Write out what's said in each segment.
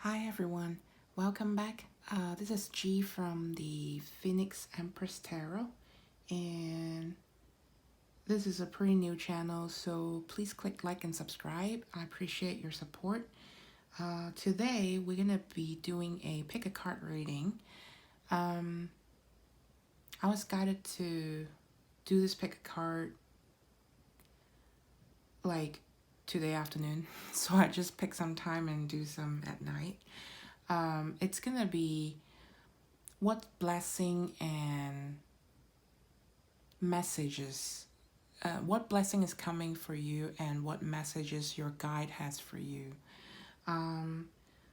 Hi everyone, welcome back. This is G from the Phoenix.Empress.Tarot, and this is a pretty new channel, so please click like and subscribe. I appreciate your support. Today we're gonna be doing a pick-a-card reading. I was guided to do this pick-a-card like today afternoon, so I just picked some time and do some at night. It's gonna be what blessing and messages, what blessing is coming for you and what messages your guide has for you.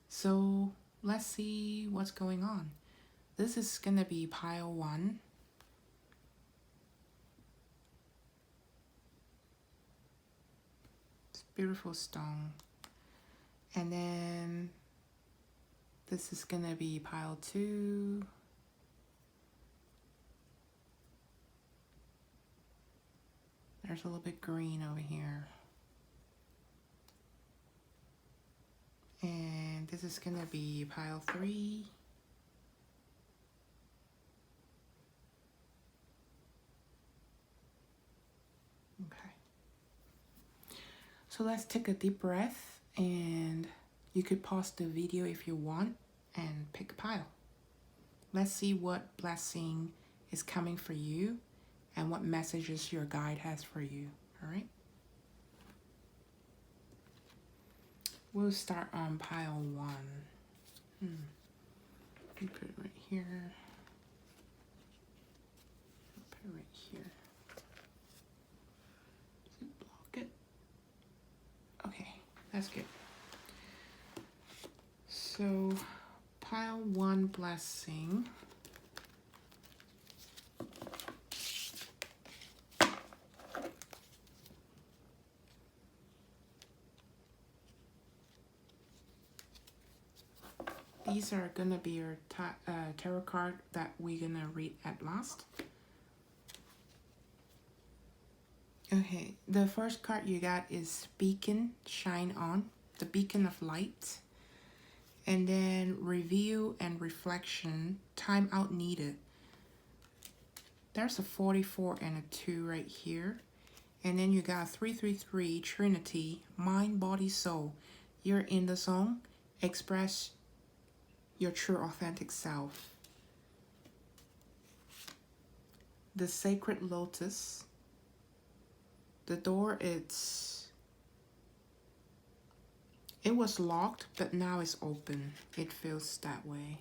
So let's see what's going on. This is gonna be pile 1. It's beautiful stone. And then this is gonna be pile 2. There's a little bit green over here. And this is gonna be pile 3. Okay. So let's take a deep breath, and you could pause the video if you want and pick a pile. Let's see what blessing is coming for you and what messages your guide has for you. All right. We'll start on pile 1. Let me put it right here. Put it right here. Does it block it? Okay, that's good. So, pile 1 blessing. These are gonna be your tarot card that we're gonna read at last. Okay, the first card you got is Beacon, Shine On, the beacon of light. And then Review and Reflection, Time Out Needed. There's a 44 and a 2 right here. And then you got 333, Trinity, Mind, Body, Soul. You're in the zone. Express your true authentic self. The Sacred Lotus. The door, it was locked, but now it's open. It feels that way.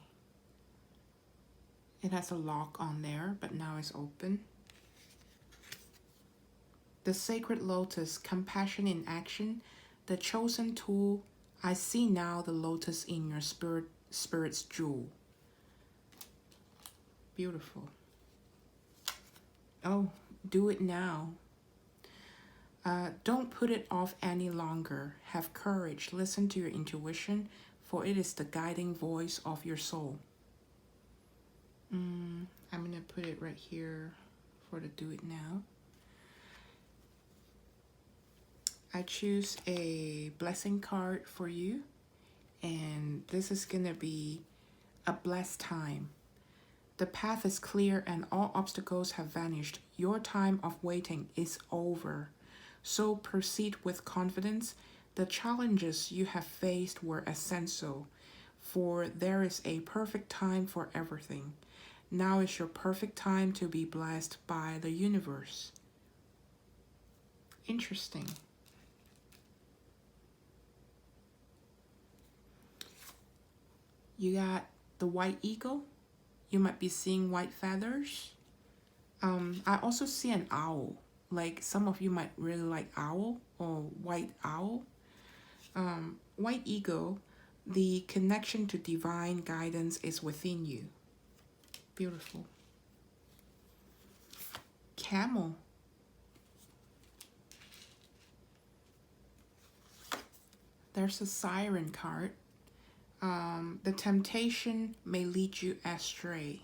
It has a lock on there, but now it's open. The Sacred Lotus, Compassion in Action. The chosen tool. I see now the lotus in your spirit's jewel. Beautiful. Oh, do it now. Don't put it off any longer. Have courage. Listen to your intuition, for it is the guiding voice of your soul. I'm going to put it right here for the do it now. I choose a blessing card for you, and this is going to be a blessed time. The path is clear and all obstacles have vanished. Your time of waiting is over. So proceed with confidence. The challenges you have faced were essential, for there is a perfect time for everything. Now is your perfect time to be blessed by the universe. Interesting. You got the white eagle. You might be seeing white feathers. I also see an owl. Like some of you might really like owl or white owl. White eagle, the connection to divine guidance is within you. Beautiful. Camel. There's a siren card. The temptation may lead you astray.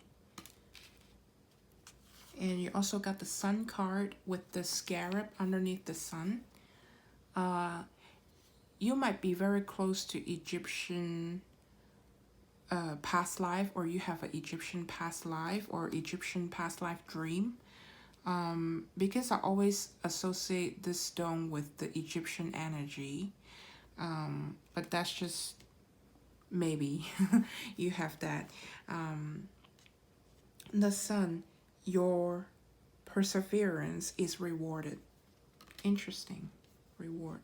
And you also got the sun card with the scarab underneath the sun. You might be very close to Egyptian past life, or you have an Egyptian past life or Egyptian past life dream. Because I always associate this stone with the Egyptian energy, but that's just maybe you have that. The sun, your perseverance is rewarded. Interesting. Reward.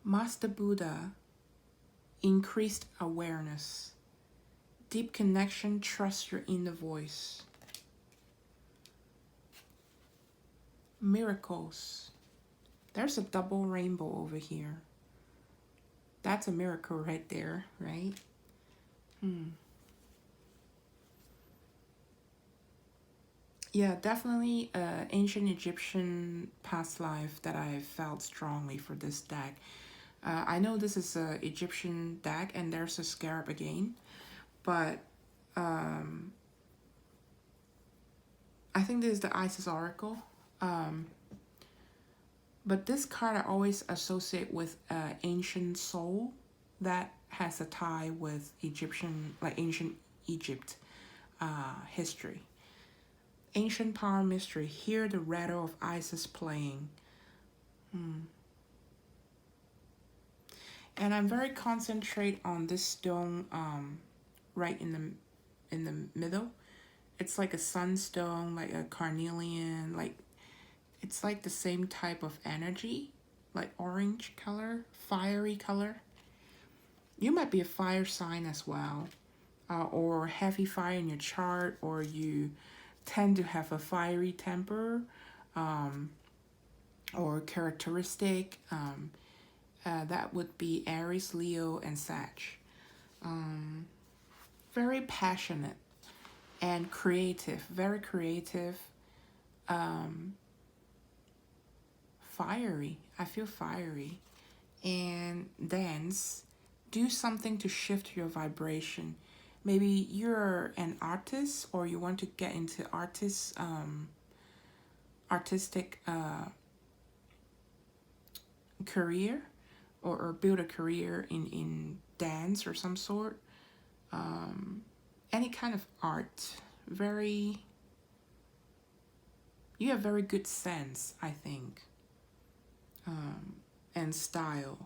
Master Buddha, increased awareness, deep connection, trust your inner voice. Miracles. There's a double rainbow over here. That's a miracle right there, right? Yeah, definitely ancient Egyptian past life that I felt strongly for this deck. I know this is a Egyptian deck and there's a scarab again, but I think this is the Isis Oracle. But this card I always associate with ancient soul that has a tie with Egyptian, like ancient Egypt history. Ancient power mystery. Hear the rattle of Isis playing. And I'm very concentrate on this stone right in the middle. It's like a sunstone, like a carnelian, like it's like the same type of energy, like orange color, fiery color. You might be a fire sign as well, or heavy fire in your chart, or you tend to have a fiery temper or characteristic. That would be Aries, Leo, and Sag. Very passionate and creative, very creative, fiery. I feel fiery. And dance. Do something to shift your vibration. Maybe you're an artist or you want to get into artistic career or build a career in dance or some sort. Any kind of art. You have very good sense, I think, and style.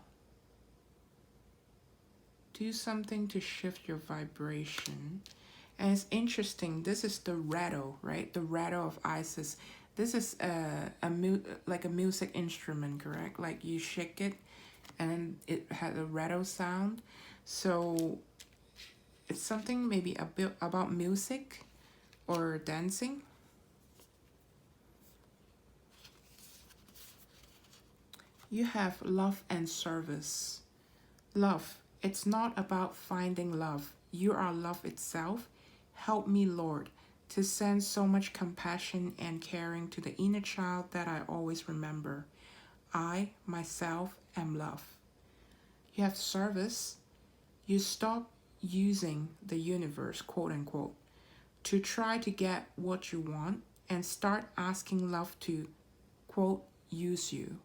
Do something to shift your vibration. And it's interesting, this is the rattle, right? The rattle of Isis. This is like a music instrument, correct? Like you shake it and then it had a rattle sound. So it's something maybe a bit about music or dancing. You have love and service. Love. It's not about finding love. You are love itself. Help me, Lord, to send so much compassion and caring to the inner child that I always remember. I, myself, am love. You have service. You stop using the universe, quote unquote, to try to get what you want and start asking love to, quote, use you.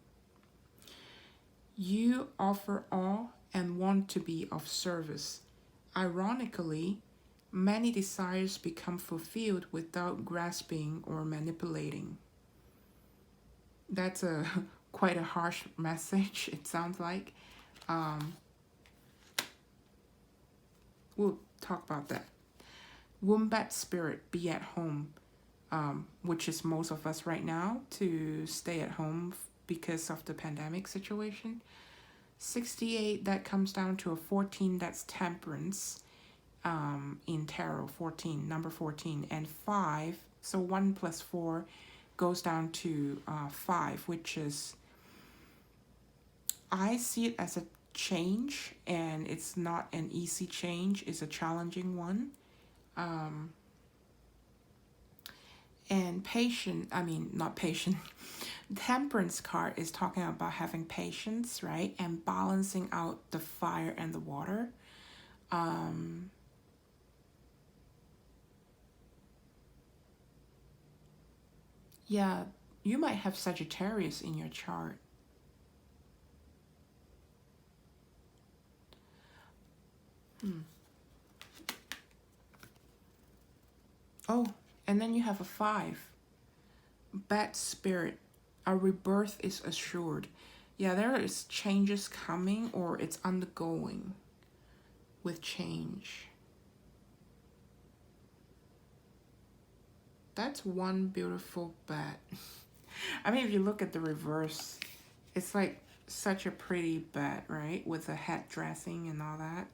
You offer all and want to be of service. Ironically, many desires become fulfilled without grasping or manipulating. That's quite a harsh message, it sounds like. We'll talk about that. Wombat spirit, be at home, which is most of us right now, to stay at home because of the pandemic situation. 68, that comes down to a 14, that's temperance in tarot, 14, number 14. And 5, so 1 plus 4 goes down to 5, which is, I see it as a change, and it's not an easy change, it's a challenging one. And not patient. Temperance card is talking about having patience, right? And balancing out the fire and the water. Yeah, you might have Sagittarius in your chart. Oh, and then you have a 5. Bad spirit. A rebirth is assured. Yeah, there is changes coming, or it's undergoing with change. That's one beautiful bat. I mean, if you look at the reverse, it's like such a pretty bat, right? With a hat dressing and all that.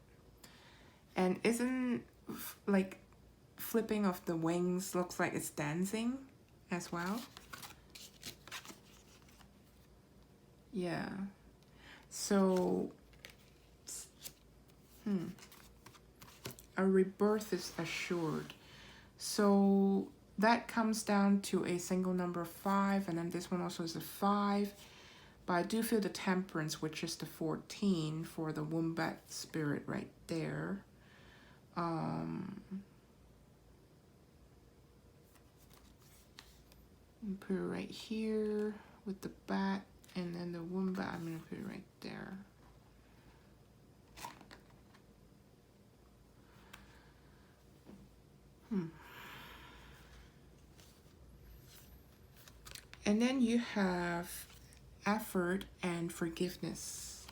And isn't like flipping of the wings looks like it's dancing as well? Yeah. So, a rebirth is assured. So that comes down to a single number 5, and then this one also is a 5. But I do feel the temperance, which is the 14 for the wombat spirit right there. Put it right here with the bat, and then the wombat, I'm going to put it right there. And then you have effort and forgiveness.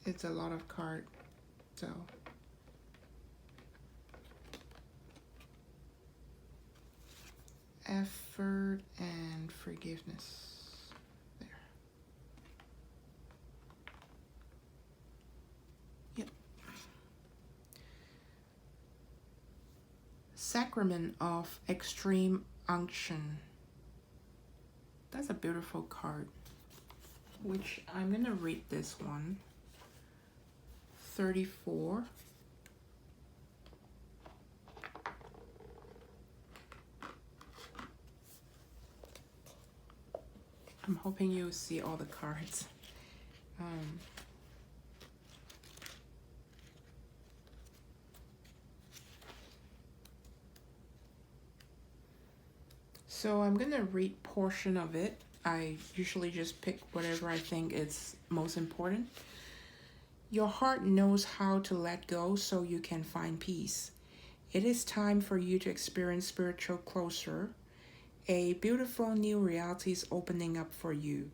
It's a lot of cards, so. Effort and forgiveness. There. Yep. Sacrament of extreme unction. That's a beautiful card, which I'm going to read this one. 34. I'm hoping you see all the cards. So I'm going to read portion of it. I usually just pick whatever I think is most important. Your heart knows how to let go so you can find peace. It is time for you to experience spiritual closure. A beautiful new reality is opening up for you.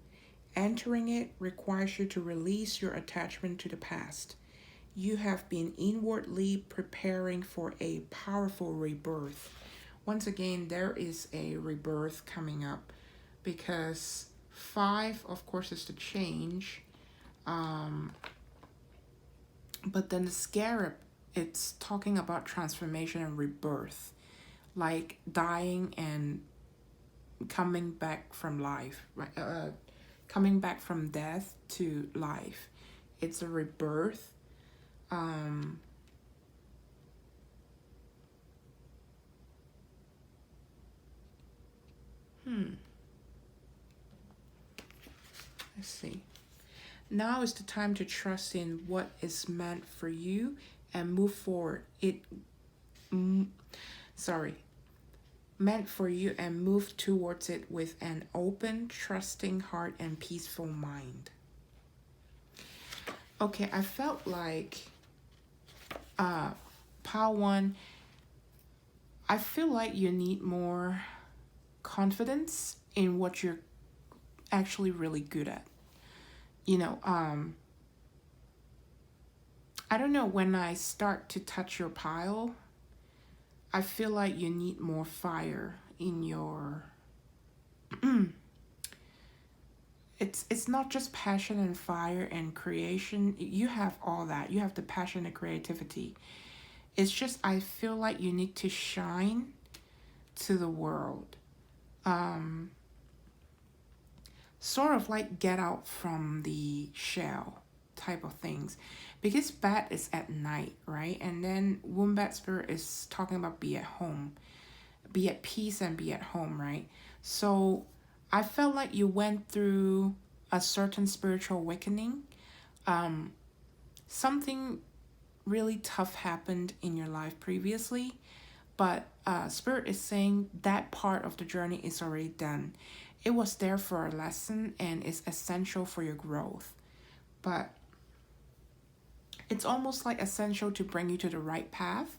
Entering it requires you to release your attachment to the past. You have been inwardly preparing for a powerful rebirth. Once again, there is a rebirth coming up because 5, of course, is the change. But then the scarab, it's talking about transformation and rebirth, like dying and coming back from life, right? Coming back from death to life. It's a rebirth. Let's see. Now is the time to trust in what is meant for you and move forward. Meant for you and move towards it with an open, trusting heart and peaceful mind. Okay, I felt like pile 1, I feel like you need more confidence in what you're actually really good at. You know, I don't know, when I start to touch your pile, I feel like you need more fire in your it's not just passion and fire and creation. You have all that. You have the passion and creativity. It's just I feel like you need to shine to the world. Sort of like get out from the shell type of things. Because bat is at night, right? And then wombat spirit is talking about be at home. Be at peace and be at home, right? So I felt like you went through a certain spiritual awakening. Something really tough happened in your life previously, but Spirit is saying that part of the journey is already done. it was there for a lesson and it's essential for your growth. But it's almost like essential to bring you to the right path.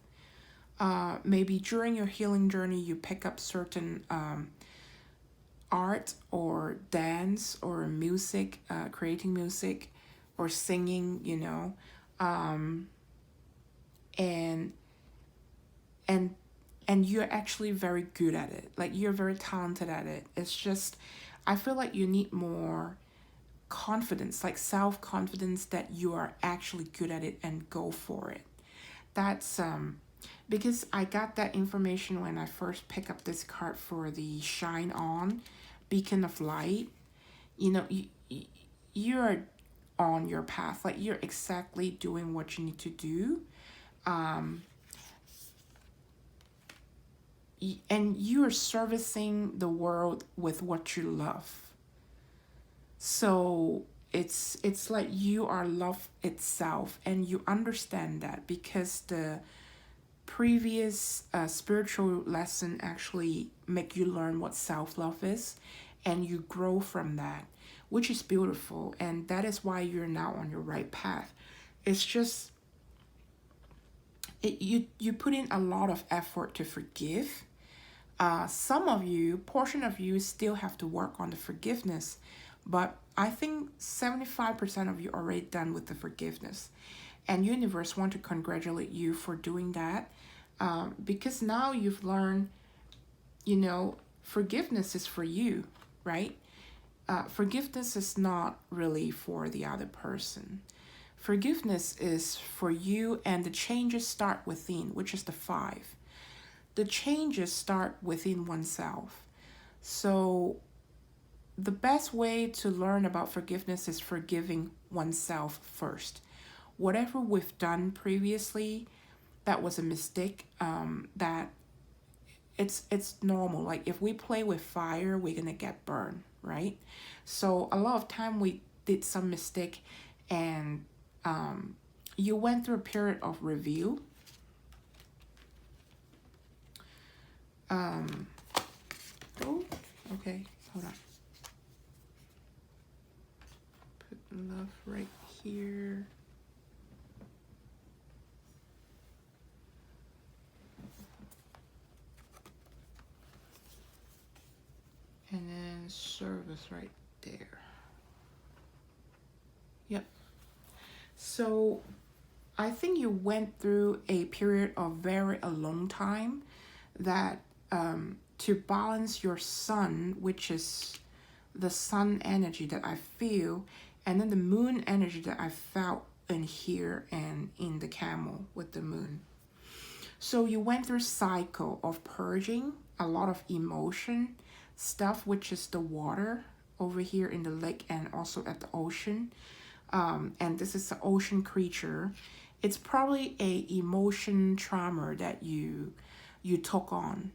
Maybe during your healing journey, you pick up certain art or dance or music, creating music or singing, and and and you're actually very good at it. Like, you're very talented at it. It's just, I feel like you need more confidence, like self-confidence that you are actually good at it, and go for it. That's because I got that information when I first picked up this card for the Shine On Beacon of Light. You're on your path, like you're exactly doing what you need to do. And you're servicing the world with what you love. So it's like you are love itself, and you understand that because the previous spiritual lesson actually make you learn what self-love is, and you grow from that, which is beautiful, and that is why you're now on your right path. It's just you put in a lot of effort to forgive. Portion of you still have to work on the forgiveness, but I think 75% of you are already done with the forgiveness. And universe want to congratulate you for doing that, because now you've learned, forgiveness is for you, right? Forgiveness is not really for the other person. Forgiveness is for you, and the changes start within, which is the 5. The changes start within oneself. So the best way to learn about forgiveness is forgiving oneself first. Whatever we've done previously that was a mistake, that it's normal. Like, if we play with fire, we're gonna get burned, right? So a lot of time we did some mistake, and you went through a period of review. Oh, okay, hold on. Put love right here. And then service right there. Yep. So I think you went through a period of very a long time that to balance your sun, which is the sun energy that I feel, and then the moon energy that I felt in here and in the camel with the moon. So you went through cycle of purging, a lot of emotion stuff, which is the water over here in the lake and also at the ocean. And this is the ocean creature. It's probably a emotion trauma that you took on,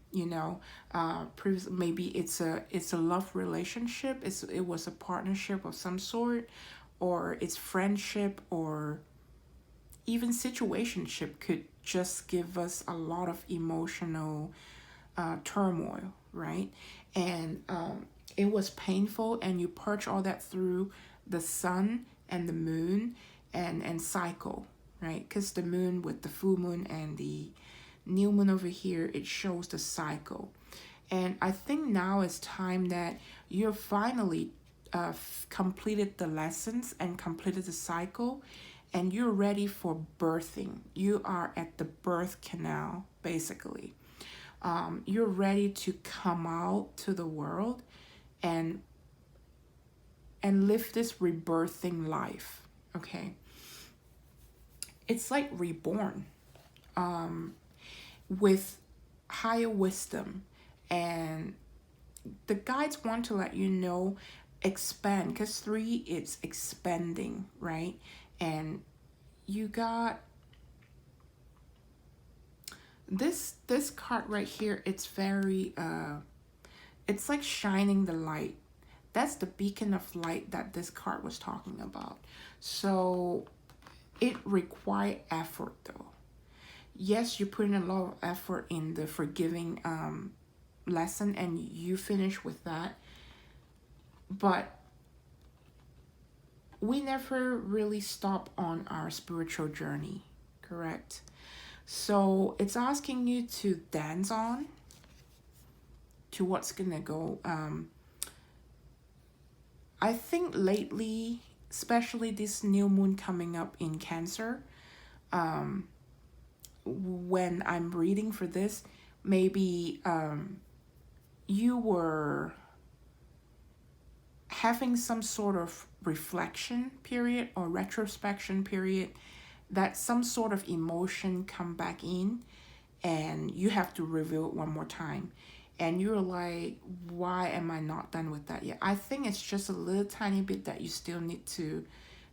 previously. Maybe it's a love relationship, it was a partnership of some sort, or it's friendship, or even situationship could just give us a lot of emotional turmoil, right? And it was painful, and you purge all that through the sun and the moon and cycle, right? Because the moon with the full moon and the new moon over here, it shows the cycle. And I think now is time that you're finally completed the lessons and completed the cycle, and you're ready for birthing. You are at the birth canal, basically. You're ready to come out to the world and live this rebirthing life. Okay, it's like reborn, with higher wisdom, and the guides want to let you know, expand, because 3, it's expanding, right? And you got this card right here. It's very it's like shining the light. That's the beacon of light that this card was talking about. So it required effort, though. Yes, you put in a lot of effort in the forgiving lesson, and you finish with that. but we never really stop on our spiritual journey, correct? So it's asking you to dance on to what's gonna go. I think lately, especially this new moon coming up in Cancer, when I'm reading for this, maybe you were having some sort of reflection period or retrospection period, that some sort of emotion come back in and you have to review it one more time, and you're like, why am I not done with that yet? I think it's just a little tiny bit that you still need to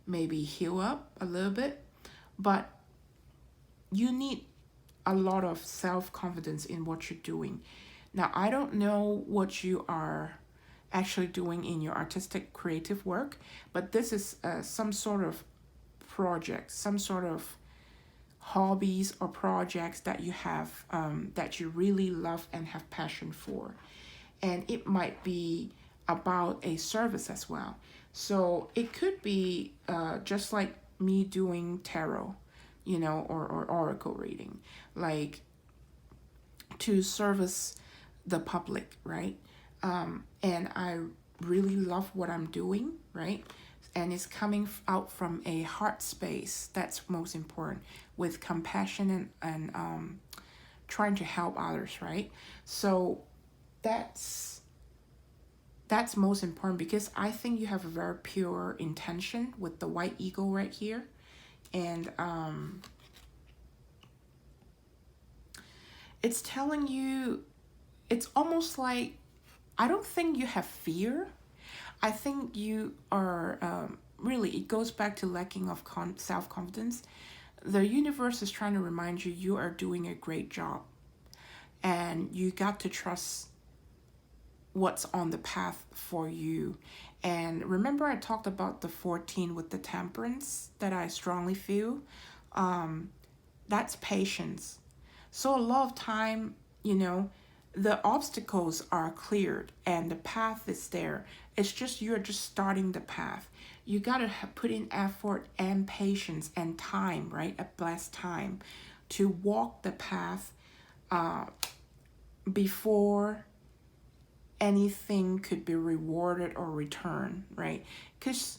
maybe heal up a little bit, but you need a lot of self-confidence in what you're doing. Now, I don't know what you are actually doing in your artistic creative work, but this is some sort of project, some sort of hobbies or projects that you have, that you really love and have passion for. And it might be about a service as well. So it could be just like me doing tarot, or oracle reading, like to service the public, right? And I really love what I'm doing, right? And it's coming out from a heart space. That's most important, with compassion and trying to help others, right? So that's most important, because I think you have a very pure intention with the white eagle right here. And it's telling you, it's almost like, I don't think you have fear. I think you are, really, it goes back to lacking of self-confidence. The universe is trying to remind you, you are doing a great job. And you got to trust what's on the path for you. And remember, I talked about the 14 with the temperance that I strongly feel. That's patience. So a lot of time, the obstacles are cleared and the path is there. It's just, you're just starting the path. You got to put in effort and patience and time, right? A blessed time to walk the path before anything could be rewarded or returned, right? Because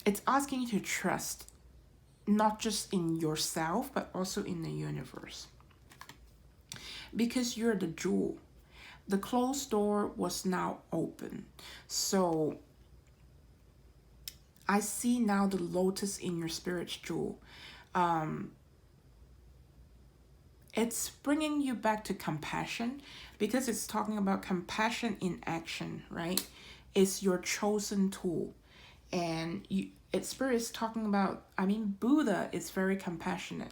it's asking you to trust not just in yourself, but also in the universe. Because you're the jewel. The closed door was now open. So I see now the lotus in your spirit's jewel. It's bringing you back to compassion, because it's talking about compassion in action, right? It's your chosen tool. And Spirit is talking about, Buddha is very compassionate.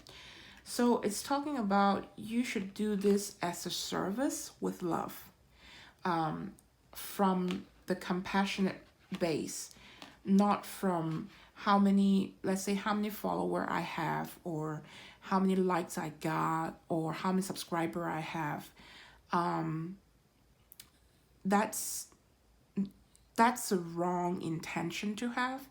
So it's talking about, you should do this as a service with love, from the compassionate base, not from how many, let's say, how many followers I have, or how many likes I got, or how many subscribers I have. That's a wrong intention to have.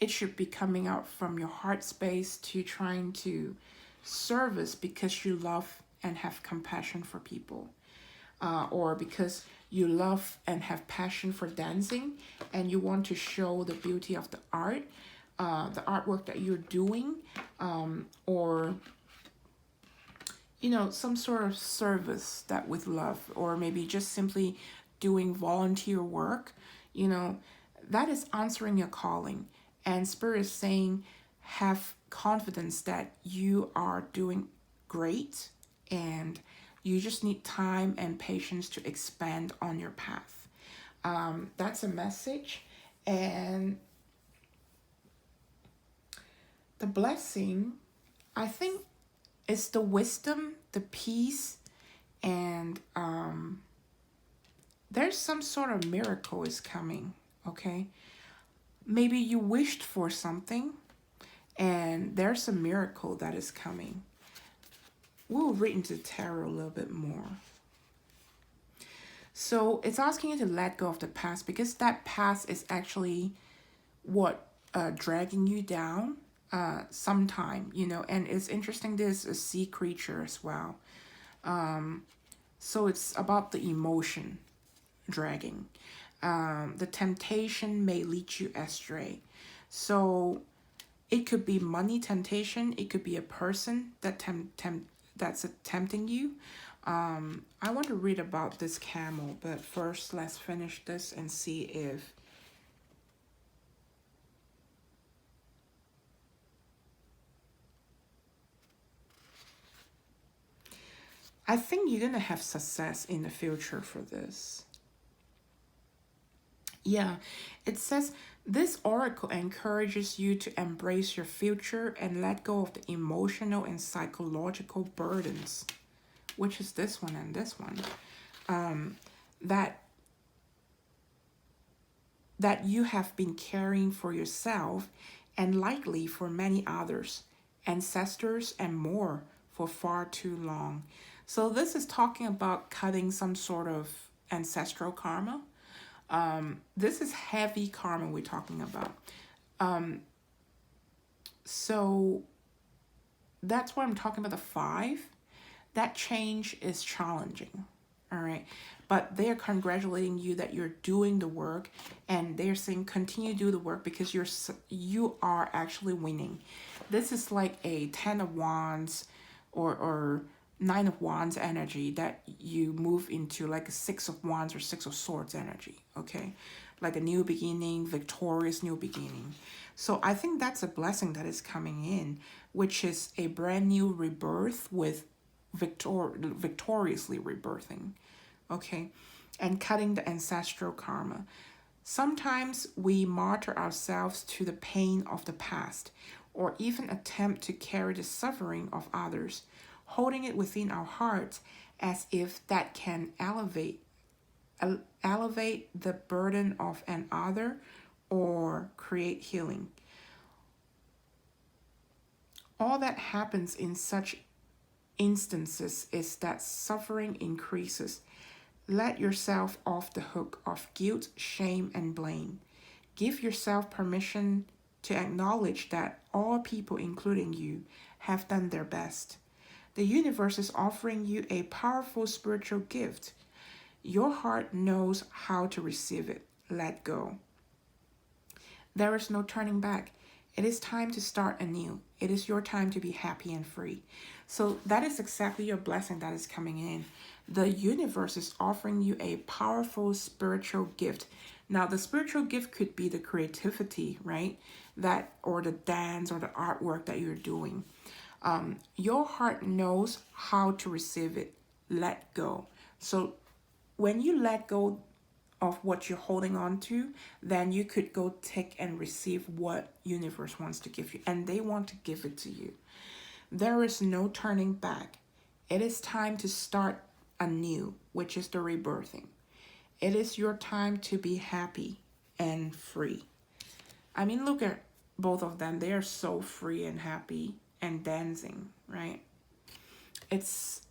It should be coming out from your heart space to trying to service because you love and have compassion for people, or because you love and have passion for dancing and you want to show the beauty of the art, the artwork that you're doing, or some sort of service that with love, or maybe just simply doing volunteer work. That is answering your calling. And Spirit is saying, have confidence that you are doing great, and you just need time and patience to expand on your path. That's a message. And the blessing, I think, is the wisdom, the peace, and there's some sort of miracle is coming, okay? Maybe you wished for something, and there's a miracle that is coming. We'll read into tarot a little bit more. So it's asking you to let go of the past, because that past is actually what dragging you down sometime, you know. And it's interesting, there's a sea creature as well. So it's about the emotion dragging. The temptation may lead you astray. So it could be money temptation. It could be a person that that's tempting you. I want to read about this camel, but first let's finish this and see if I think you're gonna have success in the future for this. Yeah, it says this oracle encourages you to embrace your future and let go of the emotional and psychological burdens, which is this one and this one, that that you have been carrying for yourself and likely for many others, ancestors, and more for far too long. So this is talking about cutting some sort of ancestral karma. This is heavy karma we're talking about. So that's why I'm talking about the 5. That change is challenging. All right. But they are congratulating you that you're doing the work, and they're saying continue to do the work because you are actually winning. This is like a 10 of wands or 9 of wands energy that you move into, like a 6 of wands or 6 of swords energy, okay? Like a new beginning, victorious new beginning. So I think that's a blessing that is coming in, which is a brand new rebirth with victoriously rebirthing, okay, and cutting the ancestral karma. Sometimes we martyr ourselves to the pain of the past, or even attempt to carry the suffering of others, holding it within our hearts as if that can elevate the burden of an other or create healing. All that happens in such instances is that suffering increases. Let yourself off the hook of guilt, shame, and blame. Give yourself permission to acknowledge that all people, including you, have done their best. The universe is offering you a powerful spiritual gift. Your heart knows how to receive it. Let go. There is no turning back. It is time to start anew. It is your time to be happy and free. So that is exactly your blessing that is coming in. The universe is offering you a powerful spiritual gift. Now, the spiritual gift could be the creativity, right? That, or the dance or the artwork that you're doing. Your heart knows how to receive it. Let go. So when you let go of what you're holding on to, then you could go take and receive what universe wants to give you, and they want to give it to you. There is no turning back. It is time to start anew, which is the rebirthing. It is your time to be happy and free. I mean, look at both of them. They are so free and happy and dancing, right? It's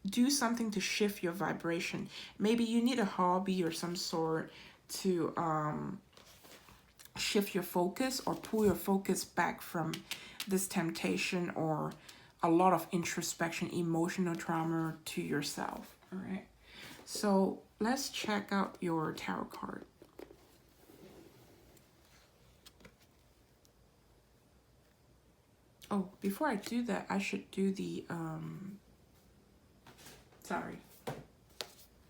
do something to shift your vibration. Maybe you need a hobby or some sort to shift your focus or pull your focus back from this temptation or a lot of introspection, emotional trauma to yourself. All right. So let's check out your tarot card. Oh, before I do that, I should do the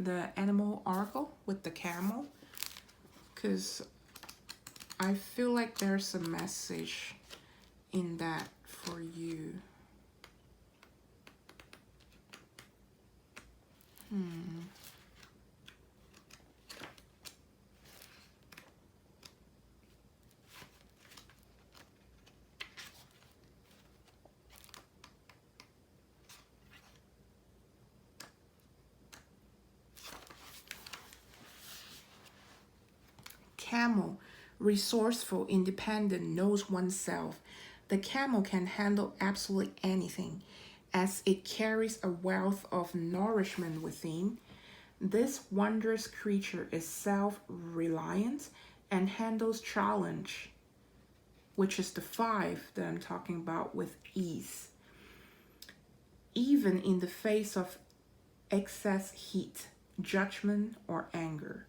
the animal oracle with the camel, because I feel like there's a message in that for you. Camel, resourceful, independent, knows oneself. The camel can handle absolutely anything as it carries a wealth of nourishment within. This wondrous creature is self-reliant and handles challenge, which is the 5 that I'm talking about, with ease, even in the face of excess heat, judgment, or anger.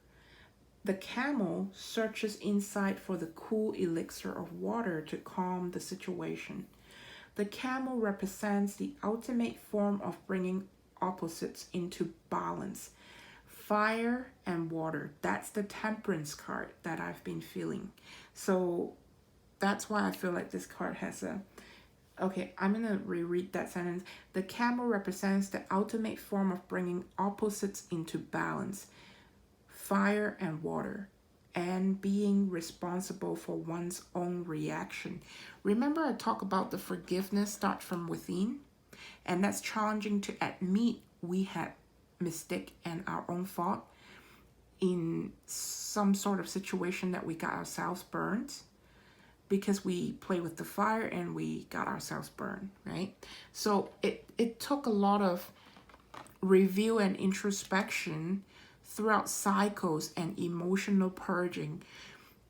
The camel searches inside for the cool elixir of water to calm the situation. The camel represents the ultimate form of bringing opposites into balance. Fire and water. That's the Temperance card that I've been feeling. So that's why I feel like this card has a... Okay, I'm going to reread that sentence. The camel represents the ultimate form of bringing opposites into balance. Fire and water, and being responsible for one's own reaction. Remember I talked about the forgiveness start from within, and that's challenging to admit we had mistake and our own fault in some sort of situation that we got ourselves burned because we play with the fire and we got ourselves burned, right? So it took a lot of review and introspection throughout cycles and emotional purging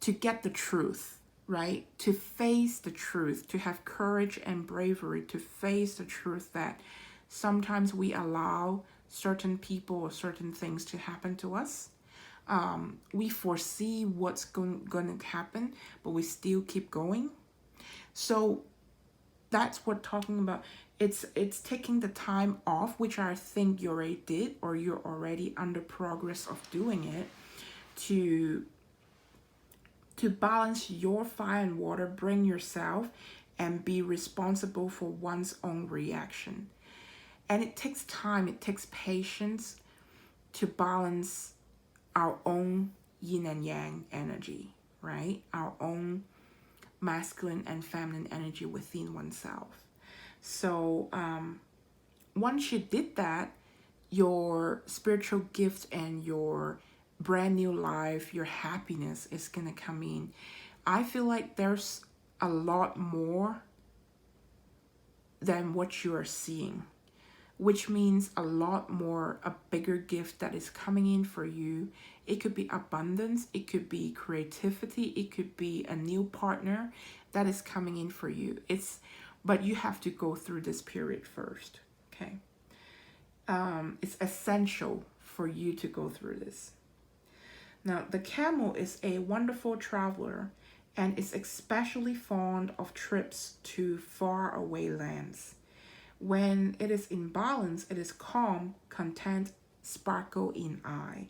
to get the truth, right? To face the truth, to have courage and bravery to face the truth that sometimes we allow certain people or certain things to happen to us. We foresee what's going to happen, but we still keep going. So that's what talking about. It's taking the time off, which I think you already did, or you're already under progress of doing it, to balance your fire and water, bring yourself, and be responsible for one's own reaction. And it takes time, it takes patience to balance our own yin and yang energy, right? Our own masculine and feminine energy within oneself. So once you did that, your spiritual gift and your brand new life, your happiness is going to come in. I feel like there's a lot more than what you are seeing, which means a lot more, a bigger gift that is coming in for you. It could be abundance, it could be creativity, it could be a new partner that is coming in for you. But you have to go through this period first, okay? It's essential for you to go through this. Now, the camel is a wonderful traveler and is especially fond of trips to faraway lands. When it is in balance, it is calm, content, sparkle in eye.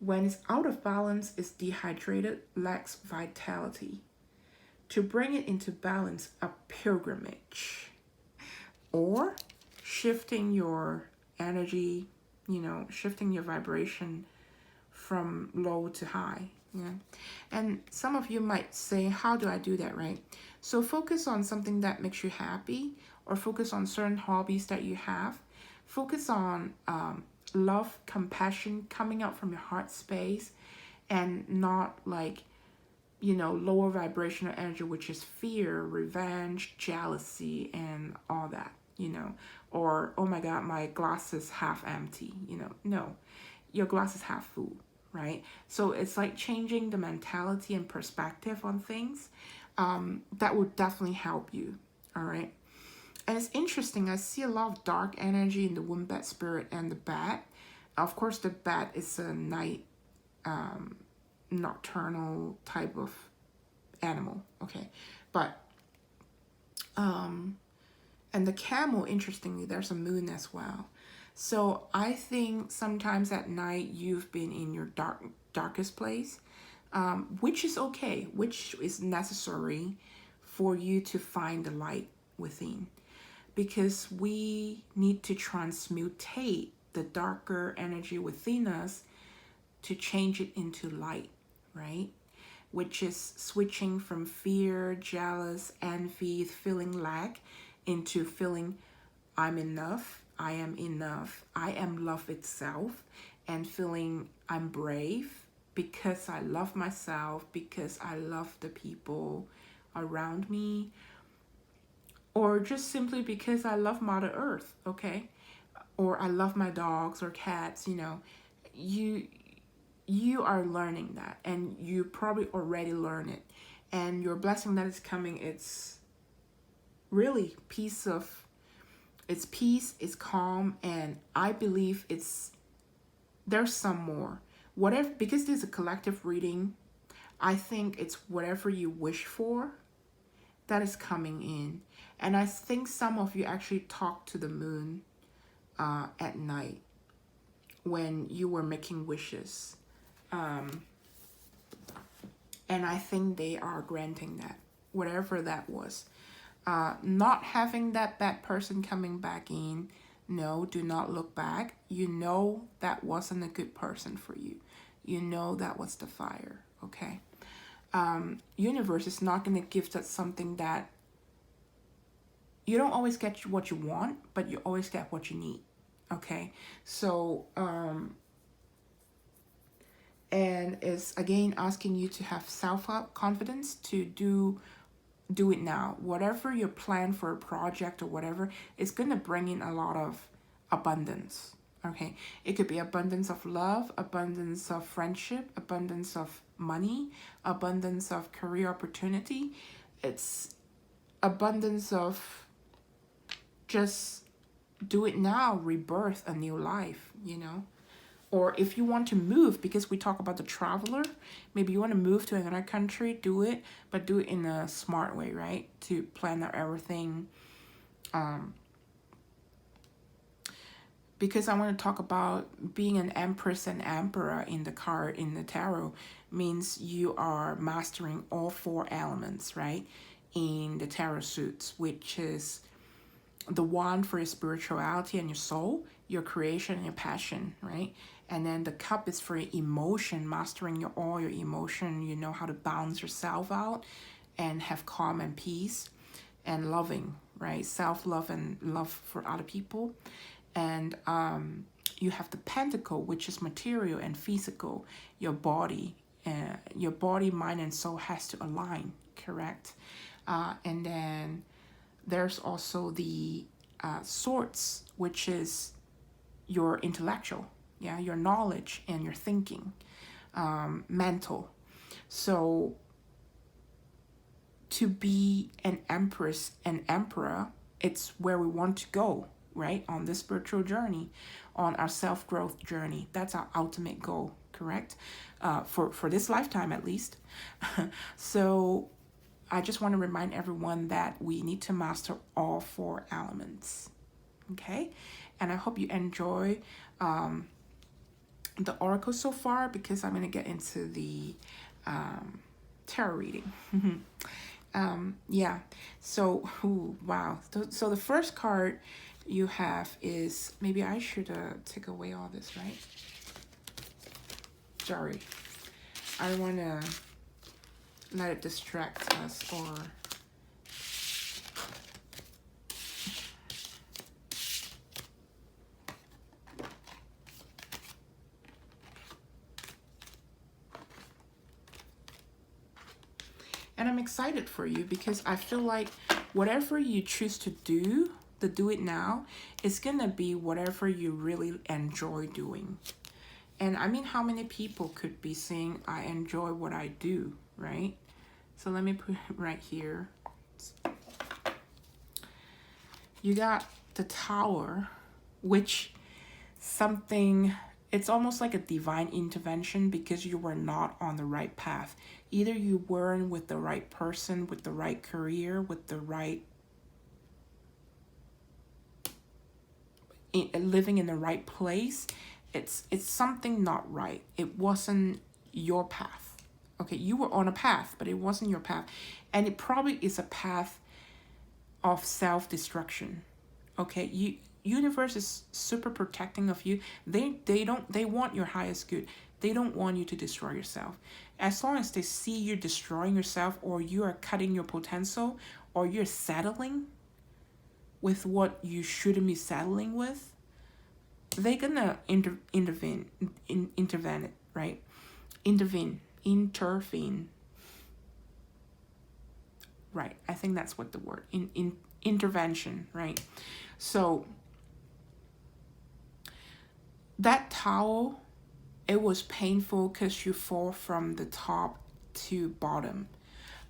When it's out of balance, it's dehydrated, lacks vitality. To bring it into balance, a pilgrimage, or shifting your energy, shifting your vibration from low to high. Yeah. And some of you might say, how do I do that, right? So focus on something that makes you happy, or focus on certain hobbies that you have. Focus on love, compassion coming out from your heart space, and not like, lower vibrational energy, which is fear, revenge, jealousy, and all that, or, oh my God, my glass is half empty, no, your glass is half full, right? So it's like changing the mentality and perspective on things. That would definitely help you, all right? And it's interesting, I see a lot of dark energy in the wombat spirit and the bat. Of course, the bat is a night, nocturnal type of animal, okay? But, and the camel, interestingly, there's a moon as well. So I think sometimes at night you've been in your darkest place, which is okay, which is necessary for you to find the light within. Because we need to transmutate the darker energy within us to change it into light, right? Which is switching from fear, jealous, envy, feeling lack, into feeling I'm enough, I am enough, I am love itself, and feeling I'm brave because I love myself, because I love the people around me, or just simply because I love Mother Earth, okay? Or I love my dogs or cats, you are learning that, and you probably already learn it. And your blessing that is coming, it's really it's peace, it's calm, and I believe there's some more. Whatever, because this is a collective reading, I think it's whatever you wish for that is coming in. And I think some of you actually talk to the moon at night when you were making wishes. And I think they are granting that, whatever that was. Not having that bad person coming back in. No, do not look back. You know that wasn't a good person for you. You know that was the fire, okay? Universe is not going to give us something that you don't always get what you want, but you always get what you need, okay? So, and it's again asking you to have self-confidence to do it now. Whatever your plan for a project or whatever, it's going to bring in a lot of abundance, okay? It could be abundance of love, abundance of friendship, abundance of money, abundance of career opportunity. It's abundance of just do it now, rebirth a new life, you know? Or if you want to move, because we talk about the traveler, maybe you want to move to another country, do it, but do it in a smart way, right? To plan out everything. Because I want to talk about being an Empress and Emperor in the card, in the tarot, means you are mastering all 4 elements, right? In the tarot suits, which is the wand for your spirituality and your soul, your creation and your passion, right? And then the cup is for your emotion, mastering all your emotion. You know how to balance yourself out and have calm and peace and loving, right? Self-love and love for other people. And you have the pentacle, which is material and physical. Your body, mind, and soul has to align, correct? And then there's also the swords, which is your intellectual, yeah, your knowledge and your thinking, mental. So to be an empress and emperor, it's where we want to go, right? On this spiritual journey, on our self-growth journey. That's our ultimate goal, correct? For this lifetime, at least. So I just want to remind everyone that we need to master all 4 elements, okay? And I hope you enjoy the oracle so far, because I'm going to get into the tarot reading. Yeah, so, ooh, wow. So the first card you have is, maybe I should take away all this, right? Sorry. I don't want to let it distract us, or and I'm excited for you, because I feel like whatever you choose to do it now, is gonna be whatever you really enjoy doing. And I mean, how many people could be saying, I enjoy what I do, right? So let me put it right here. You got the Tower, which it's almost like a divine intervention, because you were not on the right path. Either you weren't with the right person, with the right career, with the right, living in the right place. It's something not right. It wasn't your path. Okay, you were on a path, but it wasn't your path. And it probably is a path of self-destruction. Okay, universe is super protecting of you. They want your highest good. They don't want you to destroy yourself. As long as they see you destroying yourself, or you are cutting your potential, or you're settling with what you shouldn't be settling with, they're gonna intervene, right? Intervene. Right, I think that's what the word, intervention, right? So that towel it was painful because you fall from the top to bottom.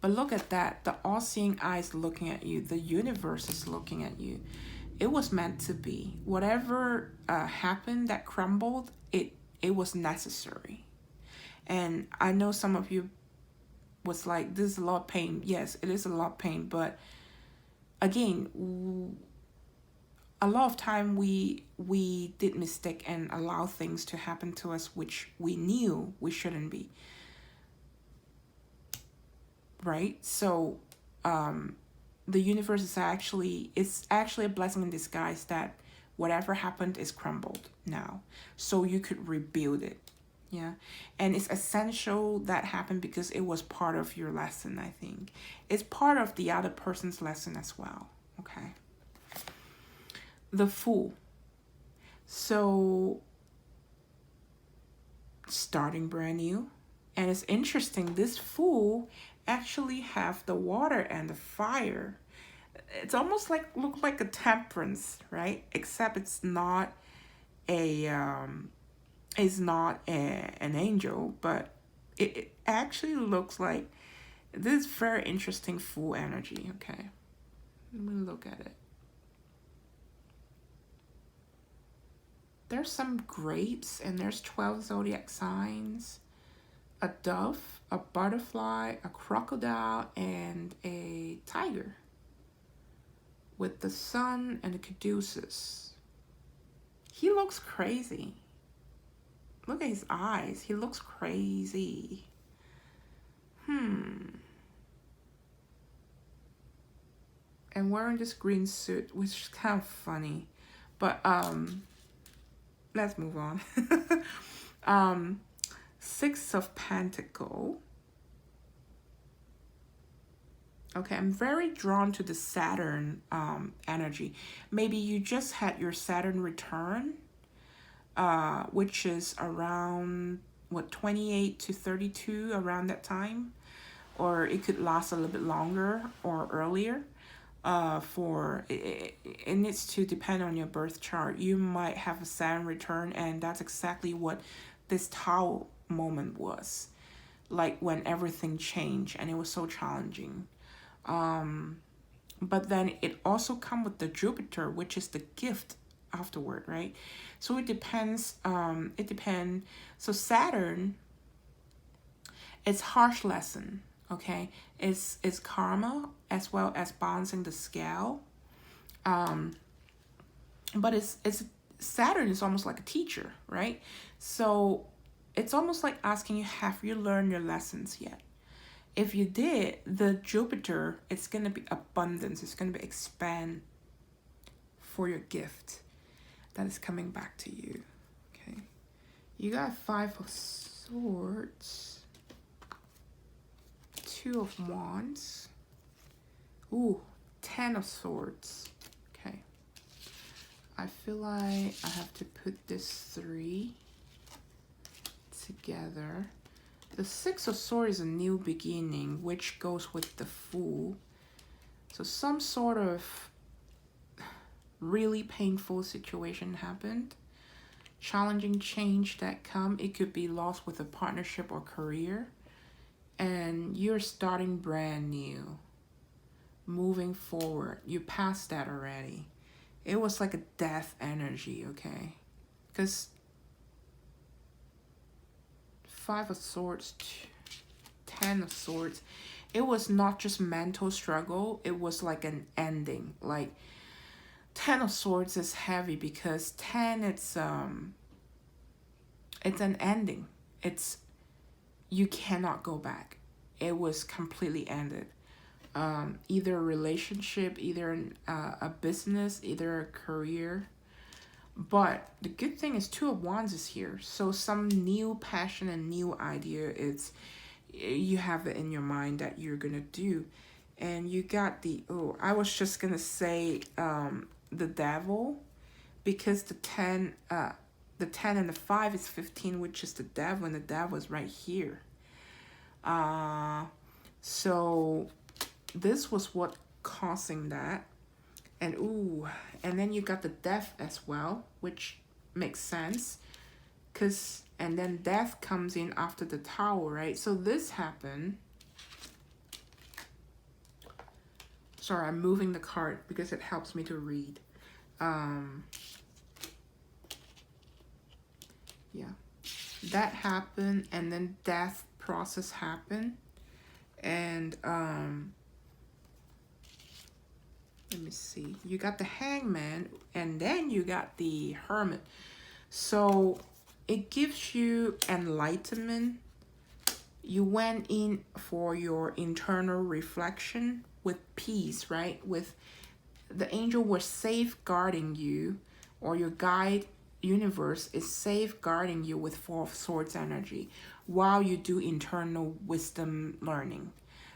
But look at that. The all-seeing eyes looking at you. The universe is looking at you. It was meant to be. Whatever happened that crumbled, it was necessary. And I know some of you was like, this is a lot of pain. Yes, it is a lot of pain. But again, a lot of time we did mistake and allow things to happen to us which we knew we shouldn't be. Right? So the universe is actually a blessing in disguise that whatever happened is crumbled now, so you could rebuild it. Yeah. And it's essential that happened because it was part of your lesson. I think it's part of the other person's lesson as well. Okay. The Fool. So starting brand new. And it's interesting, this Fool actually have the water and the fire. It's almost like look like a temperance, right? Except it's not an angel, but it actually looks like this very interesting Fool energy. Okay, let me look at it. There's some grapes and there's 12 zodiac signs, a dove, a butterfly, a crocodile, and a tiger with the sun and the caduceus. He looks crazy. Look at his eyes. He looks crazy. And wearing this green suit, which is kind of funny. But let's move on. Six of Pentacles. Okay, I'm very drawn to the Saturn energy. Maybe you just had your Saturn return, which is around, 28 to 32, around that time. Or it could last a little bit longer or earlier. It needs to depend on your birth chart. You might have a Saturn return, and that's exactly what this Tower moment was. Like when everything changed, and it was so challenging. But then it also comes with the Jupiter, which is the gift afterward, right? So it depends. So Saturn, it's harsh lesson, okay? It's karma as well as balancing the scale. But it's Saturn is almost like a teacher, right? So it's almost like asking you, have you learned your lessons yet? If you did, the Jupiter, it's going to be abundance. It's going to be expand for your gift that is coming back to you. Okay. You got 5 of Swords. 2 of Wands. Ooh, 10 of Swords. Okay. I feel like I have to put this 3 together. The 6 of Swords is a new beginning, which goes with the Fool. So some sort of really painful situation happened. Challenging change that come. It could be lost with a partnership or career. And you're starting brand new. Moving forward. You passed that already. It was like a death energy, okay? Because 5 of Swords, 10 of Swords, it was not just mental struggle, it was like an ending. Like 10 of Swords is heavy because 10, it's an ending. It's, you cannot go back. It was completely ended. Either a relationship, either a business, either a career. But the good thing is 2 of Wands is here. So some new passion and new idea, you have it in your mind that you're going to do. And you got I was just going to say the Devil, because the 10 and the 5 is 15, which is the Devil, and the Devil is right here. So this was what causing that. And then you got the Death as well, which makes sense. and then death comes in after the Tower, right? So this happened. Sorry, I'm moving the card because it helps me to read. Yeah, that happened, and then death process happened, and let me see. You got the Hangman, and then you got the Hermit. So it gives you enlightenment. You went in for your internal reflection with peace, right? With the angel was safeguarding you, or your guide universe is safeguarding you with Four of Swords energy while you do internal wisdom learning.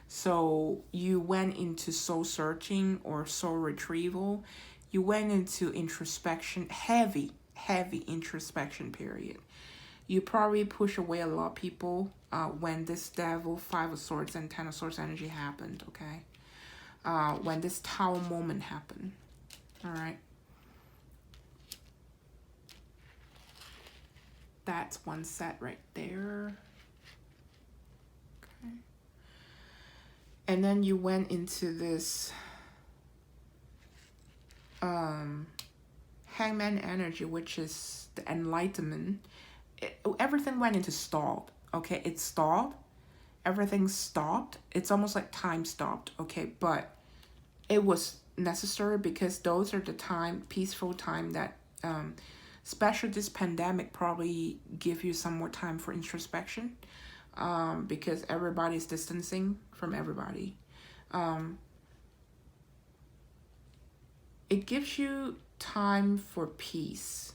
So you went into soul searching or soul retrieval. You went into introspection, heavy introspection period. You probably push away a lot of people when this Devil, Five of Swords, and Ten of Swords energy happened, okay? When this Tower moment happened, all right? That's one set right there. Okay. And then you went into this Hangman energy, which is the enlightenment. Everything went into stalled, okay? It stalled. Everything stopped. It's almost like time stopped, okay? But it was necessary because those are the time, peaceful time that, especially this pandemic, probably give you some more time for introspection, because everybody's distancing from everybody. It gives you time for peace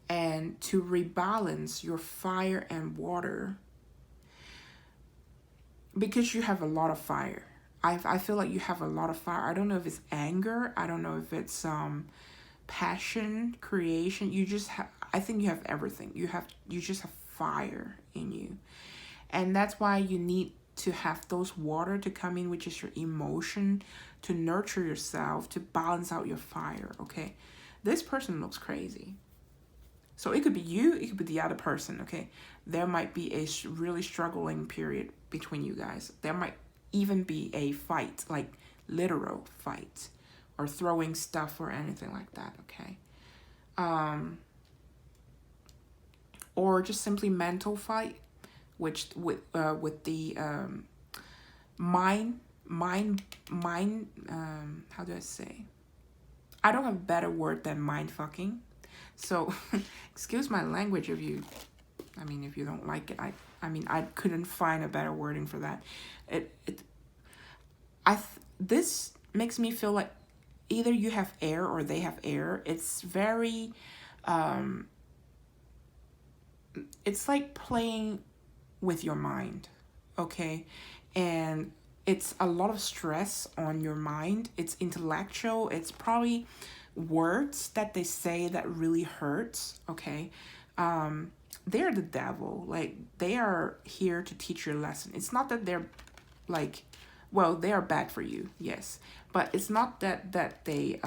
and to rebalance your fire and water, because you have a lot of fire. I feel like you have a lot of fire. I don't know if it's anger. I don't know if it's passion, creation. You just have, I think you have everything. You just have fire in you. And that's why you need to have those water to come in, which is your emotion, to nurture yourself, to balance out your fire, okay? This person looks crazy. So it could be you, it could be the other person, okay? There might be a really struggling period between you guys. There might even be a fight, like literal fight, or throwing stuff or anything like that, okay? Or just simply mental fight, which with the mind, how do I say? I don't have a better word than mind fucking. So, excuse my language if you don't like it. I couldn't find a better wording for that. This makes me feel like either you have air or they have air. It's very, it's like playing with your mind, okay? And it's a lot of stress on your mind. It's intellectual. It's probably words that they say that really hurts, okay? They're the devil. Like, they are here to teach you a lesson. It's not that they're like, well, they are bad for you, yes, but it's not that they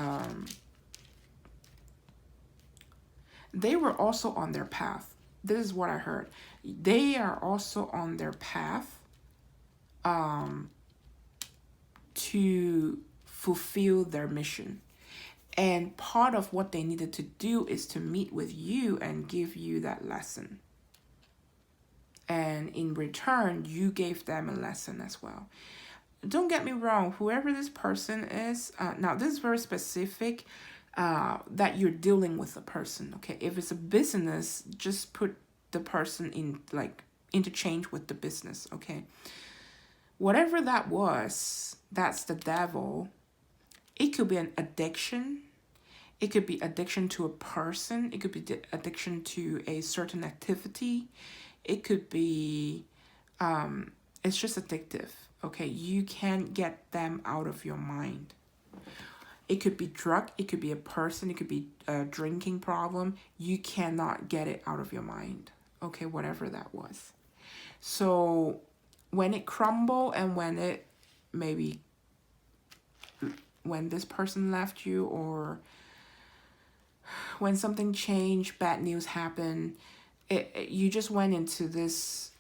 were also on their path. This is what I heard. They are also on their path to fulfill their mission. And part of what they needed to do is to meet with you and give you that lesson. And in return, you gave them a lesson as well. Don't get me wrong, whoever this person is, now this is very specific, that you're dealing with a person, okay? If it's a business, just put the person in, like, interchange with the business, okay? Whatever that was, that's the devil. It could be an addiction. It could be addiction to a person. It could be addiction to a certain activity. It could be, it's just addictive, okay? You can't get them out of your mind. It could be drug. It could be a person. It could be a drinking problem. You cannot get it out of your mind, okay? Whatever that was. So when it crumbled and when it maybe, when this person left you, or when something changed, bad news happened, you just went into this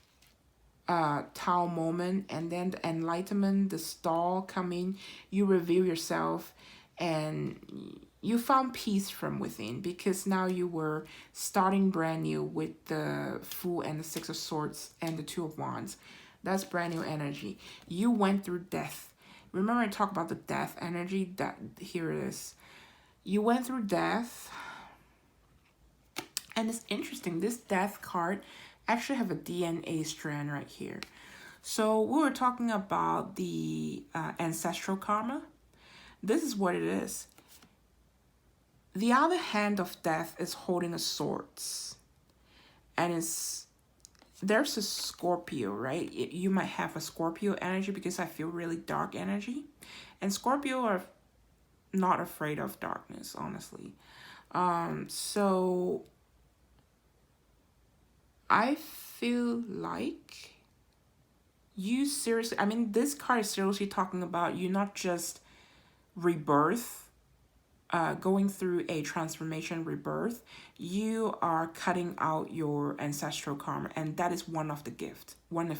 Tao moment, and then the enlightenment, the stall coming, you reveal yourself, and you found peace from within, because now you were starting brand new with the Fool and the Six of Swords and the Two of Wands. That's brand new energy. You went through death. Remember I talked about the death energy? That here it is. You went through death. And it's interesting, this death card actually have a DNA strand right here. So we were talking about the ancestral karma. This is what it is. The other hand of death is holding a swords. And there's a Scorpio, right? You might have a Scorpio energy, because I feel really dark energy. And Scorpio are not afraid of darkness, honestly. So I feel like you seriously, I mean, this card is seriously talking about you not just rebirth, going through a transformation rebirth. You are cutting out your ancestral karma, and that is one of the gifts, one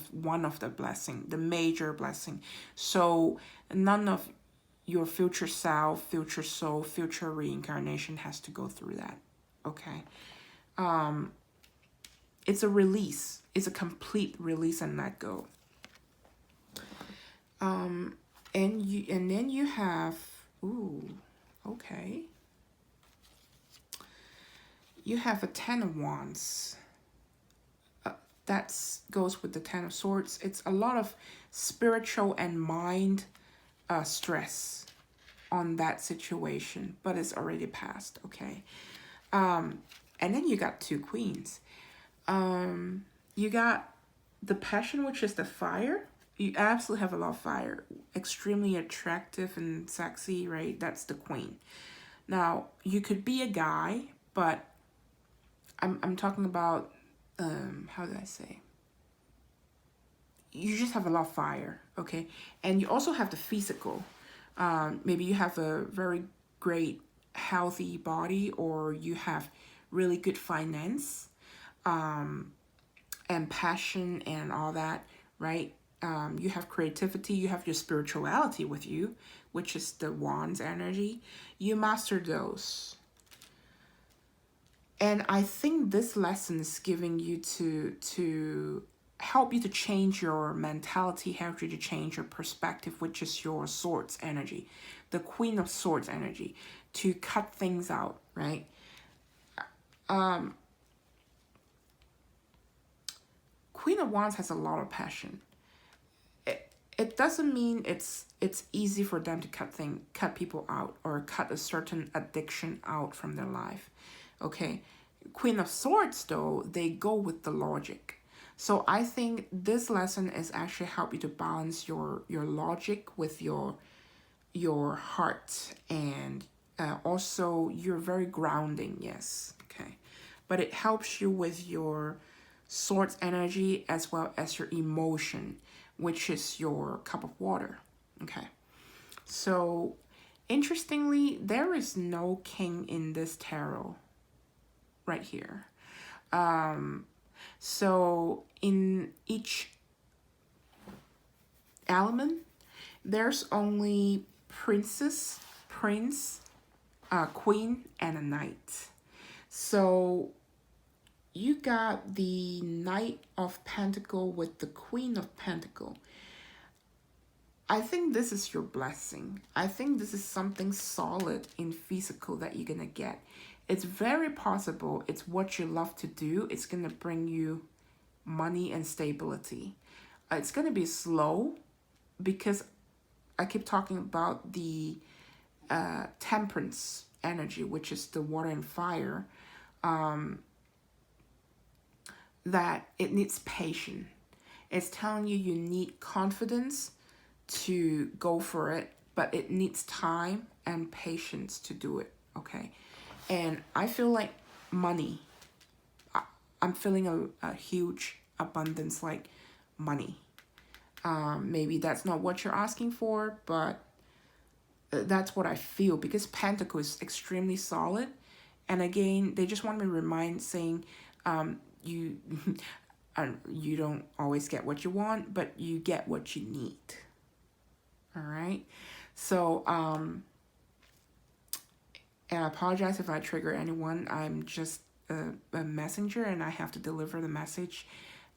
of the blessing, the major blessing. So none of your future self, future soul, future reincarnation has to go through that. Okay. It's a release. It's a complete release and let go. And then you have, ooh, okay. You have a Ten of Wands. That goes with the Ten of Swords. It's a lot of spiritual and mind stress on that situation, but it's already passed, okay? And then you got two Queens. You got the Passion, which is the fire. You absolutely have a lot of fire. Extremely attractive and sexy, right? That's the Queen. Now, you could be a guy, but I'm talking about, how did I say? You just have a lot of fire, okay? And you also have the physical. Maybe you have a very great, healthy body, or you have really good finance, and passion and all that, right? You have creativity, you have your spirituality with you, which is the Wands energy. You master those. And I think this lesson is giving you to help you to change your mentality, help you to change your perspective, which is your Swords energy, the Queen of Swords energy, to cut things out, right? Queen of Wands has a lot of passion. It doesn't mean it's easy for them to cut people out, or cut a certain addiction out from their life. Okay, Queen of Swords, though, they go with the logic. So I think this lesson is actually help you to balance your logic with your heart, and also you're very grounding, yes, okay. But it helps you with your Swords energy as well as your emotion, which is your cup of water, okay. So interestingly, there is no king in this tarot right here. So in each element, there's only princess, prince, queen, and a knight. So you got the Knight of Pentacle with the Queen of Pentacle. I think this is your blessing. I think this is something solid in physical that you're going to get. It's very possible it's what you love to do. It's going to bring you money and stability. It's going to be slow, because I keep talking about the Temperance energy, which is the water and fire, that it needs patience. It's telling you need confidence to go for it, but it needs time and patience to do it, okay? And I feel like money, I'm feeling a huge abundance, like money. Maybe that's not what you're asking for, but that's what I feel, because Pentacle is extremely solid. And again, they just want me to remind, saying, you you don't always get what you want, but you get what you need. All right. So and I apologize if I trigger anyone. I'm just a messenger, and I have to deliver the message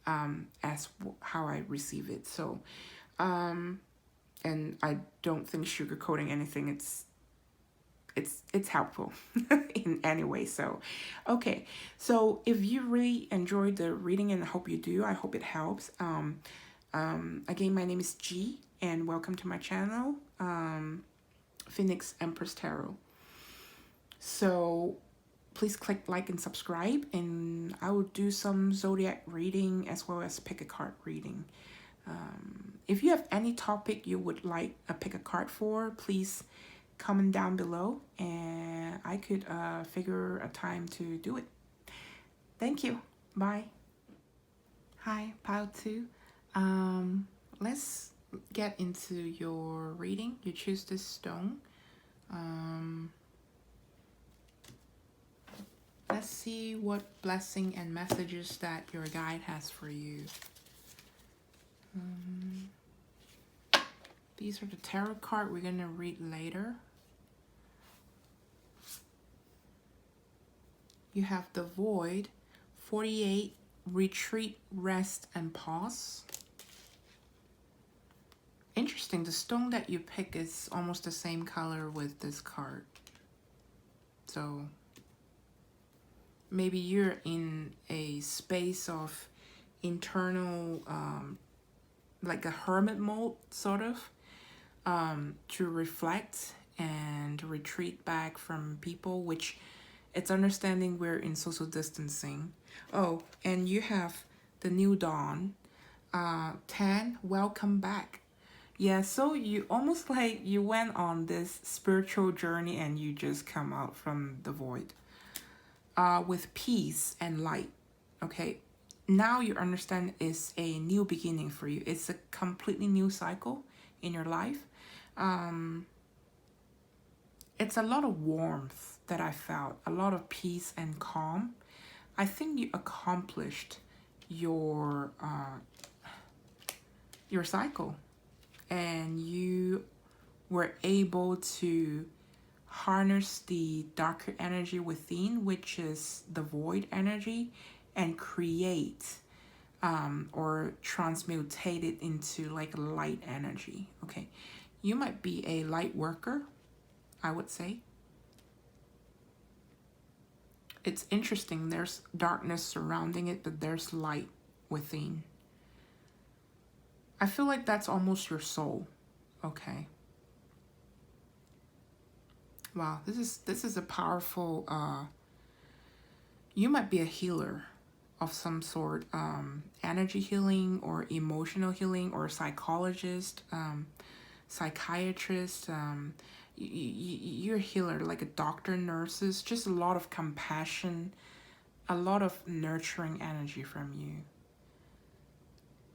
as how I receive it. So and I don't think sugarcoating anything. It's helpful in any way. So okay, so if you really enjoyed the reading, and I hope you do, I hope it helps. Again, my name is G, and welcome to my channel, Phoenix.Empress.Tarot. So please click like and subscribe, and I will do some zodiac reading as well as pick a card reading. If you have any topic you would like a pick a card for, please comment down below, and I could figure a time to do it. Thank you. Bye. Hi, pile 2. Let's get into your reading. You choose this stone. Let's see what blessing and messages that your guide has for you. These are the tarot card we're going to read later. You have the Void, 48, Retreat, Rest, and Pause. Interesting, the stone that you pick is almost the same color with this card. So maybe you're in a space of internal, like a hermit mode, sort of, to reflect and retreat back from people, which it's understanding we're in social distancing. Oh, and you have the New Dawn, 10, Welcome Back. Yeah, so you almost like you went on this spiritual journey and you just come out from the void with peace and light. Okay, now you understand it's a new beginning for you. It's a completely new cycle in your life. It's a lot of warmth that I felt, a lot of peace and calm. I think you accomplished your cycle, and you were able to harness the darker energy within, which is the void energy, and create or transmutate it into like light energy. Okay, you might be a light worker, I would say. It's interesting, there's darkness surrounding it, but there's light within. I feel like that's almost your soul. Okay. Wow, this is a powerful, you might be a healer of some sort, energy healing or emotional healing, or psychologist, psychiatrist, you're a healer, like a doctor, nurses, just a lot of compassion, a lot of nurturing energy from you.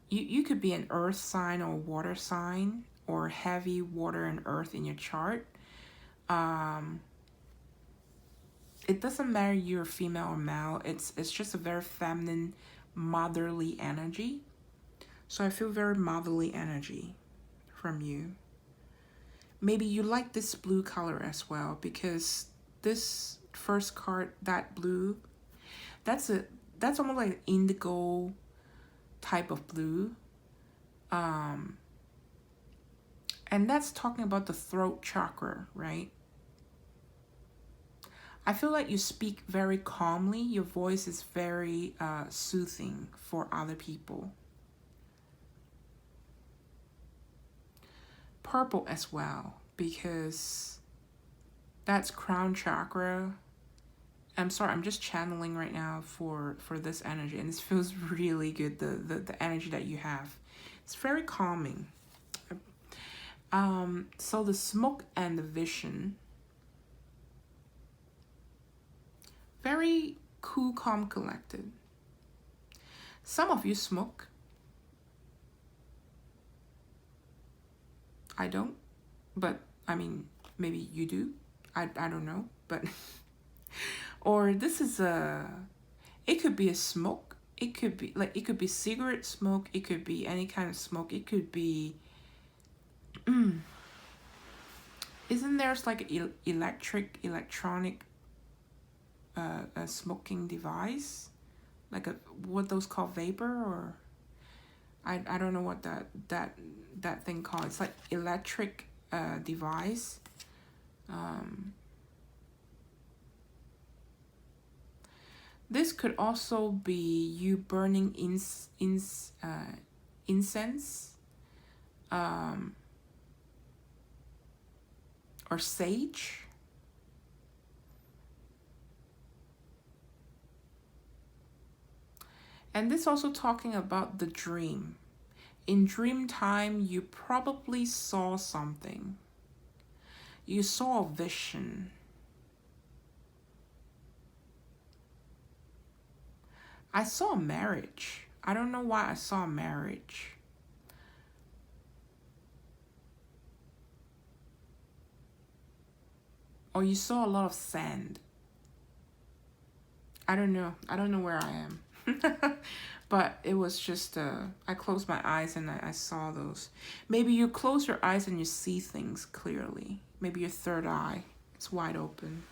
You could be an earth sign or water sign, or heavy water and earth in your chart. It doesn't matter you're female or male. It's just a very feminine, motherly energy. So I feel very motherly energy from you. Maybe you like this blue color as well, because this first card, that blue, that's almost like an indigo type of blue. And that's talking about the throat chakra, right? I feel like you speak very calmly. Your voice is very soothing for other people. Purple as well, because that's crown chakra. I'm sorry, I'm just channeling right now for this energy, and this feels really good, the energy that you have. It's very calming. So the smoke and the vision, very cool, calm, collected. Some of you smoke. I don't, but I mean, maybe you do. I don't know, but or this is it could be a smoke it could be like, it could be cigarette smoke, it could be any kind of smoke, it could be isn't there's like electronic a smoking device, like a, what those called, vapor, or I don't know what that thing called. It's like electric device. This could also be you burning incense, or sage. And this also talking about the dream. In dream time, you probably saw something. You saw a vision. I saw a marriage. I don't know why I saw a marriage. Or you saw a lot of sand. I don't know. I don't know where I am. But it was just, I closed my eyes and I saw those. Maybe you close your eyes and you see things clearly. Maybe your third eye is wide open.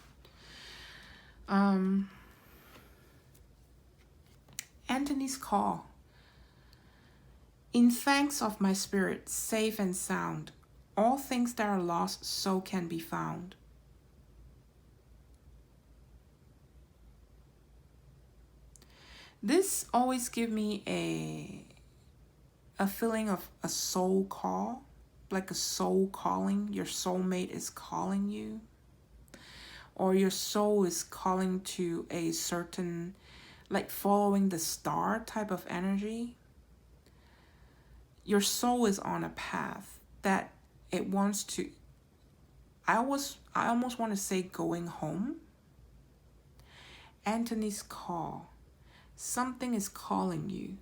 Anthony's call. In thanks of my spirit, safe and sound, all things that are lost so can be found. This always give me a feeling of a soul call, like a soul calling. Your soulmate is calling you, or your soul is calling to a certain, like following the star type of energy. Your soul is on a path that it wants to, I almost want to say going home. Anthony's call. Something is calling you.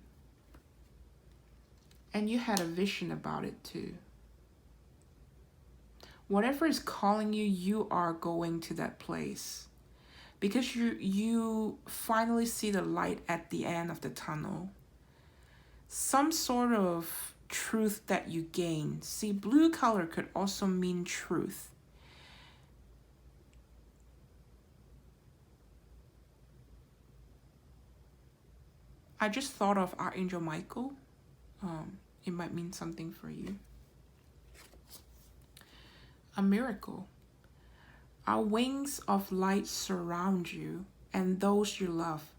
And you had a vision about it too. Whatever is calling you, you are going to that place. Because you finally see the light at the end of the tunnel. Some sort of truth that you gain. See, blue color could also mean truth. I just thought of Archangel Michael. It might mean something for you. A miracle. Our wings of light surround you and those you love.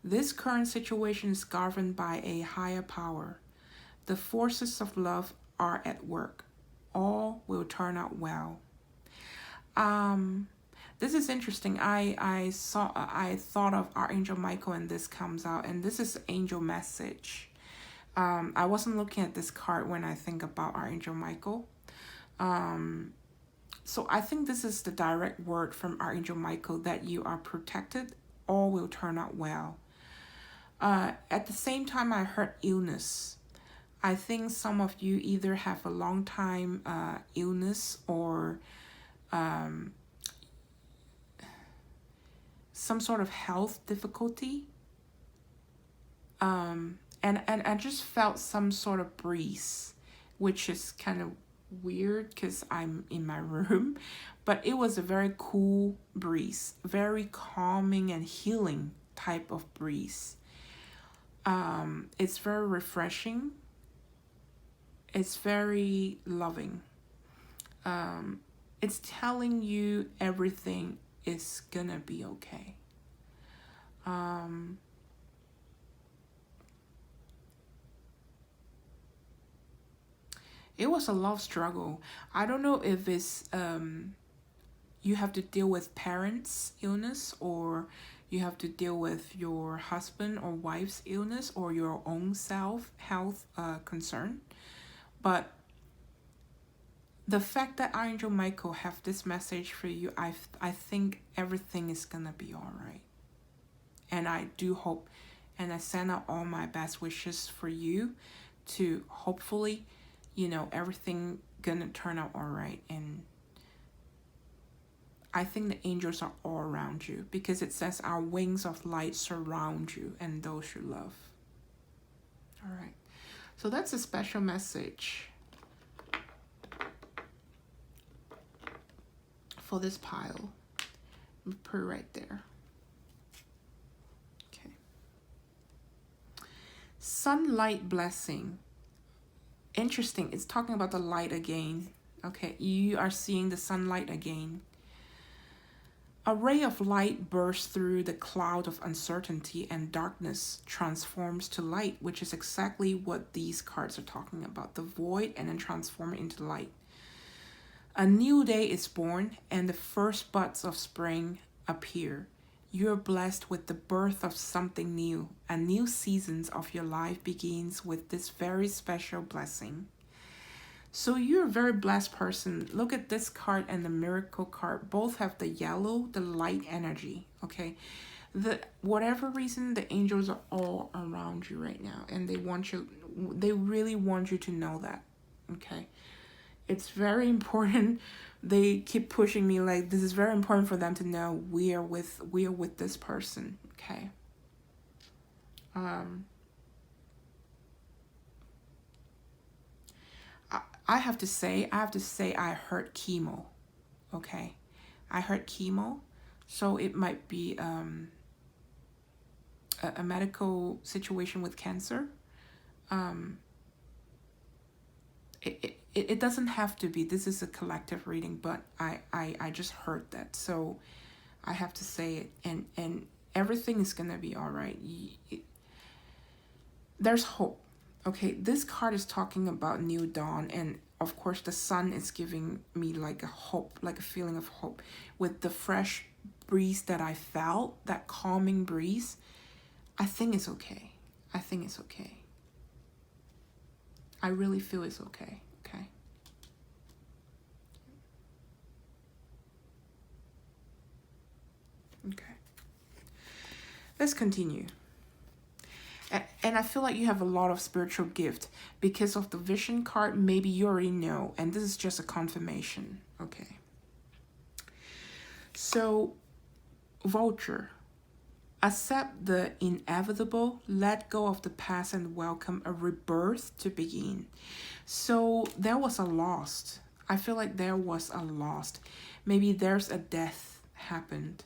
This current situation is governed by a higher power. The forces of love are at work. All will turn out well. This is interesting. I thought of Archangel Michael and this comes out, and this is angel message. I wasn't looking at this card when I think about Archangel Michael. So I think this is the direct word from Archangel Michael that you are protected. All will turn out well. At the same time, I heard illness. I think some of you either have a long time illness or some sort of health difficulty. And I just felt some sort of breeze, which is kind of weird because I'm in my room, but it was a very cool breeze, very calming and healing type of breeze. It's very refreshing. It's very loving. It's telling you everything is gonna be okay. It was a love struggle. I don't know if it's you have to deal with parents' illness, or you have to deal with your husband or wife's illness, or your own self health concern. But the fact that Archangel Michael have this message for you, I think everything is gonna be all right. And I do hope, and I send out all my best wishes for you to hopefully, everything gonna turn out all right. And I think the angels are all around you, because it says our wings of light surround you and those you love. All right. So that's a special message for this pile. Put it right there. Okay. Sunlight blessing. Interesting. It's talking about the light again. Okay. You are seeing the sunlight again. A ray of light bursts through the cloud of uncertainty, and darkness transforms to light, which is exactly what these cards are talking about. The void and then transform it into light. A new day is born, and the first buds of spring appear. You're blessed with the birth of something new. A new season of your life begins with this very special blessing. So you're a very blessed person. Look at this card and the miracle card. Both have the yellow, the light energy, okay? Whatever reason, the angels are all around you right now, and they really want you to know that, okay? It's very important. They keep pushing me like this is very important for them to know we are with this person, okay? I have to say I heard chemo, okay? I heard chemo, so it might be a medical situation with cancer. It doesn't have to be. This is a collective reading, but I just heard that, so I have to say it, and everything is gonna be all right. There's hope. Okay, this card is talking about new dawn, and of course the sun is giving me like a hope, like a feeling of hope. With the fresh breeze that I felt, that calming breeze, I think it's okay. I think it's okay. I really feel it's okay, okay? Okay. Let's continue. And I feel like you have a lot of spiritual gift because of the vision card. Maybe you already know, and this is just a confirmation. Okay. So, vulture. Accept the inevitable, let go of the past, and welcome a rebirth to begin. So there was a loss. I feel like there was a loss. Maybe there's a death happened.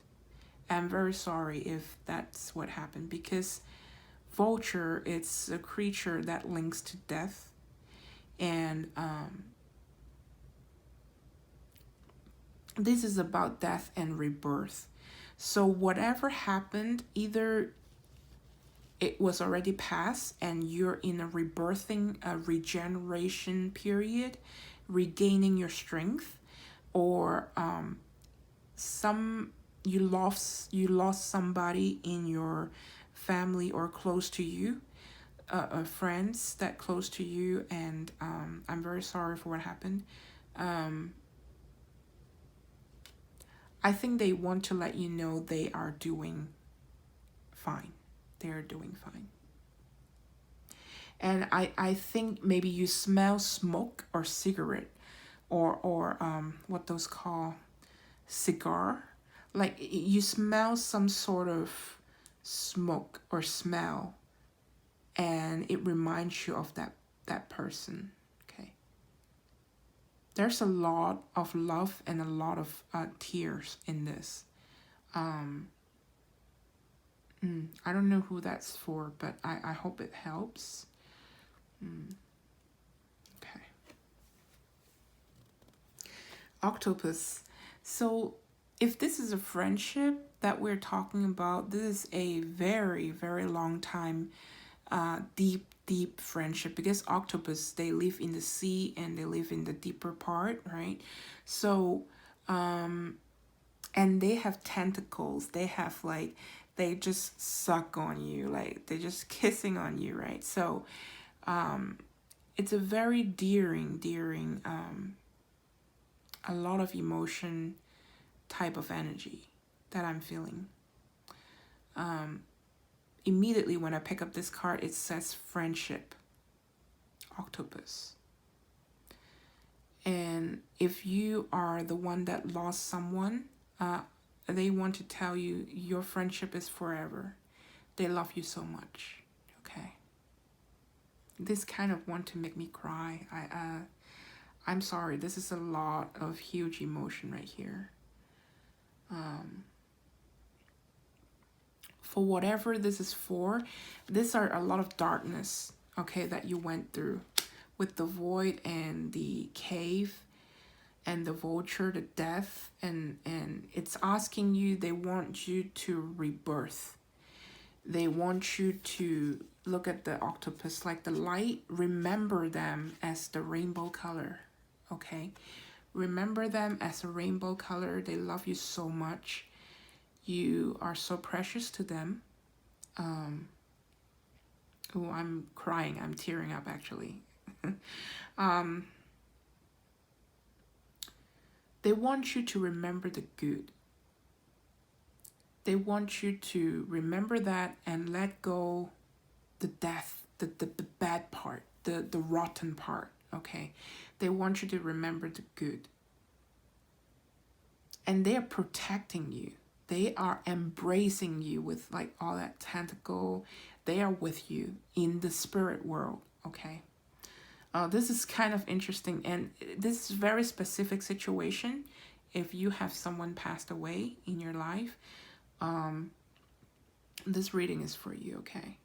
I'm very sorry if that's what happened, because vulture, it's a creature that links to death, and this is about death and rebirth. So whatever happened, either it was already past and you're in a rebirthing, a regeneration period, regaining your strength, or you lost somebody in your family or close to you, friends that close to you, and I'm very sorry for what happened. I think they want to let you know they are doing fine. They are doing fine. And I think maybe you smell smoke or cigarette, or what those call cigar. Like you smell some sort of smoke or smell, and it reminds you of that person. Okay. There's a lot of love and a lot of tears in this. I don't know who that's for, but I hope it helps. Okay. Octopus. So if this is a friendship that we're talking about, this is a very, very long time, deep friendship, because octopus, they live in the sea and they live in the deeper part, right? So and they have tentacles. They have like, they just suck on you, like they're just kissing on you, right? So it's a very endearing, a lot of emotion type of energy that I'm feeling. Immediately when I pick up this card, it says friendship, octopus. And if you are the one that lost someone, they want to tell you your friendship is forever. They love you so much, okay? This kind of want to make me cry. I'm sorry. This is a lot of huge emotion right here. For whatever this is for, these are a lot of darkness, okay, that you went through with the void and the cave and the vulture, the death, and it's asking you, they want you to rebirth. They want you to look at the octopus like the light. Remember them as the rainbow color, okay? Remember them as a rainbow color. They love you so much. You are so precious to them. Oh, I'm crying. I'm tearing up, actually. They want you to remember the good. They want you to remember that and let go the death, the bad part, the rotten part, okay? They want you to remember the good. And they are protecting you. They are embracing you with like all that tentacle. They are with you in the spirit world, okay? This is kind of interesting, and this is a very specific situation. If you have someone passed away in your life, this reading is for you, okay?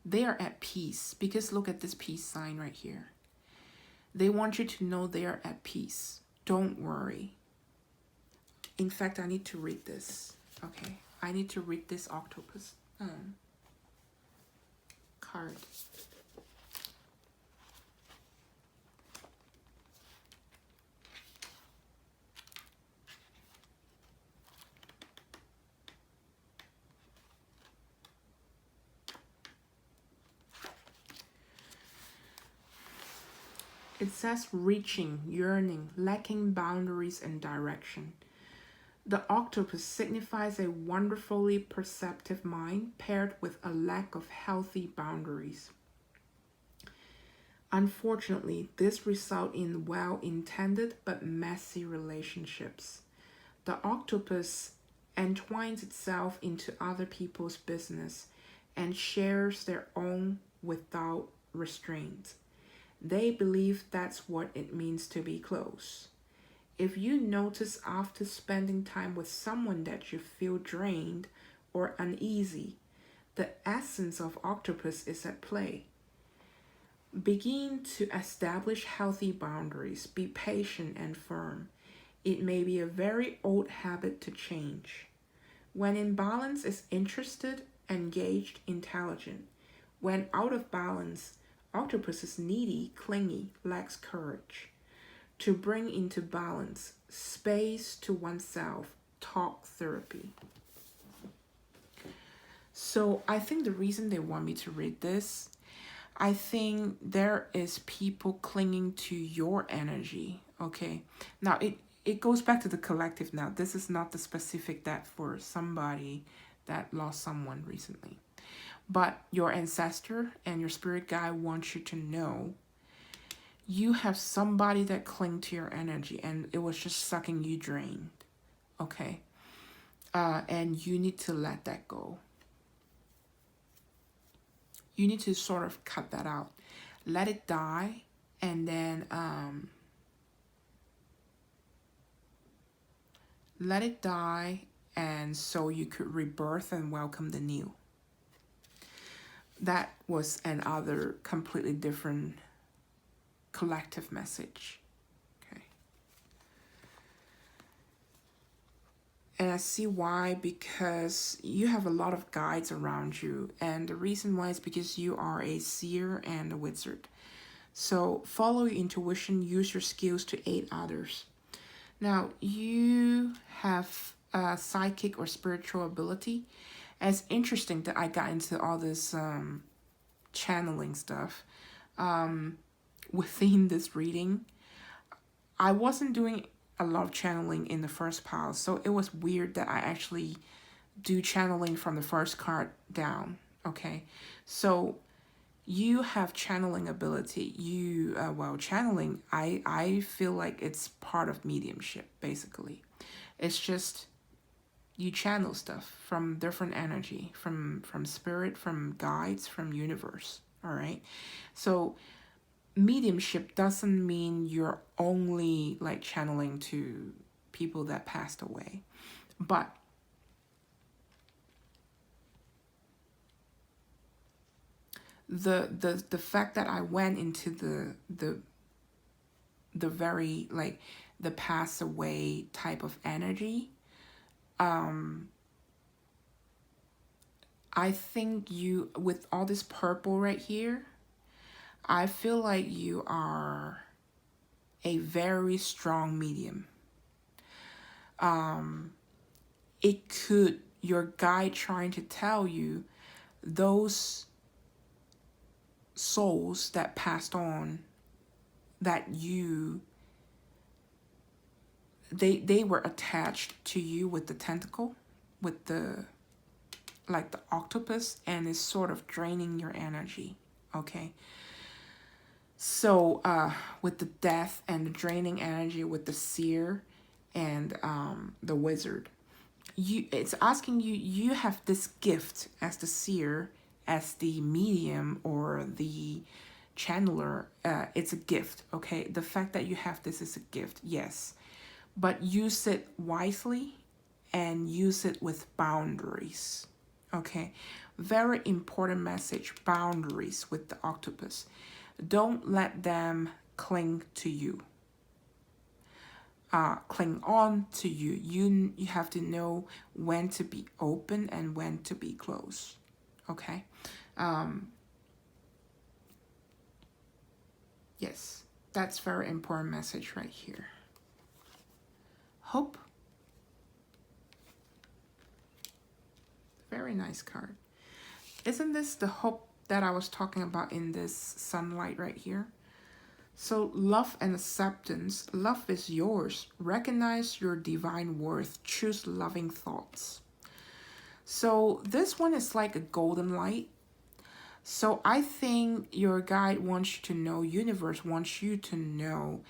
They are at peace, because look at this peace sign right here. They want you to know they are at peace. Don't worry. In fact, I need to read this. Okay, I need to read this octopus card. It says reaching, yearning, lacking boundaries and direction. The octopus signifies a wonderfully perceptive mind paired with a lack of healthy boundaries. Unfortunately, this results in well-intended but messy relationships. The octopus entwines itself into other people's business and shares their own without restraint. They believe that's what it means to be close. If you notice after spending time with someone that you feel drained or uneasy, the essence of octopus is at play. Begin to establish healthy boundaries. Be patient and firm. It may be a very old habit to change. When in balance, is interested, engaged, intelligent. When out of balance, octopus is needy, clingy, lacks courage. To bring into balance, space to oneself, talk therapy. So I think the reason they want me to read this, I think there is people clinging to your energy, okay? Now, it goes back to the collective now. This is not the specific that for somebody that lost someone recently. But your ancestor and your spirit guide want you to know you have somebody that cling to your energy and it was just sucking you drained, okay? And you need to let that go. You need to sort of cut that out. Let it die, and then let it die, and so you could rebirth and welcome the new. That was another completely different collective message. Okay. And I see why, because you have a lot of guides around you, and the reason why is because you are a seer and a wizard. So follow your intuition, use your skills to aid others. Now, you have a psychic or spiritual ability. And it's interesting that I got into all this channeling stuff within this reading. I wasn't doing a lot of channeling in the first pile, so it was weird that I actually do channeling from the first card down, okay? So you have channeling ability. Channeling, I feel like it's part of mediumship, basically. It's just You channel stuff from different energy, from spirit, from guides, from universe. All right. So mediumship doesn't mean you're only like channeling to people that passed away, but the fact that I went into the very like the pass away type of energy, I think you, with all this purple right here, I feel like you are a very strong medium. It could, your guide trying to tell you those souls that passed on, that you, they were attached to you with the tentacle, with the, like the octopus, and is sort of draining your energy. Okay. So with the death and the draining energy, with the seer and the wizard, it's asking you, you have this gift as the seer, as the medium or the channeler. It's a gift. Okay, the fact that you have this is a gift, yes, but use it wisely and use it with boundaries. Okay, very important message: boundaries with the octopus. Don't let them cling to you, cling on to you. You have to know when to be open and when to be closed. Okay. Yes, that's very important message right here. Hope. Very nice card. Isn't this the hope that I was talking about in this sunlight right here? So love and acceptance. Love is yours. Recognize your divine worth. Choose loving thoughts. So this one is like a golden light. So I think your guide wants you to know, universe wants you to know,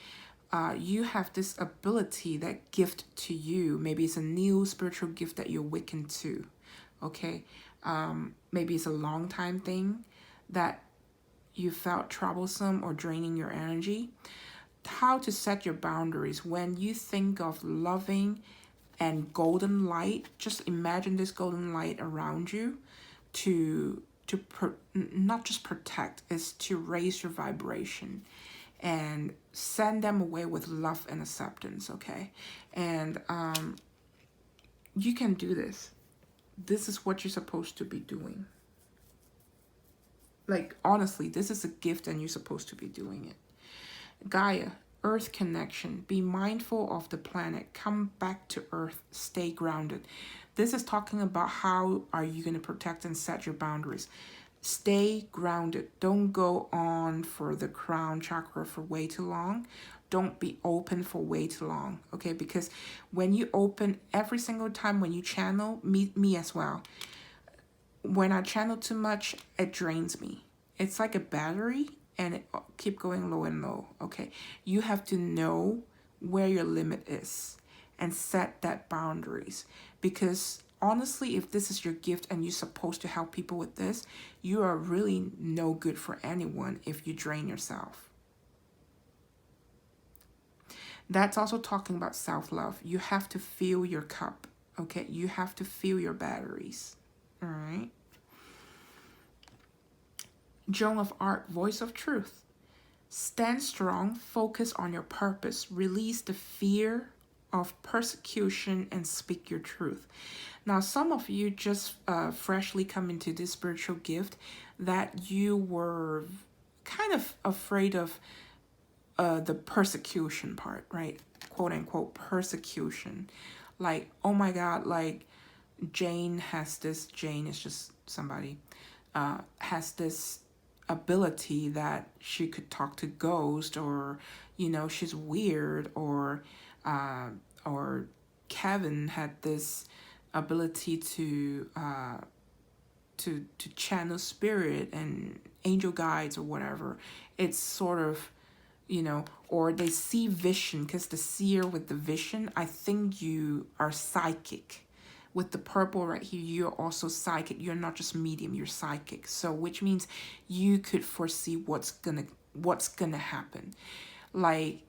you have this ability, that gift to you. Maybe it's a new spiritual gift that you're awakened to. Okay. Maybe it's a long time thing that you felt troublesome or draining your energy. How to set your boundaries when you think of loving and golden light. Just imagine this golden light around you to not just protect, is to raise your vibration and send them away with love and acceptance. Okay. And you can do this. This is what you're supposed to be doing. Like, honestly, this is a gift and you're supposed to be doing it. Gaia, Earth connection. Be mindful of the planet. Come back to Earth. Stay grounded. This is talking about how are you going to protect and set your boundaries. Stay grounded. Don't go on for the crown chakra for way too long. Don't be open for way too long. Okay, because when you open, every single time when you channel, me as well, when I channel too much, it drains me. It's like a battery and it keep going low and low. Okay. You have to know where your limit is and set that boundaries, because honestly, if this is your gift and you're supposed to help people with this, you are really no good for anyone if you drain yourself. That's also talking about self-love. You have to fill your cup. Okay. You have to fill your batteries. All right. Joan of Arc, voice of truth. Stand strong, focus on your purpose, release the fear of persecution, and speak your truth. Now, some of you just freshly come into this spiritual gift that you were kind of afraid of the persecution part, right? Quote unquote persecution. Like, oh my God, like Jane has this, Jane is just somebody, has this ability that she could talk to ghosts, or she's weird, or Kevin had this ability to channel spirit and angel guides or whatever. It's sort of, or they see vision, because the seer with the vision, I think you are psychic with the purple right here, you're also psychic. You're not just medium, you're psychic. So which means you could foresee what's gonna happen. Like,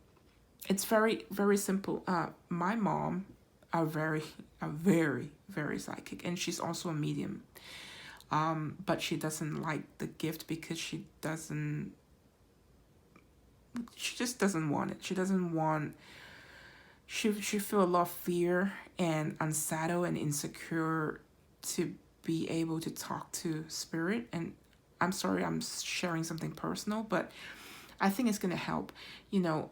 it's very, very simple. My mom are very psychic, and she's also a medium. But she doesn't like the gift because she just doesn't want it. She doesn't want, she feel a lot of fear and unsettled and insecure to be able to talk to spirit. And I'm sorry, I'm sharing something personal, but I think it's gonna help. You know,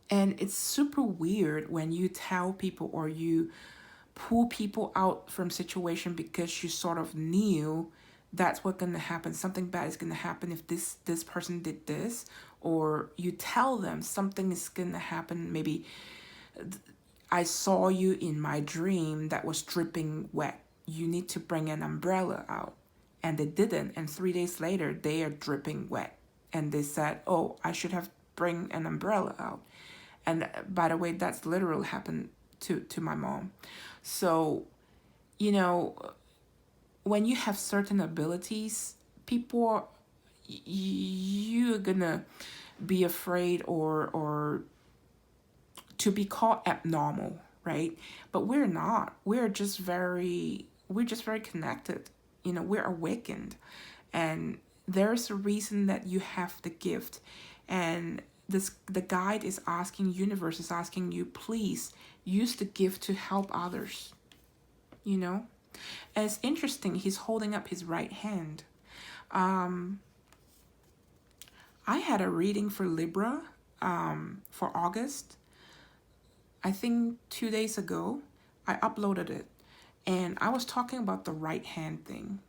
and it's super weird when you tell people or you pull people out from situation because you sort of knew that's what's gonna happen. Something bad is gonna happen if this person did this, or you tell them something is gonna happen. Maybe I saw you in my dream that was dripping wet. You need to bring an umbrella out, and they didn't. And 3 days later, they are dripping wet, and they said, "Oh, I should have bring an umbrella out." And by the way, that's literally happened to my mom. So, you know, when you have certain abilities, people, you're gonna be afraid or to be called abnormal, right? But we're not. We're just very connected. You know, we're awakened, and there's a reason that you have the gift. And the guide is asking, universe is asking you, please use the gift to help others, you know. And it's interesting, he's holding up his right hand. I had a reading for Libra for August. I think 2 days ago I uploaded it, and I was talking about the right hand thing.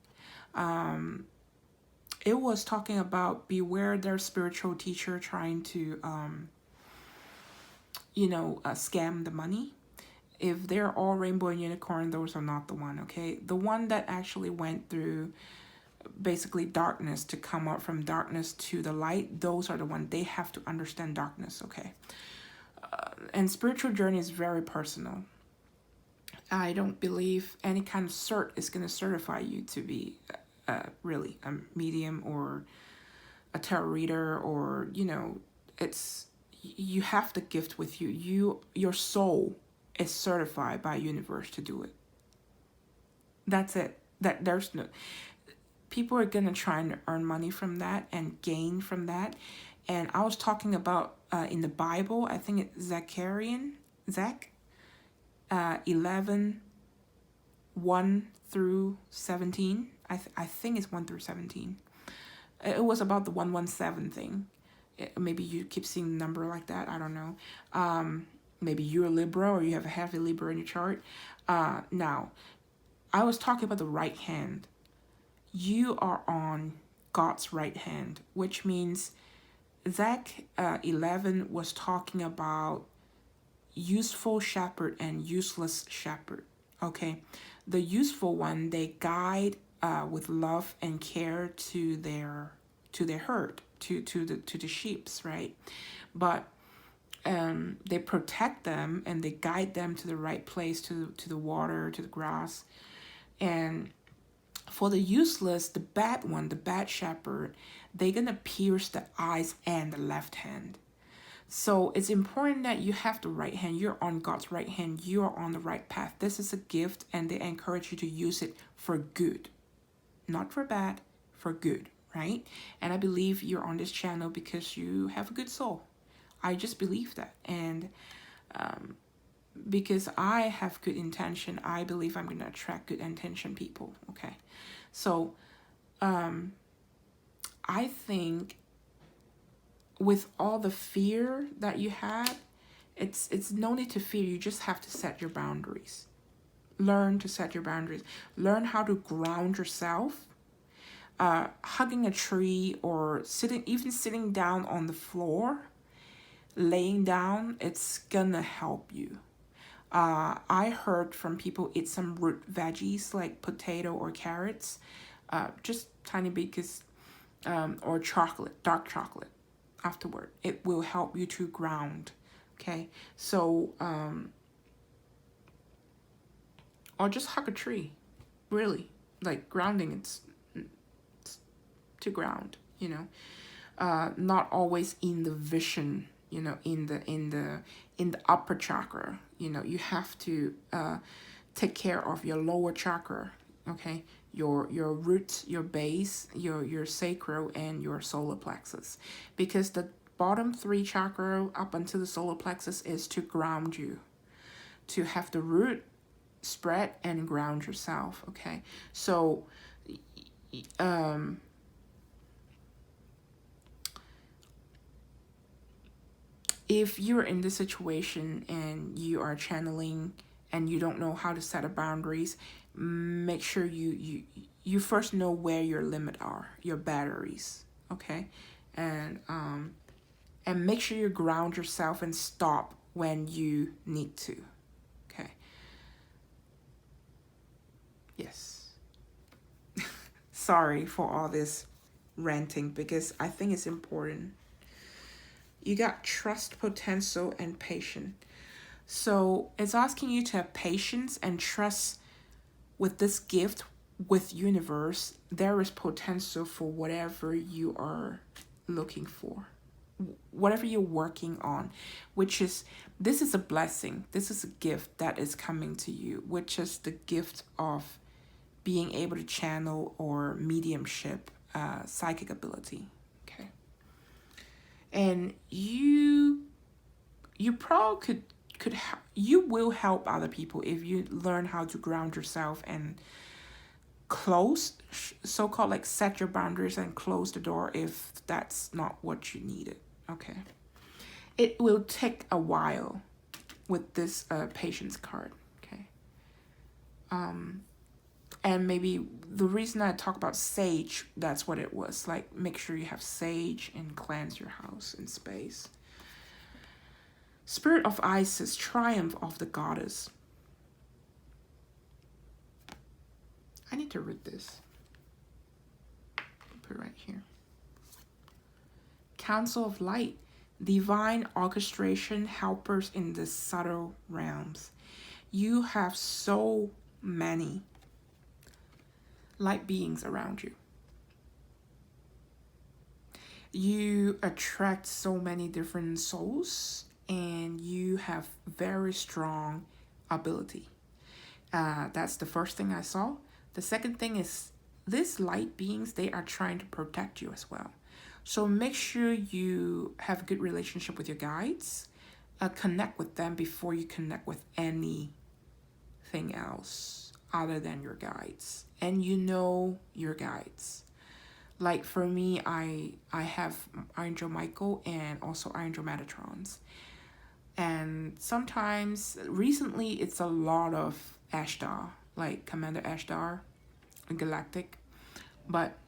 It was talking about beware their spiritual teacher trying to scam the money. If they're all rainbow and unicorn, those are not the one. Okay, the one that actually went through basically darkness to come out from darkness to the light, those are the one. They have to understand darkness. Okay. And spiritual journey is very personal. I don't believe any kind of cert is going to certify you to be really a medium or a tarot reader, or it's, you have the gift with you. Your soul is certified by universe to do it. That's it. That there's no, people are gonna try and earn money from that and gain from that. And I was talking about in the Bible, I think it's Zach 11 1 through 17. I think it's 1 through 17. It was about the 117 thing. Maybe you keep seeing a number like that. I don't know. Maybe you're a Libra or you have a heavy Libra in your chart. Now, I was talking about the right hand. You are on God's right hand, which means Zach 11 was talking about useful shepherd and useless shepherd. Okay, the useful one, they guide with love and care to their herd, to the sheeps, right? But they protect them and they guide them to the right place, to the water, to the grass. And for the useless, the bad one, the bad shepherd, they're gonna pierce the eyes and the left hand. So it's important that you have the right hand. You're on God's right hand. You are on the right path. This is a gift, and they encourage you to use it for good, not for bad, for good, right? And I believe you're on this channel because you have a good soul. I just believe that. And because I have good intention, I believe I'm going to attract good intention people, okay? So I think with all the fear that you had, it's no need to fear. You just have to set your boundaries. Learn to set your boundaries. Learn how to ground yourself. Hugging a tree or sitting down on the floor, laying down, it's gonna help you. I heard from people eat some root veggies like potato or carrots, just tiny bit, or chocolate, dark chocolate afterward. It will help you to ground. Okay, so or just hug a tree, really, like grounding. It's to ground, you know, not always in the vision, you know, in the upper chakra. You know, you have to take care of your lower chakra. Okay, your root, your base, your sacral, and your solar plexus, because the bottom three chakra up until the solar plexus is to ground you, to have the root spread and ground yourself. Okay, so if you're in this situation and you are channeling and you don't know how to set up boundaries, make sure you first know where your limit are, your batteries. Okay, and make sure you ground yourself and stop when you need to. Okay. Yes. Sorry for all this ranting, because I think it's important. You got trust, potential, and patience. So it's asking you to have patience and trust with this gift, with universe. There is potential for whatever you are looking for, whatever you're working on, which is, this is a blessing. This is a gift that is coming to you, which is the gift of being able to channel or mediumship, psychic ability. Okay. And you probably you will help other people if you learn how to ground yourself and close, so-called, like, set your boundaries and close the door if that's not what you needed. Okay. It will take a while with this patience card. Okay. And maybe the reason I talk about sage, that's what it was. Like, make sure you have sage and cleanse your house and space. Spirit of Isis, triumph of the goddess. I need to read this. Put it right here. Council of Light, divine orchestration, helpers in the subtle realms. You have so many light beings around you. You attract so many different souls, and you have very strong ability. That's the first thing I saw. The second thing is, these light beings, they are trying to protect you as well. So make sure you have a good relationship with your guides. Connect with them before you connect with anything else other than your guides. And you know your guides. Like for me, I have Archangel Michael and also Archangel Metatrons. And sometimes, recently, it's a lot of Ashtar, like Commander Ashtar, Galactic. But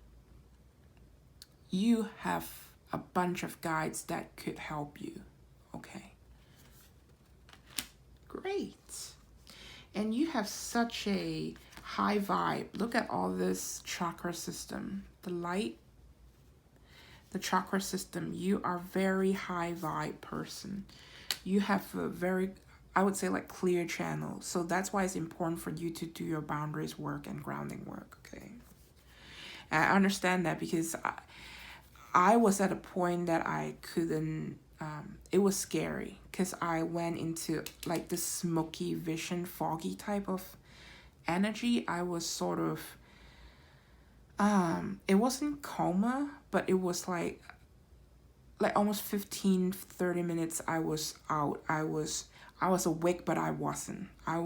you have a bunch of guides that could help you. Okay. Great. And you have such a high vibe. Look at all this chakra system. The light, the chakra system. You are very high vibe person. You have a very, I would say, like, clear channel. So that's why it's important for you to do your boundaries work and grounding work. Okay. And I understand that, because I was at a point that I couldn't, it was scary, because I went into like this smoky vision, foggy type of energy. I was sort of, it wasn't coma, but it was like almost 15-30 minutes I was out. I was awake, but I wasn't. I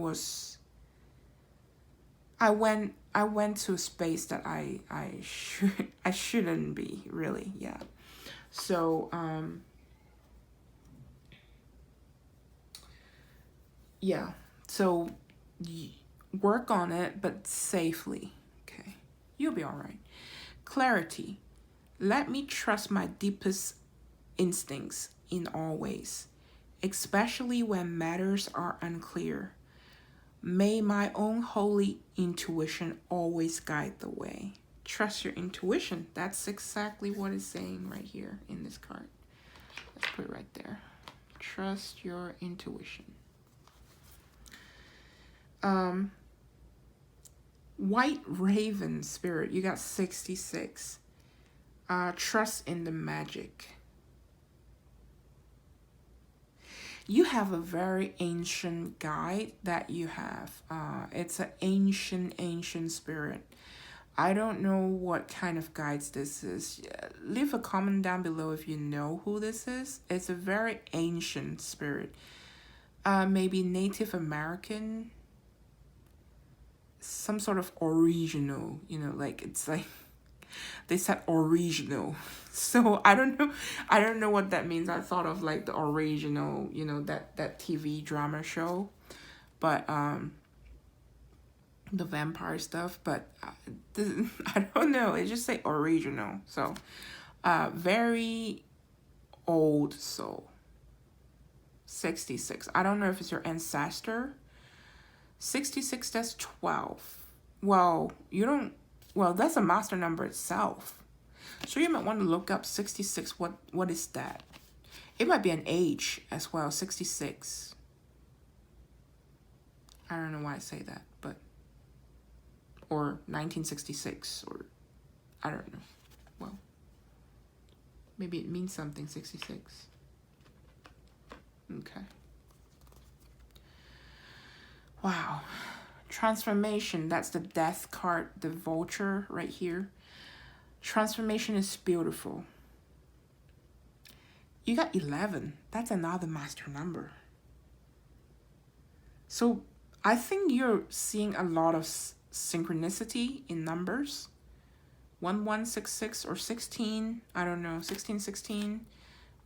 went to a space that I shouldn't be, really. Yeah. So yeah. So work on it, but safely. Okay. You'll be all right. Clarity. Let me trust my deepest instincts in all ways, especially when matters are unclear. May my own holy intuition always guide the way. Trust your intuition. That's exactly what it's saying right here in this card. Let's put it right there. Trust your intuition. White Raven Spirit, you got 66. Trust in the magic. You have a very ancient guide that you have. It's an ancient spirit. I don't know what kind of guides this is. Leave a comment down below if you know who this is. It's a very ancient spirit. Maybe Native American. Some sort of original, you know, like it's like they said original. So I don't know what that means. I thought of like the original, you know, that TV drama show, but the vampire stuff, but I don't know, it just say original. So very old soul. 66. I don't know if it's your ancestor. 66, that's 12. Well, you don't, well, that's a master number itself. So you might want to look up 66. What is that? It might be an age as well, 66. I don't know why I say that, but, or 1966, or I don't know. Well, maybe it means something, 66. Okay. Wow. Transformation, that's the death card, the vulture right here. Transformation is beautiful. You got 11. That's another master number. So I think you're seeing a lot of synchronicity in numbers. 1166 or 16. I don't know. 1616.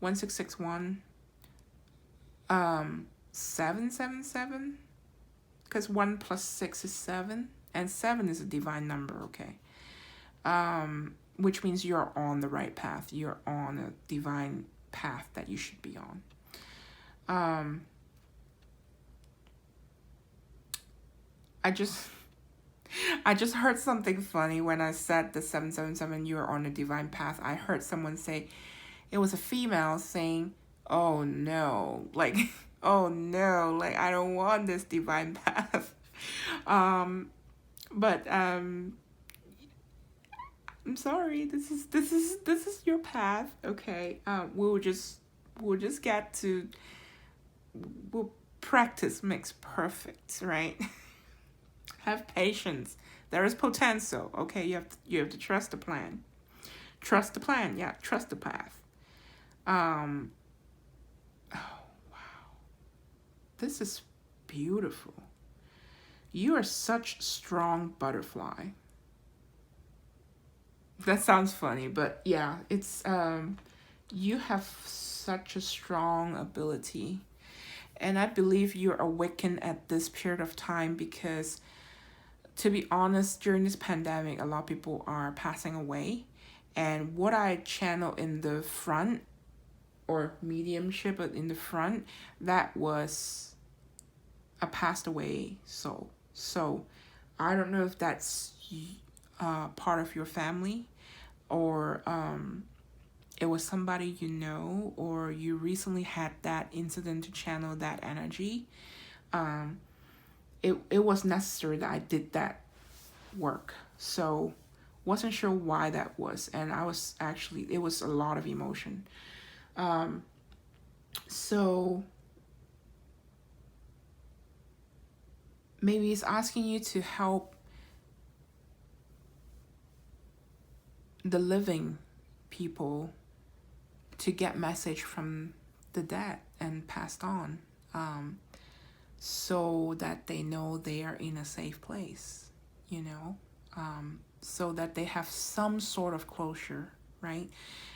1661. 777. Because 1 plus 6 is 7. And 7 is a divine number, okay? Which means you're on the right path. You're on a divine path that you should be on. I just heard something funny when I said the 777, you're on a divine path. I heard someone say, it was a female saying, oh no, like, oh no, like I don't want this divine path. But I'm sorry, this is your path, okay? We'll just get to, practice makes perfect, right? Have patience. There is potential, okay? You have to trust the plan. Trust the plan, yeah, trust the path. Oh wow. This is beautiful. You are such strong butterfly. That sounds funny, but yeah, it's you have such a strong ability. And I believe you're awakened at this period of time because, to be honest, during this pandemic, a lot of people are passing away. And what I channel in the front, or mediumship but in the front, that was a passed away soul. So I don't know if that's part of your family, or it was somebody you know, or you recently had that incident to channel that energy. It was necessary that I did that work. So wasn't sure why that was, and I was actually, it was a lot of emotion. So maybe it's asking you to help the living people to get message from the dead and passed on, so that they know they are in a safe place, you know, so that they have some sort of closure, right?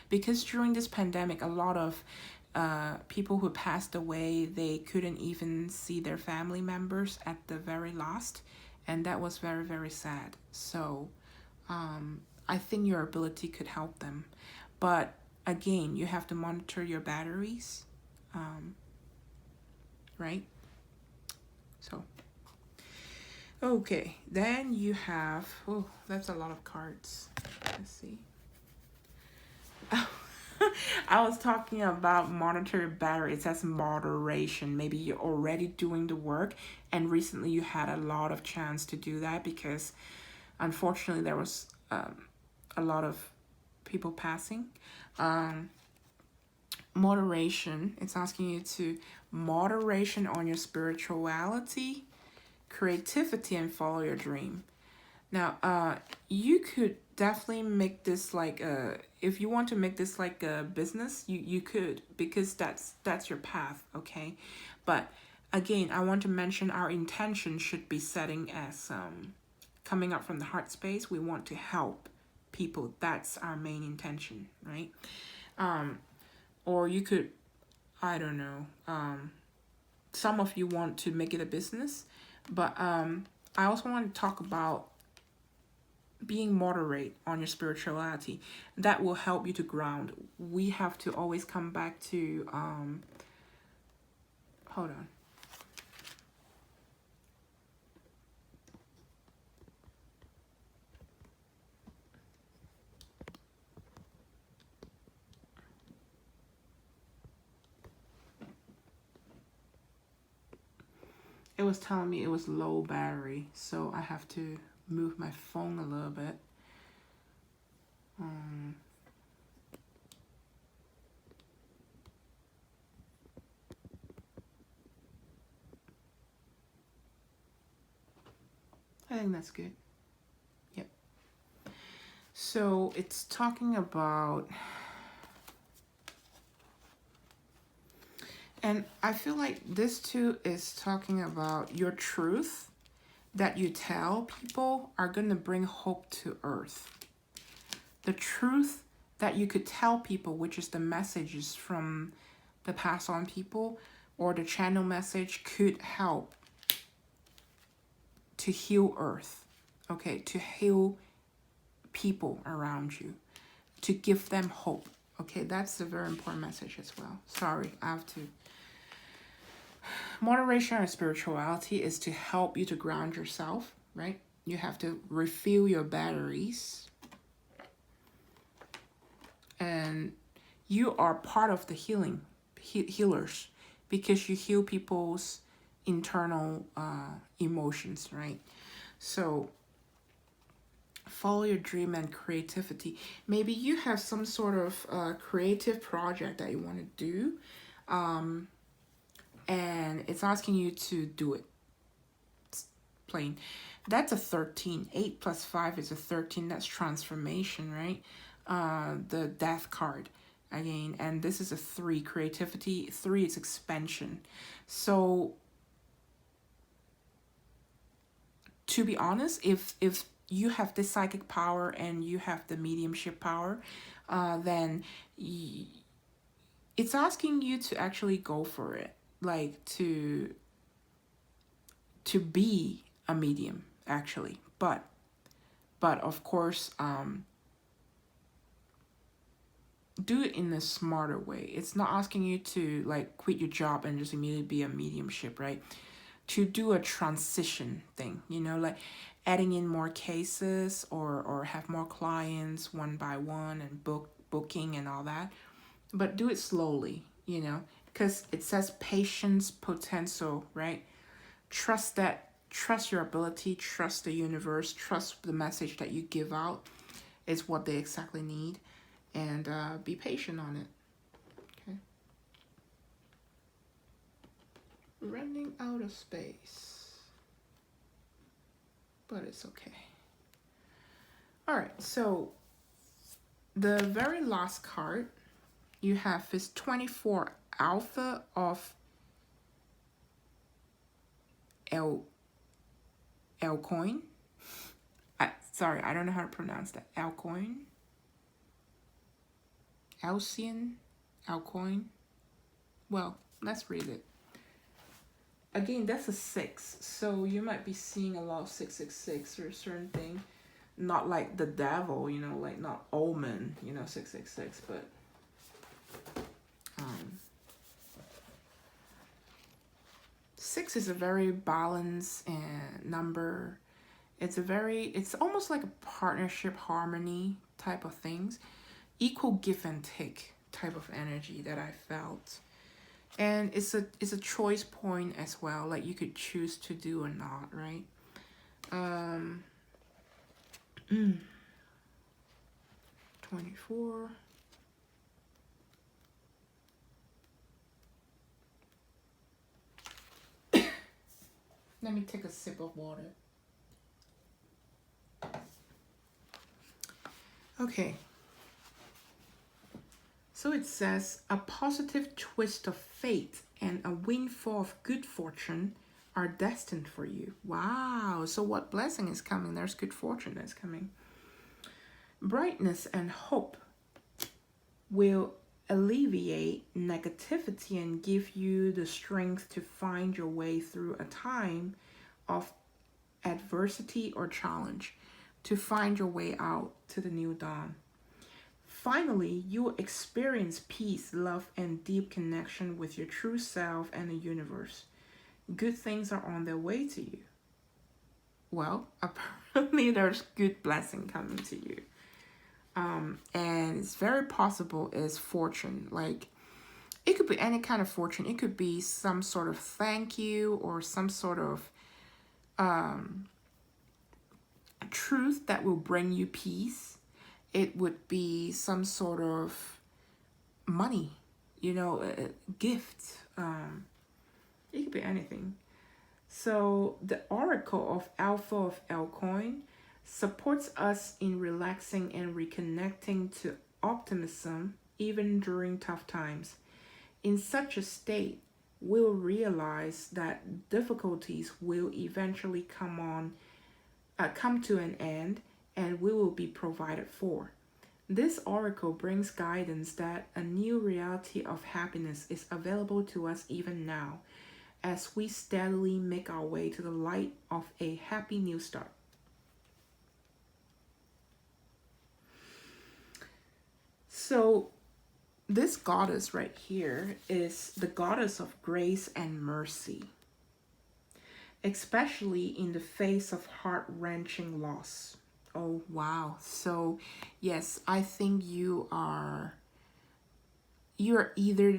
Because during this pandemic, a lot of people who passed away, they couldn't even see their family members at the very last, and that was very, very sad. So I think your ability could help them, but again, you have to monitor your batteries, right? So okay, then you have, oh, that's a lot of cards. Let's see. Oh, I was talking about monetary battery. It says moderation. Maybe you're already doing the work, and recently you had a lot of chance to do that because unfortunately there was a lot of people passing. Moderation. It's asking you to moderation on your spirituality, creativity, and follow your dream. Now, you could definitely make this like a, if you want to make this like a business, you could, because that's your path, okay? But again, I want to mention our intention should be setting as coming up from the heart space. We want to help people. That's our main intention, right? Or you could, I don't know, some of you want to make it a business, but I also want to talk about being moderate on your spirituality. That will help you to ground. We have to always come back to hold on. It was telling me it was low battery, so I have to move my phone a little bit. I think that's good. Yep. So it's talking about, and I feel like this too is talking about your truth that you tell people are going to bring hope to earth. The truth that you could tell people, which is the messages from the pass on people or the channel message, could help to heal earth, okay, to heal people around you, to give them hope, okay? That's a very important message as well. Sorry, I have to. Moderation and spirituality is to help you to ground yourself, right? You have to refill your batteries. And you are part of the healers, because you heal people's internal emotions, right? So follow your dream and creativity. Maybe you have some sort of creative project that you want to do, and it's asking you to do it. It's plain. That's a 13. 8 plus 5 is a 13. That's transformation, right? The death card again, and this is a 3, creativity. 3 is expansion. So to be honest, if you have this psychic power and you have the mediumship power, then it's asking you to actually go for it, like to be a medium actually. But of course, do it in a smarter way. It's not asking you to like quit your job and just immediately be a mediumship, right? To do a transition thing, you know, like adding in more cases or have more clients one by one and booking and all that. But do it slowly, you know, because it says patience, potential, right? Trust your ability, trust the universe, trust the message that you give out is what they exactly need, and be patient on it. Okay. Running out of space, but it's okay. All right, so the very last card you have is 24 Alpha of L coin. Sorry, I don't know how to pronounce that. Alcoin. Alcyon. Alcoin. Well, let's read it. Again, that's a 6. So you might be seeing a lot of 666 or a certain thing. Not like the devil, you know, like not omen, you know, 666, but 6 is a very balanced number. It's almost like a partnership, harmony type of things. Equal give and take, type of energy that I felt. And it's a choice point as well. Like you could choose to do or not, right? 24. Let me take a sip of water. Okay. So it says, a positive twist of fate and a windfall of good fortune are destined for you. Wow. So what blessing is coming? There's good fortune that's coming. Brightness and hope will alleviate negativity and give you the strength to find your way through a time of adversity or challenge, to find your way out to the new dawn. Finally, you will experience peace, love, and deep connection with your true self and the universe. Good things are on their way to you. Well, apparently there's good blessing coming to you. And it's very possible is fortune. Like, it could be any kind of fortune. It could be some sort of thank you or some sort of truth that will bring you peace. It would be some sort of money, you know, a gift. It could be anything. So the Oracle of Alpha of Elcoin supports us in relaxing and reconnecting to optimism even during tough times. In such a state, we'll realize that difficulties will eventually come to an end, and we will be provided for. This oracle brings guidance that a new reality of happiness is available to us even now, as we steadily make our way to the light of a happy new start. So this goddess right here is the goddess of grace and mercy, especially in the face of heart-wrenching loss. Oh, wow. So, yes, I think you're either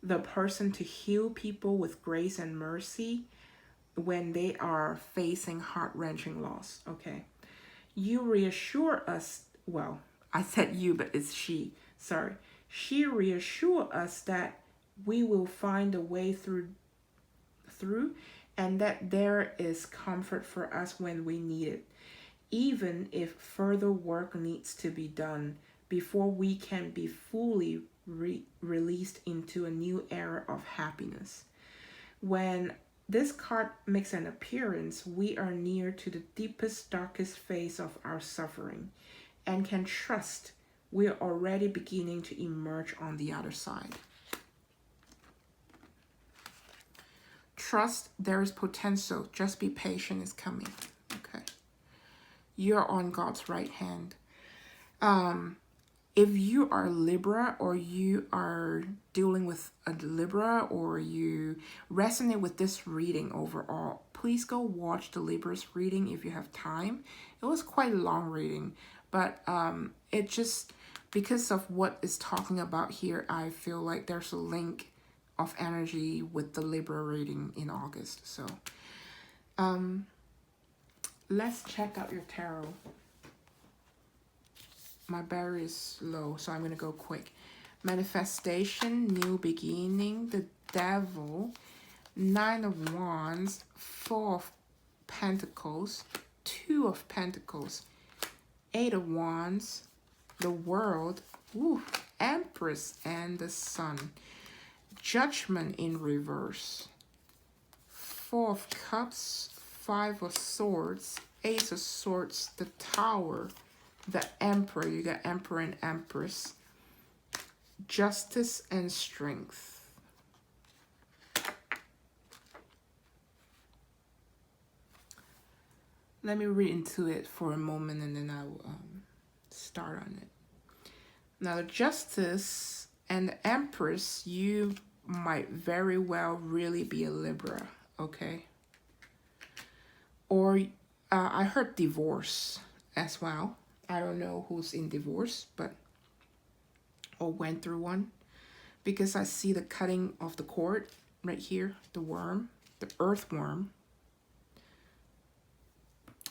the person to heal people with grace and mercy when they are facing heart-wrenching loss, okay? You reassure us, well, I said you, but it's she, sorry. She reassures us that we will find a way through, and that there is comfort for us when we need it, even if further work needs to be done before we can be fully released into a new era of happiness. When this card makes an appearance, we are near to the deepest, darkest phase of our suffering and can trust we're already beginning to emerge on the other side. Trust there is potential. Just be patient, it's coming. Okay. You're on God's right hand. If you are Libra, or you are dealing with a Libra, or you resonate with this reading overall, please go watch the Libra's reading if you have time. It was quite a long reading, but it just, because of what it's talking about here, I feel like there's a link of energy with the Libra reading in August. So let's check out your tarot. My battery is low, so I'm going to go quick. Manifestation, new beginning, the Devil, 9 of Wands, 4 of Pentacles, 2 of Pentacles, 8 of Wands, the World, Empress, and the Sun. Judgment in reverse, 4 of Cups, 5 of Swords, Ace of Swords, the Tower, the Emperor. You got Emperor and Empress. Justice and Strength. Let me read into it for a moment, and then I will start on it. Now, the Justice and the Empress, you might very well really be a Libra, okay? Or I heard divorce as well. I don't know who's in divorce, but or went through one, because I see the cutting of the cord right here, the worm, the earthworm.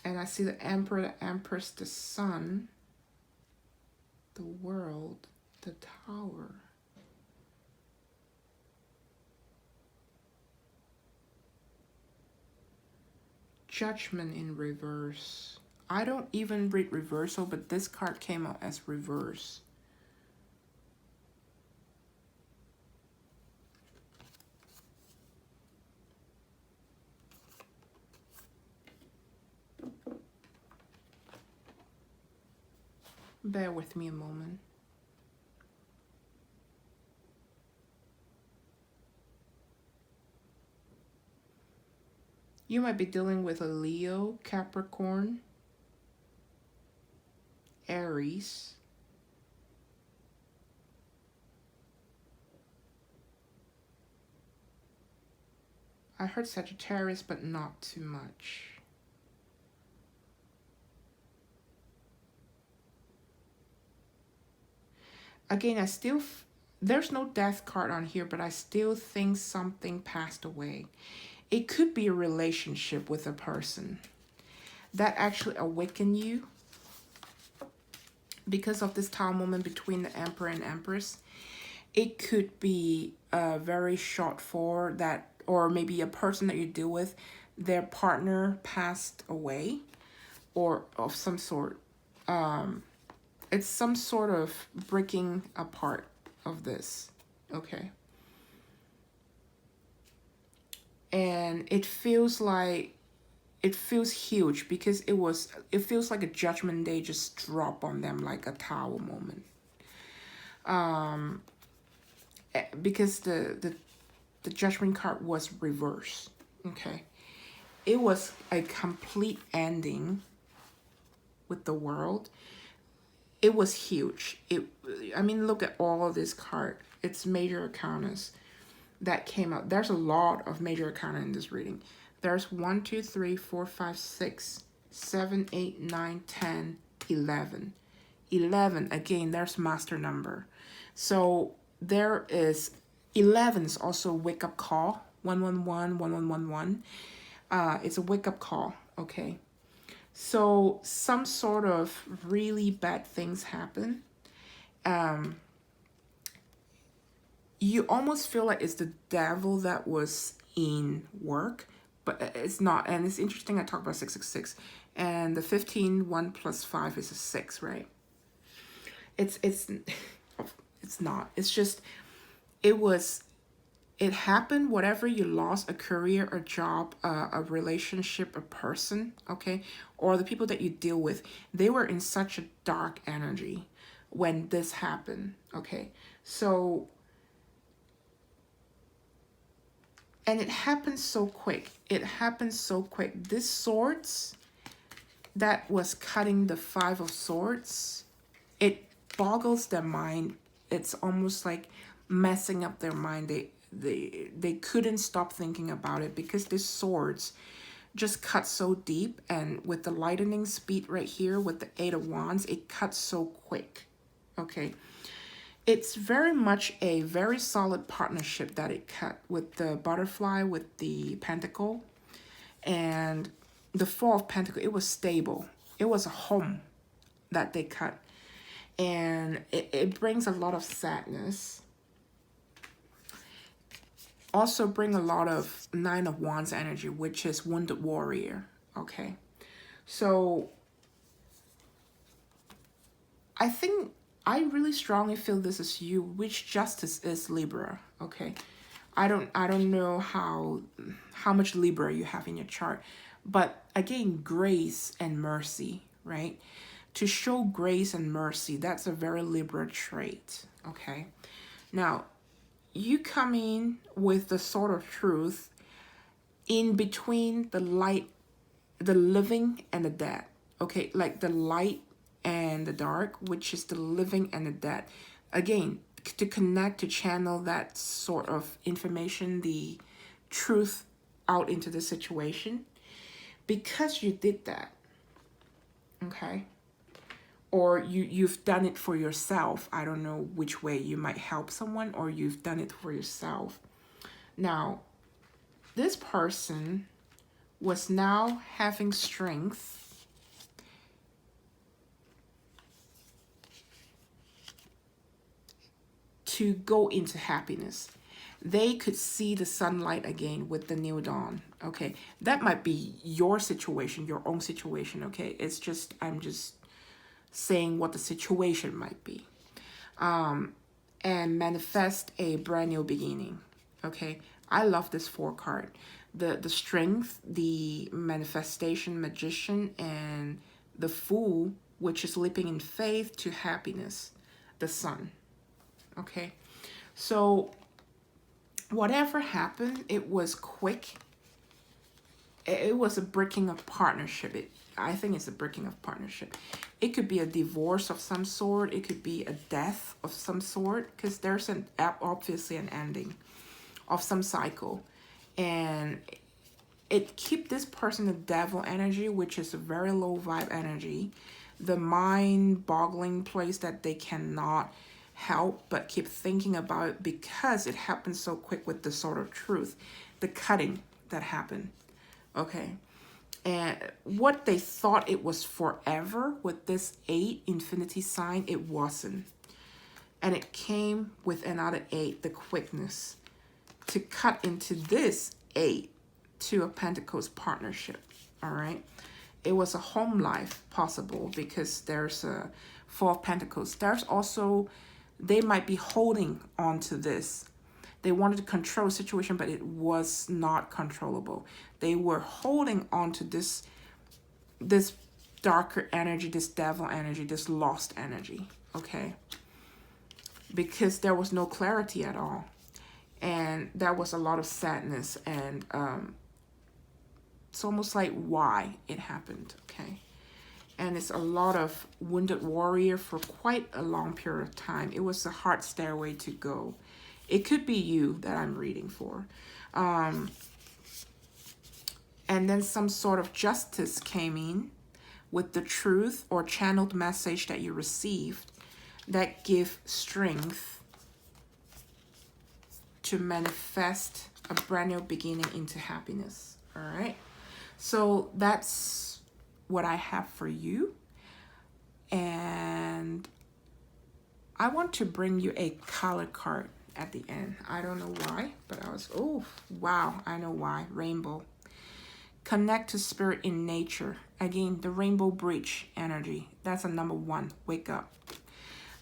And I see the Emperor, the Empress, the Sun, the World, the Tower. Judgment in reverse. I don't even read reversal, but this card came out as reverse. Bear with me a moment. You might be dealing with a Leo, Capricorn, Aries, I heard Sagittarius, but not too much. Again, there's no death card on here, but I still think something passed away. It could be a relationship with a person that actually awakened you because of this Tower moment between the Emperor and Empress. It could be a very short for that, or maybe a person that you deal with, their partner passed away, or of some sort. It's some sort of breaking apart of this, okay? And it feels huge because it feels like a judgment day just drop on them like a tower moment. Because the judgment card was reversed, okay? It was a complete ending with the world. It was huge. I mean, look at all of this card. It's major arcanas that came out. There's a lot of major arcana in this reading. There's 1, 2, 3, 4, 5, 6, 7, 8, 9, 10, 11. 11, again, there's master number. So there is 11 is also wake up call. 111, 1111. It's a wake up call, okay? So some sort of really bad things happen. You almost feel like it's the devil that was in work, but it's not. And it's interesting, I talk about 666, and the 15, 1 plus 5 is a 6, right? It's not. It's just, it happened, whatever you lost, a career, a job, a relationship, a person, okay? Or the people that you deal with, they were in such a dark energy when this happened, okay? So, and it happened so quick. It happened so quick. This swords that was cutting the 5 of swords, it boggles their mind. It's almost like messing up their mind. They couldn't stop thinking about it because these swords just cut so deep, and with the lightning speed right here with the 8 of Wands, it cuts so quick, okay? It's very much a very solid partnership that it cut with the butterfly, with the pentacle, and the 4 of Pentacles. It was stable. It was a home that they cut, and it brings a lot of sadness. Also bring a lot of 9 of Wands energy, which is wounded warrior, okay? So I think I really strongly feel this is you, which justice is Libra, okay? I don't know how much Libra you have in your chart, but again, grace and mercy, right? To show grace and mercy, that's a very Libra trait, okay? Now, you come in with the sword of truth in between the light, the living and the dead, okay? Like the light and the dark, which is the living and the dead. Again, to connect, to channel that sort of information, the truth out into the situation. Because you did that, okay? or you've done it for yourself. I don't know which way you might help someone, or you've done it for yourself. Now, this person was now having strength to go into happiness. They could see the sunlight again with the new dawn. Okay, that might be your situation, your own situation. Okay, it's just, I'm just saying what the situation might be. And manifest a brand new beginning. Okay, I love this 4 card. The strength, the manifestation, magician, and the fool, which is leaping in faith to happiness, the sun. Okay, so whatever happened, it was quick. It was a breaking of partnership. I think it's a breaking of partnership. It could be a divorce of some sort. It could be a death of some sort, because there's obviously an ending of some cycle. And it keep this person the devil energy, which is a very low vibe energy, the mind-boggling place that they cannot help but keep thinking about it, because it happened so quick with the Sword of Truth, the cutting that happened. Okay, and what they thought it was forever with this 8 infinity sign, it wasn't. And it came with another 8, the quickness to cut into this 8, 2 of Pentacles partnership. All right, it was a home life possible, because there's a 4 of Pentacles. There's also, they might be holding on to this. They wanted to control the situation, but it was not controllable. They were holding on to this darker energy, this devil energy, this lost energy, okay? Because there was no clarity at all. And there was a lot of sadness, and it's almost like why it happened, okay? And it's a lot of wounded warrior for quite a long period of time. It was a hard stairway to go. It could be you that I'm reading for. And then some sort of justice came in with the truth or channeled message that you received that give strength to manifest a brand new beginning into happiness. All right. So that's what I have for you. And I want to bring you a color card at the end. I don't know why, but I was, oh, wow, I know why. Rainbow. Connect to spirit in nature. Again, the rainbow bridge energy. That's a number 1. Wake up.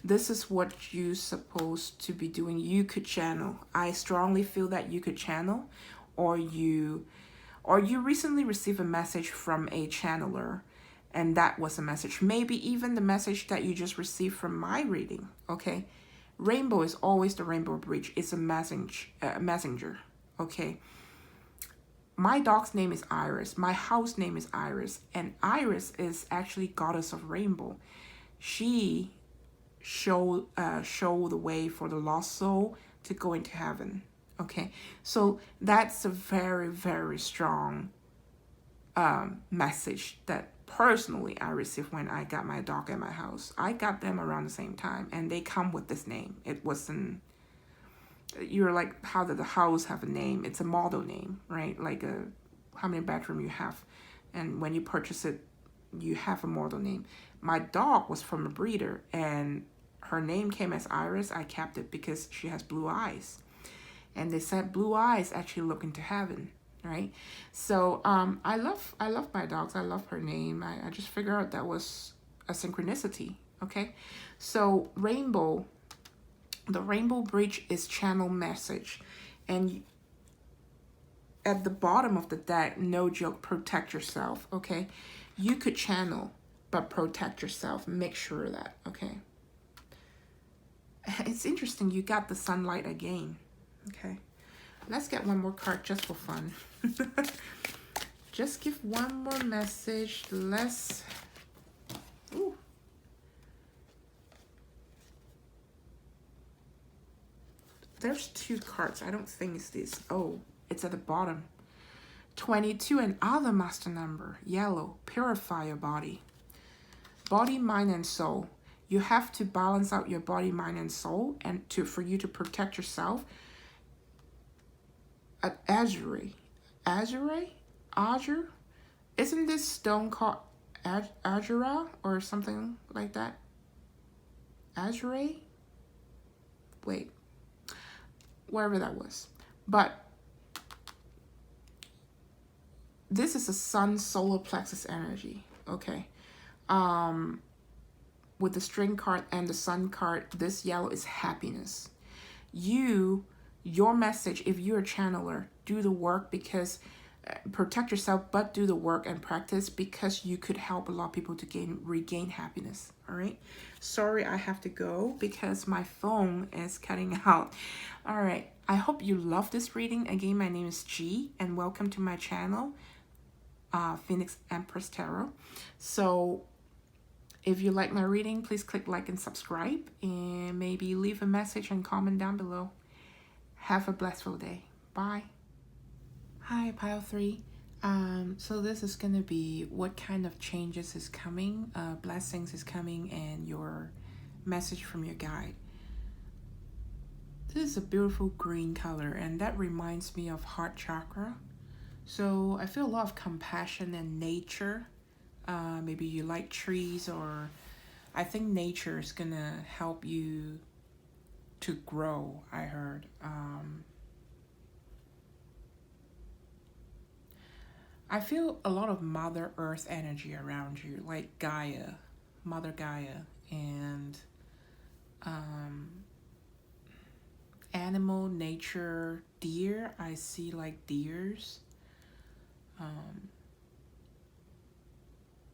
This is what you're supposed to be doing. You could channel. I strongly feel that you could channel, or you recently received a message from a channeler, and that was a message. Maybe even the message that you just received from my reading, okay? Rainbow is always the rainbow bridge. It's a messenger, okay? My dog's name is Iris. My house name is Iris. And Iris is actually goddess of rainbow. She show the way for the lost soul to go into heaven, okay? So that's a very, very strong message that personally I received when I got my dog at my house. I got them around the same time, and they come with this name. It wasn't, you're like, how did the house have a name? It's a model name, right? Like how many bedroom you have, and when you purchase it, you have a model name. My dog was from a breeder, and her name came as Iris. I kept it because she has blue eyes, and they said blue eyes actually look into heaven. Right, so I love my dogs. I love her name. I just figured out that was a synchronicity. Okay, so rainbow, the rainbow bridge is channel message, and at the bottom of the deck, no joke, protect yourself. Okay, you could channel, but protect yourself. Make sure of that. Okay, it's interesting. You got the sunlight again. Okay. Let's get one more card just for fun. Just give one more message. Let's... Ooh. There's 2 cards. I don't think it's this. Oh, it's at the bottom. 22 and other master number. Yellow. Purify your body. Body, mind, and soul. You have to balance out your body, mind, and soul, and for you to protect yourself. Azure. Azure? Isn't this stone called Azura or something like that? Azure? Wait. Wherever that was. But this is a sun solar plexus energy. Okay. With the string card and the sun card, this yellow is happiness. Your message, if you're a channeler, do the work, because protect yourself, but do the work and practice, because you could help a lot of people to regain happiness. All right. Sorry, I have to go because my phone is cutting out. All right. I hope you love this reading. Again, my name is G, and welcome to my channel, Phoenix.Empress.Tarot. So if you like my reading, please click like and subscribe, and maybe leave a message and comment down below. Have a blissful day. Bye. Hi, pile 3. So this is going to be what kind of changes is coming, blessings is coming, and your message from your guide. This is a beautiful green color, and that reminds me of heart chakra. So I feel a lot of compassion and nature. Maybe you like trees, or I think nature is going to help you to grow, I heard. I feel a lot of Mother Earth energy around you, like Gaia, Mother Gaia, and animal, nature, deer. I see like deers.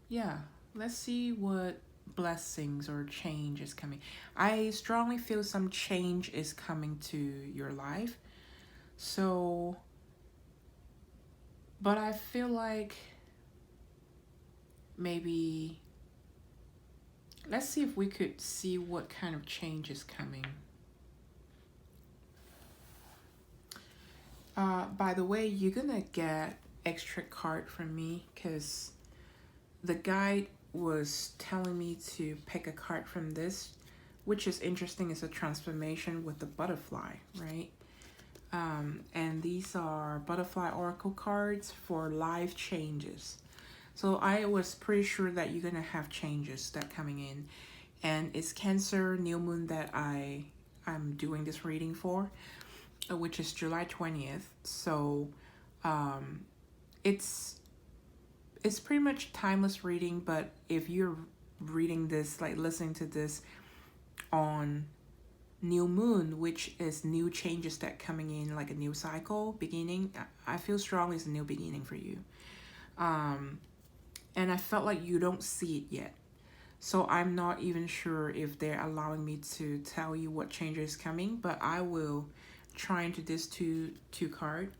Yeah, let's see what blessings or change is coming. I strongly feel some change is coming to your life. So, but I feel like maybe, let's see if we could see what kind of change is coming. By the way, you're gonna get extra card from me, because the guide was telling me to pick a card from this, which is interesting. It's a transformation with the butterfly, right? And these are butterfly oracle cards for life changes. So I was pretty sure that you're gonna have changes that coming in, and it's Cancer new moon that I'm doing this reading for, which is July 20th. So it's pretty much timeless reading, but if you're reading this, like listening to this on new moon, which is new changes that coming in, like a new cycle beginning, I feel strongly it's a new beginning for you. And I felt like you don't see it yet. So I'm not even sure if they're allowing me to tell you what change is coming, but I will try into this two card.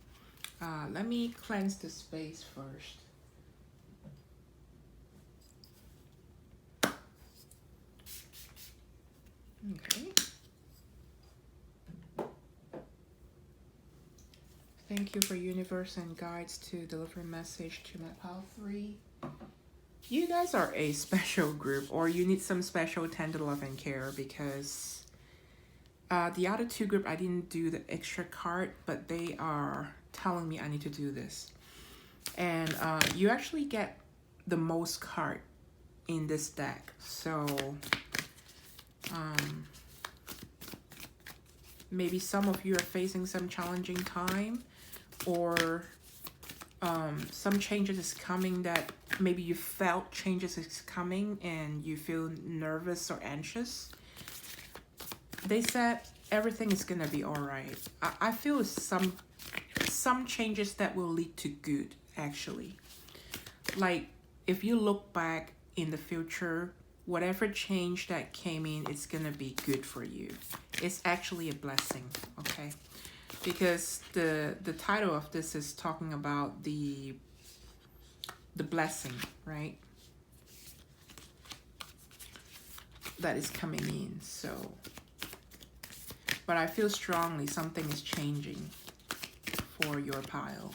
Let me cleanse the space first. Okay. Thank you for universe and guides to deliver a message to my pile 3. You guys are a special group, or you need some special tender love and care, because the other 2 group, I didn't do the extra card, but they are telling me I need to do this. And you actually get the most card in this deck. So maybe some of you are facing some challenging time, or some changes is coming that maybe you felt changes is coming and you feel nervous or anxious. They said everything is gonna be all right. I feel some changes that will lead to good, actually. Like if you look back in the future, whatever change that came in, it's gonna be good for you. It's actually a blessing, okay? Because the title of this is talking about the blessing, right? That is coming in. So, but I feel strongly something is changing for your pile.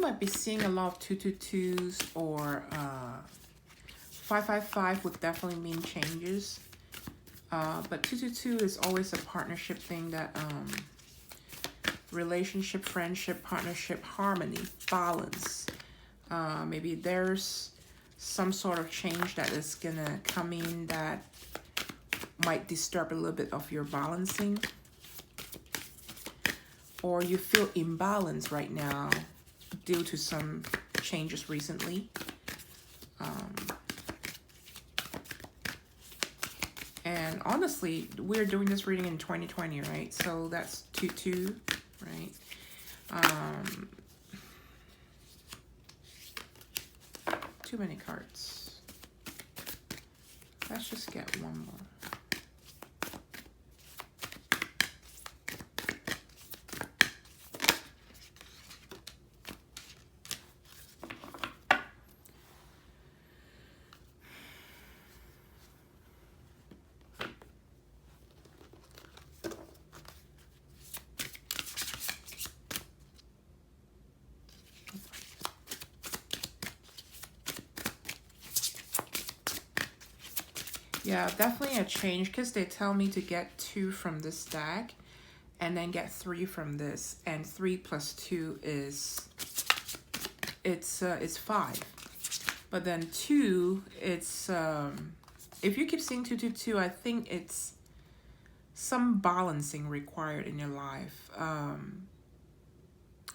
might be seeing a lot of 222s, or 555 would definitely mean changes. But 222 is always a partnership thing, that relationship, friendship, partnership, harmony, balance. Maybe there's some sort of change that is gonna come in that might disturb a little bit of your balancing, or you feel imbalanced right now due to some changes recently. And honestly, we're doing this reading in 2020, right? So that's 2-2, right? Too many cards. Let's just get one more. Yeah, definitely a change, because they tell me to get 2 from this stack and then get 3 from this, and 3 plus 2 is it's 5. But then 2, it's if you keep seeing 222, I think it's some balancing required in your life.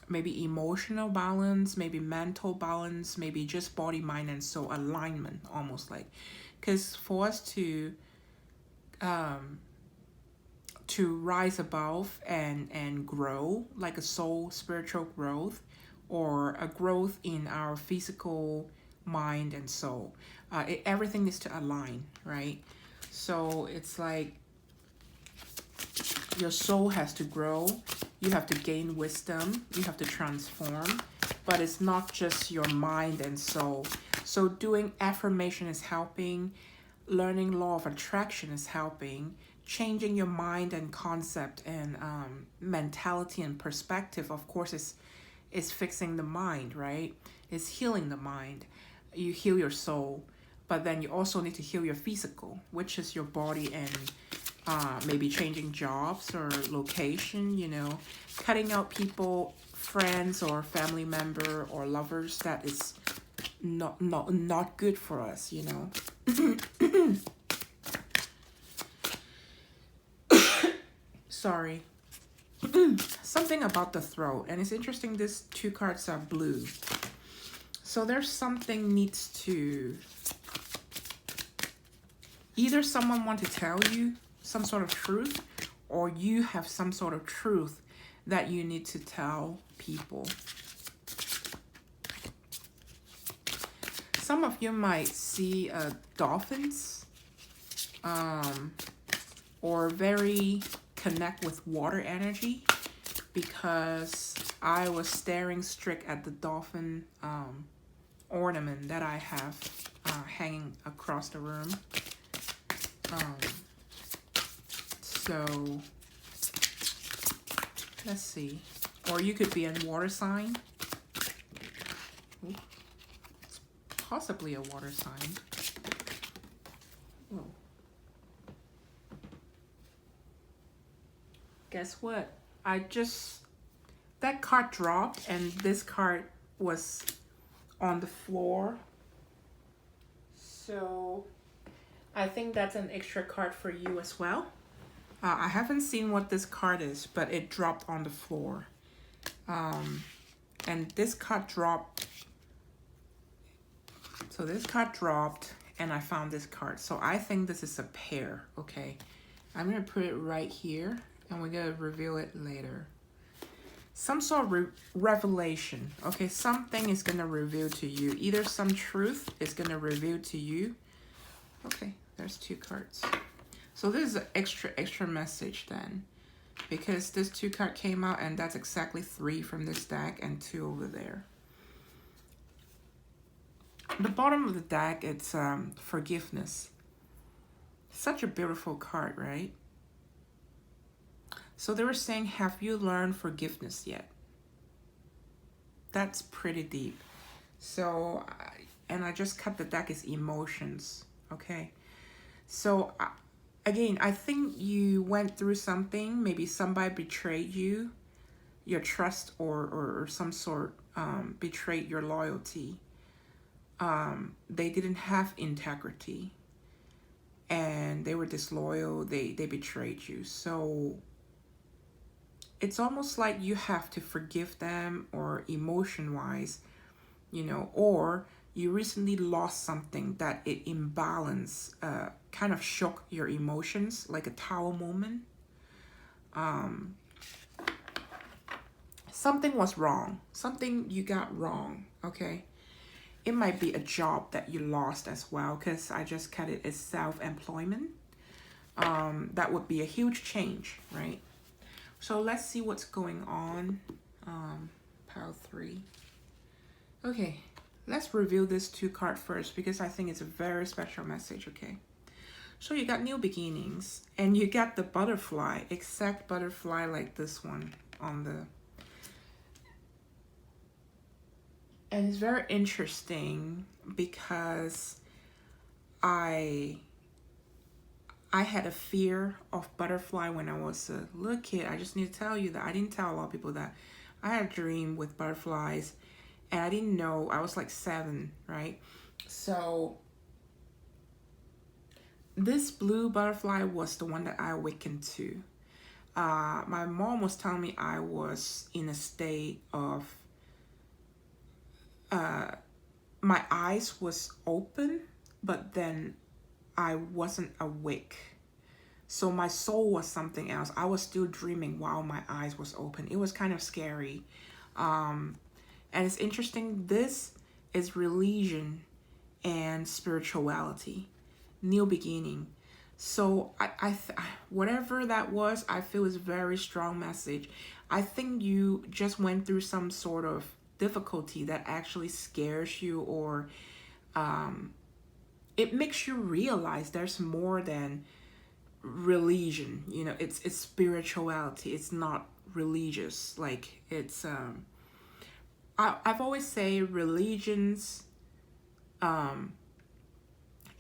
Maybe emotional balance, maybe mental balance, maybe just body, mind, and soul alignment, almost like. Because for us to rise above and grow, like a soul spiritual growth, or a growth in our physical mind and soul, everything needs to align, right? So it's like your soul has to grow, you have to gain wisdom, you have to transform, but it's not just your mind and soul. So doing affirmation is helping, learning law of attraction is helping, changing your mind and concept and mentality and perspective, of course, is fixing the mind, right? It's healing the mind. You heal your soul, but then you also need to heal your physical, which is your body, and maybe changing jobs or location, you know, cutting out people, friends or family member or lovers that is not good for us, you know. Sorry. Something about the throat, and it's interesting, these 2 cards are blue. So there's something needs to, either someone want to tell you some sort of truth, or you have some sort of truth that you need to tell people. Some of you might see dolphins, or very connect with water energy, because I was staring straight at the dolphin ornament that I have hanging across the room. So let's see. Or you could be a water sign. Ooh. It's possibly a water sign. Whoa. Guess what? That card dropped, and this card was on the floor. So I think that's an extra card for you as well. I haven't seen what this card is, but it dropped on the floor. And this card dropped. So this card dropped, and I found this card. So I think this is a pair, okay? I'm going to put it right here, and we're going to reveal it later. Some sort of revelation, okay? Something is going to reveal to you. Either some truth is going to reveal to you. Okay, there's 2 cards. So this is an extra message then, because this 2 card came out, and that's exactly 3 from this deck and 2 over there. The bottom of the deck, it's forgiveness. Such a beautiful card, right? So they were saying, have you learned forgiveness yet? That's pretty deep. So, and I just cut the deck is emotions. Okay. So, again, I think you went through something. Maybe somebody betrayed you, your trust, or some sort betrayed your loyalty. They didn't have integrity, and they were disloyal. They betrayed you. So it's almost like you have to forgive them, or emotion wise, you know, or you recently lost something that it imbalanced, kind of shook your emotions, like a tower moment. Something was wrong, something you got wrong. Okay, it might be a job that you lost as well, because I just cut it as self-employment. That would be a huge change, right? So let's see what's going on. Pile 3. Okay, let's reveal this 2 card first, because I think it's a very special message. Okay, so you got new beginnings, and you got the butterfly, exact butterfly like this one on the. And it's very interesting because I had a fear of butterfly when I was a little kid. I just need to tell you that I didn't tell a lot of people that I had a dream with butterflies, and I didn't know. I was like 7, right? So this blue butterfly was the one that I awakened to. My mom was telling me I was in a state of my eyes was open, but then I wasn't awake. So my soul was something else. I was still dreaming while my eyes was open. It was kind of scary. And it's interesting. This is religion and spirituality, new beginning. So whatever that was, I feel is a very strong message. I think you just went through some sort of difficulty that actually scares you, or it makes you realize there's more than religion. You know, it's spirituality. It's not religious. Like it's I've always say religions, and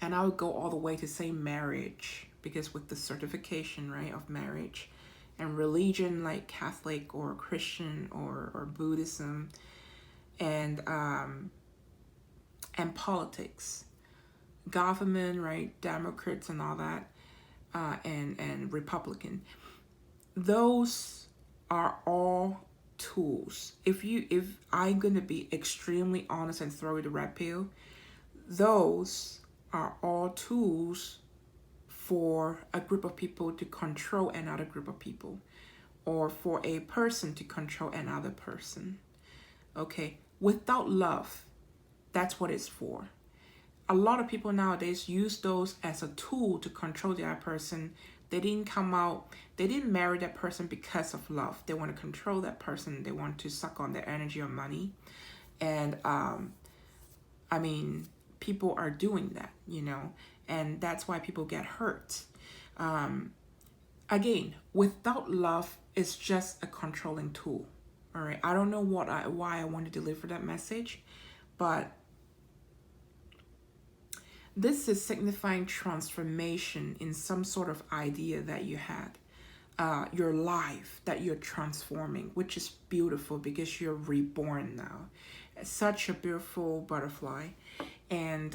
I would go all the way to say marriage, because with the certification, right, of marriage, and religion like Catholic or Christian or Buddhism, and politics, government, right, Democrats and all that, and Republican. Those are all tools. If I'm gonna be extremely honest and throw you the red pill, those are all tools for a group of people to control another group of people, or for a person to control another person. Okay, without love, that's what it's for. A lot of people nowadays use those as a tool to control the other person. They didn't marry that person because of love. They want to control that person. They want to suck on their energy or money. And I mean, people are doing that, you know, and that's why people get hurt. Again, without love, it's just a controlling tool. All right, I don't know why I want to deliver that message, but this is signifying transformation in some sort of idea that you had, your life that you're transforming, which is beautiful because you're reborn now. It's such a beautiful butterfly, and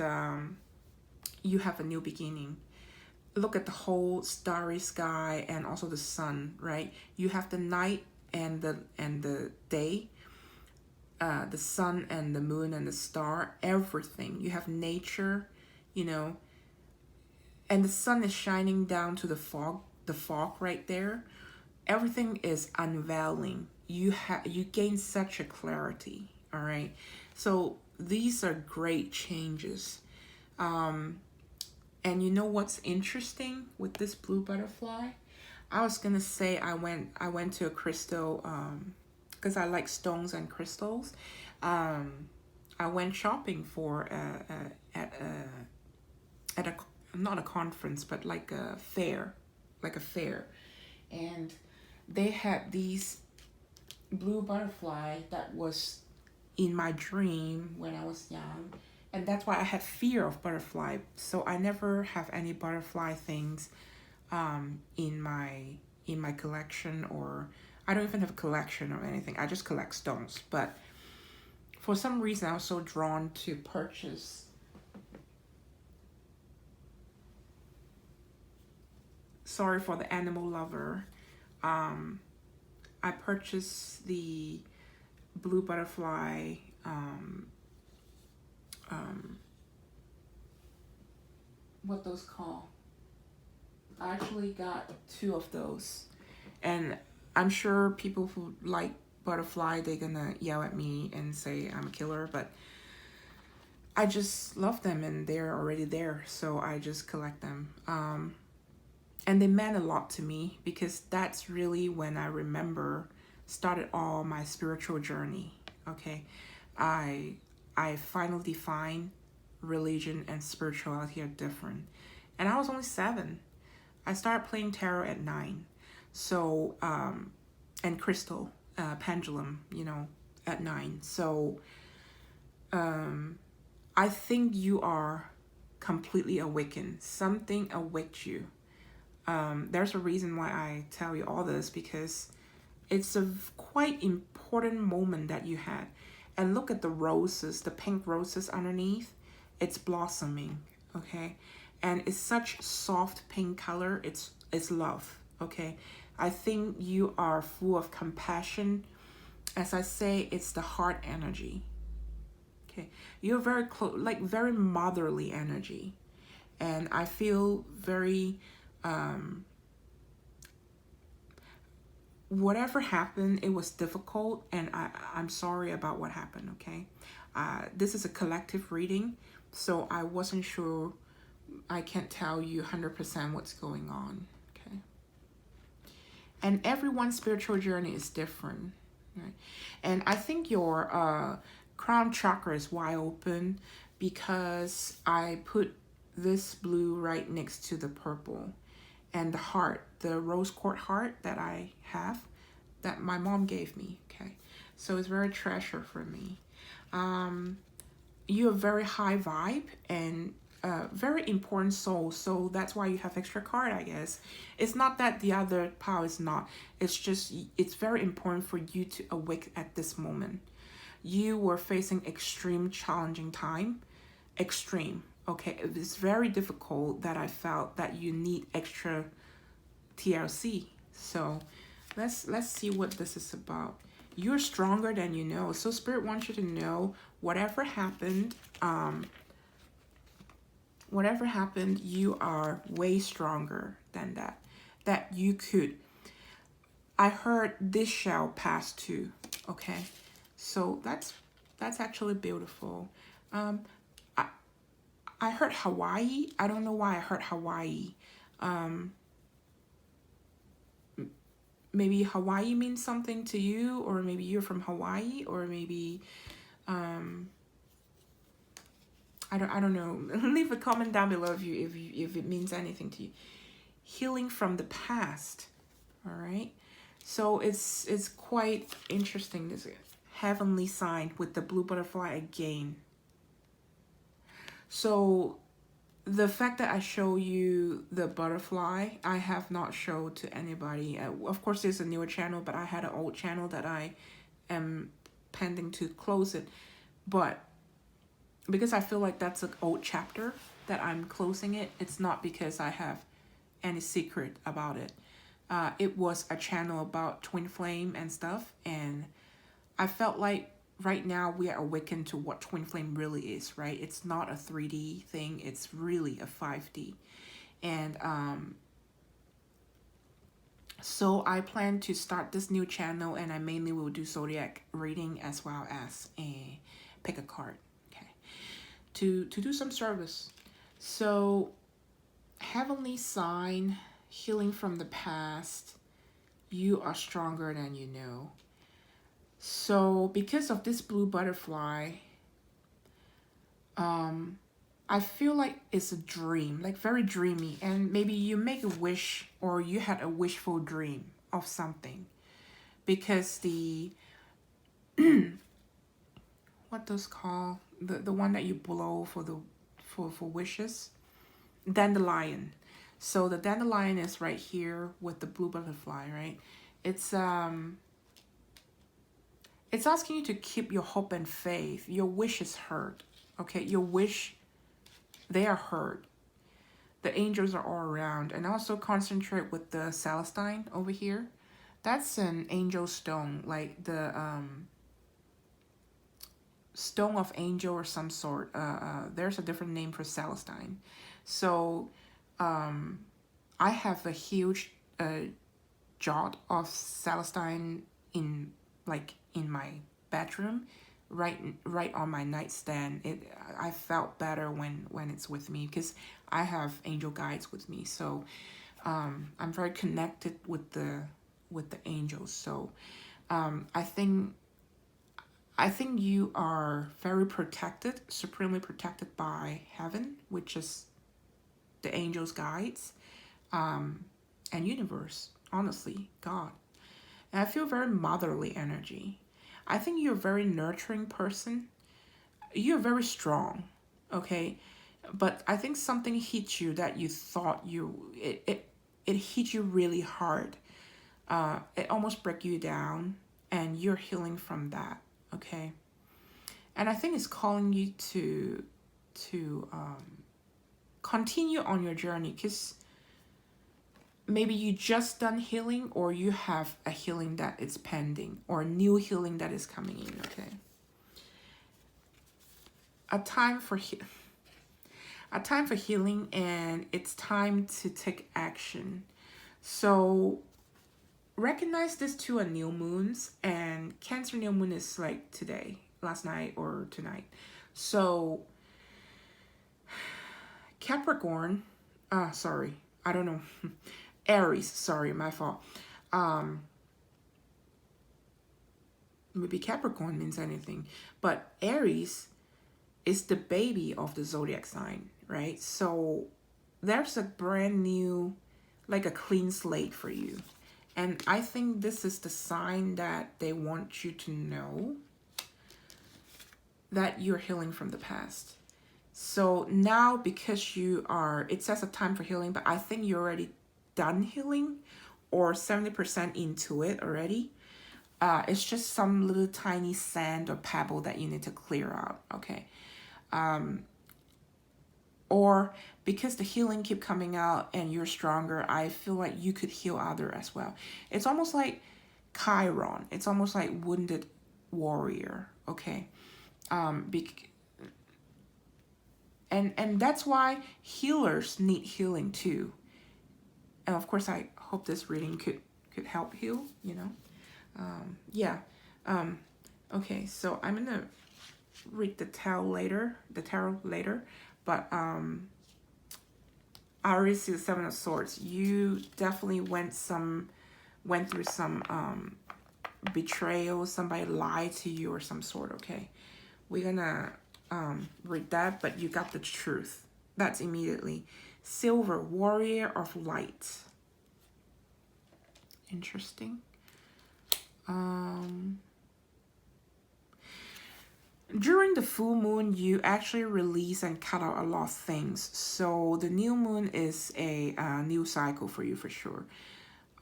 you have a new beginning. Look at the whole starry sky and also the sun, right? You have the night and the day, the sun and the moon and the star, everything. You have nature, you know, and the sun is shining down to the fog right there. Everything is unveiling. You gain such a clarity. All right, so these are great changes. And you know what's interesting with this blue butterfly? I was gonna say I went to a crystal, because I like stones and crystals. I went shopping for at a not a conference, but like a fair, and they had these blue butterfly that was in my dream when I was young. And that's why I had fear of butterfly. So I never have any butterfly things in my collection, or I don't even have a collection or anything. I just collect stones. But for some reason I was so drawn to purchase sorry for the animal lover. I purchased the blue butterfly what those call. I actually got 2 of those, and I'm sure people who like butterfly, they're gonna yell at me and say I'm a killer, but I just love them and they're already there, so I just collect them. And they meant a lot to me because that's really when I remember started all my spiritual journey. Okay, I finally defined religion and spirituality are different, and I was only 7. I started playing tarot at 9, so and crystal pendulum, at 9. So I think you are completely awakened. Something awaked you. There's a reason why I tell you all this, because it's a quite important moment that you had. And look at the roses, the pink roses underneath. It's blossoming, okay? And it's such soft pink color. It's love, okay? I think you are full of compassion. As I say, it's the heart energy, okay? You're very close, like very motherly energy. And I feel very whatever happened, it was difficult, and I'm sorry about what happened, okay? This is a collective reading, so I wasn't sure. I can't tell you 100% what's going on, okay? And everyone's spiritual journey is different, right? And I think your crown chakra is wide open because I put this blue right next to the purple. And the heart, the rose quartz heart that I have, that my mom gave me, okay? So it's very treasure for me. You're a very high vibe and very important soul, so that's why you have extra card, I guess. It's not that the other power is not. It's just, it's very important for you to awake at this moment. You were facing extreme challenging time. Extreme. Okay, it's very difficult that I felt that you need extra TLC. So let's see what this is about. You're stronger than you know. So Spirit wants you to know whatever happened, you are way stronger than that. That you could. I heard this shall pass too. Okay, so that's actually beautiful. I heard Hawaii. I don't know why I heard Hawaii. Maybe Hawaii means something to you, or maybe you're from Hawaii, or maybe I don't know. Leave a comment down below if it means anything to you. Healing from the past. All right. So it's quite interesting, this heavenly sign with the blue butterfly again. So the fact that I show you the butterfly, I have not showed to anybody. Of course, there's a newer channel, but I had an old channel that I am pending to close it. But because I feel like that's an old chapter that I'm closing it, it's not because I have any secret about it. It was a channel about twin flame and stuff, and I felt like right now we are awakened to what twin flame really is, right? It's not a 3D thing, it's really a 5D. And so I plan to start this new channel, and I mainly will do zodiac reading as well as a Pickacard, okay, to do some service. So heavenly sign, healing from the past, you are stronger than you know. So because of this blue butterfly, I feel like it's a dream, like very dreamy, and maybe you make a wish, or you had a wishful dream of something, because the what those call, the one that you blow for the for wishes, dandelion. So the dandelion is right here with the blue butterfly, right? It's it's asking you to keep your hope and faith. Your wish is heard. Okay, your wish, they are heard. The angels are all around. And also concentrate with the Celestine over here. That's an angel stone, like the stone of angel or some sort. There's a different name for Celestine. So I have a huge jot of Celestine in my bedroom, right on my nightstand. I felt better when it's with me because I have angel guides with me. So I'm very connected with the angels. So I think you are very protected, supremely protected by heaven, which is the angels' guides, and universe, honestly, God. And I feel very motherly energy. I think you're a very nurturing person. You're very strong, okay? But I think something hit you that you thought it hit you really hard. It almost broke you down, and you're healing from that, okay? And I think it's calling you to continue on your journey, because maybe you just done healing, or you have a healing that is pending, or a new healing that is coming in, okay? A time for healing, and it's time to take action. So recognize this two are new moons, and Cancer new moon is like today, last night, or tonight. So Capricorn, sorry, I don't know. Aries, sorry, my fault. Maybe Capricorn means anything, but Aries is the baby of the zodiac sign, right? So there's a brand new, like a clean slate for you. And I think this is the sign that they want you to know that you're healing from the past. So now, because you are, it says a time for healing, but I think you're already done healing, or 70% into it already. It's just some little tiny sand or pebble that you need to clear out, okay? Or because the healing keep coming out and you're stronger, I feel like you could heal other as well. It's almost like Chiron. It's almost like wounded warrior, okay? And that's why healers need healing too. And of course, I hope this reading could help heal, you know? Okay, so I'm gonna read the tarot later, but I already see the Seven of Swords. You definitely went through some betrayal. Somebody lied to you or some sort, okay? We're gonna read that, but you got the truth. That's immediately. Silver, warrior of light. Interesting. During the full moon, you actually release and cut out a lot of things. So the new moon is a new cycle for you for sure.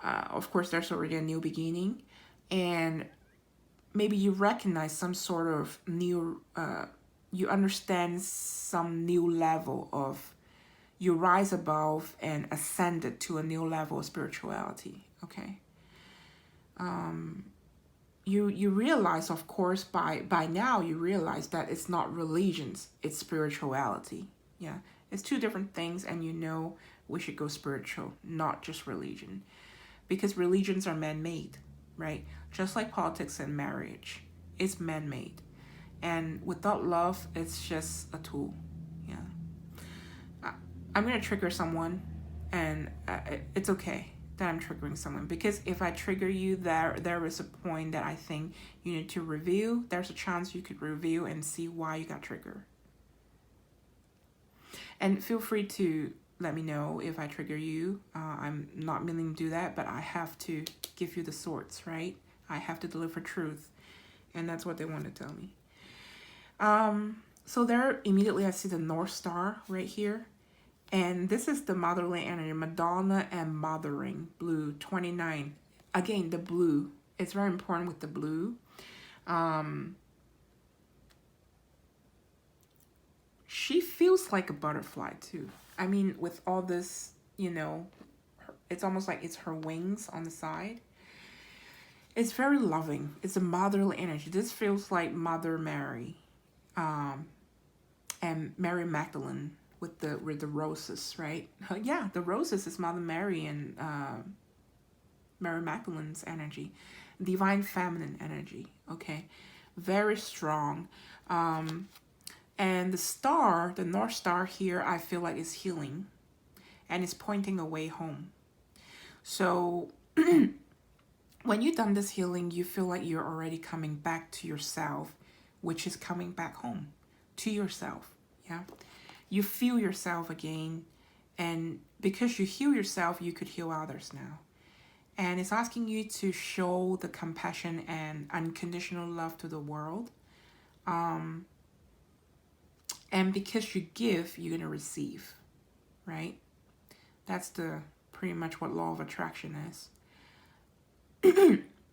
Of course, there's already a new beginning, and maybe you recognize some sort of new, you understand some new level of, you rise above and ascended to a new level of spirituality, okay? You realize, of course, by now you realize that it's not religions, it's spirituality. Yeah, it's two different things, and you know we should go spiritual, not just religion, because religions are man-made, right? Just like politics and marriage, it's man-made, and without love, it's just a tool. Yeah, I'm gonna trigger someone, and it's okay that I'm triggering someone, because if I trigger you, there is a point that I think you need to review. There's a chance you could review and see why you got triggered. And feel free to let me know if I trigger you. I'm not meaning to do that, but I have to give you the swords, right? I have to deliver truth, and that's what they want to tell me. So there, immediately I see the North Star right here. And this is the motherly energy, Madonna and Mothering, blue, 29. Again, the blue. It's very important with the blue. She feels like a butterfly too. I mean, with all this, you know, it's almost like it's her wings on the side. It's very loving. It's a motherly energy. This feels like Mother Mary, and Mary Magdalene with the roses, right? Yeah, the roses is Mother Mary and Mary Magdalene's energy, divine feminine energy. Okay, very strong. And the star, the North Star here, I feel like is healing, and it's pointing away home. So when you've done this healing, you feel like you're already coming back to yourself, which is coming back home to yourself. Yeah, you feel yourself again, and because you heal yourself, you could heal others now. And it's asking you to show the compassion and unconditional love to the world. And because you give, you're going to receive, right? That's the pretty much what law of attraction is.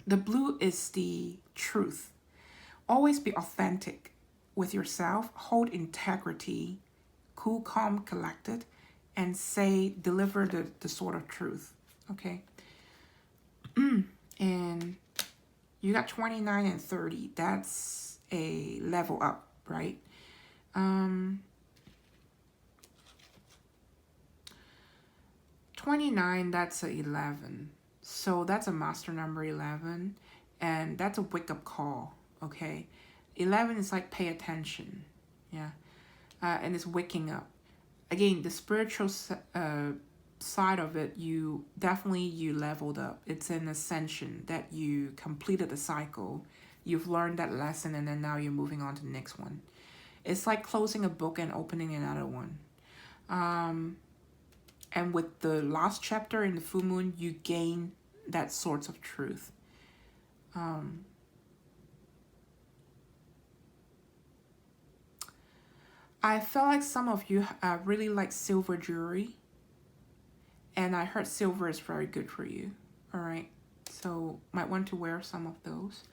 The blue is the truth. Always be authentic with yourself. Hold integrity. Cool, calm, collected. And deliver the sort of truth. Okay? And you got 29 and 30. That's a level up, right? 29, that's a 11. So that's a master number 11. And that's a wake-up call, okay? 11 is like pay attention, yeah? And it's waking up. Again, the spiritual side of it, you leveled up. It's an ascension that you completed the cycle. You've learned that lesson, and then now you're moving on to the next one. It's like closing a book and opening another one. And with the last chapter in the full moon, you gain that sort of truth. I felt like some of you really like silver jewelry. And I heard silver is very good for you. All right. So might want to wear some of those.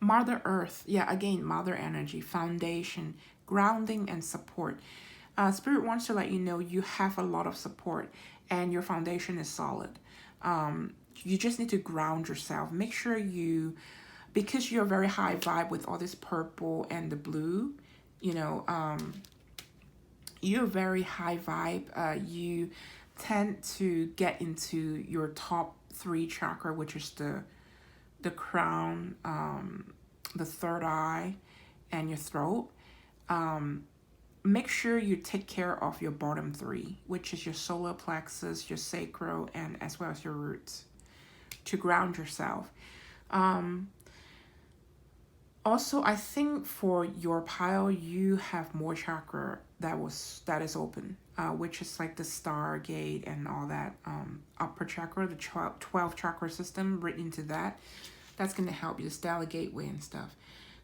Mother Earth. Yeah, again, Mother Energy, foundation, grounding, and support. Spirit wants to let you know you have a lot of support and your foundation is solid. You just need to ground yourself. Make sure because you're very high vibe with all this purple and the blue, you're very high vibe. You tend to get into your top 3 chakra, which is the crown, the third eye, and your throat. Make sure you take care of your bottom 3, which is your solar plexus, your sacral, and as well as your roots, to ground yourself. Also, I think for your pile, you have more chakra that is open, which is like the Stargate and all that. Upper chakra, the 12 chakra system written into that. That's going to help you, the stellar gateway and stuff.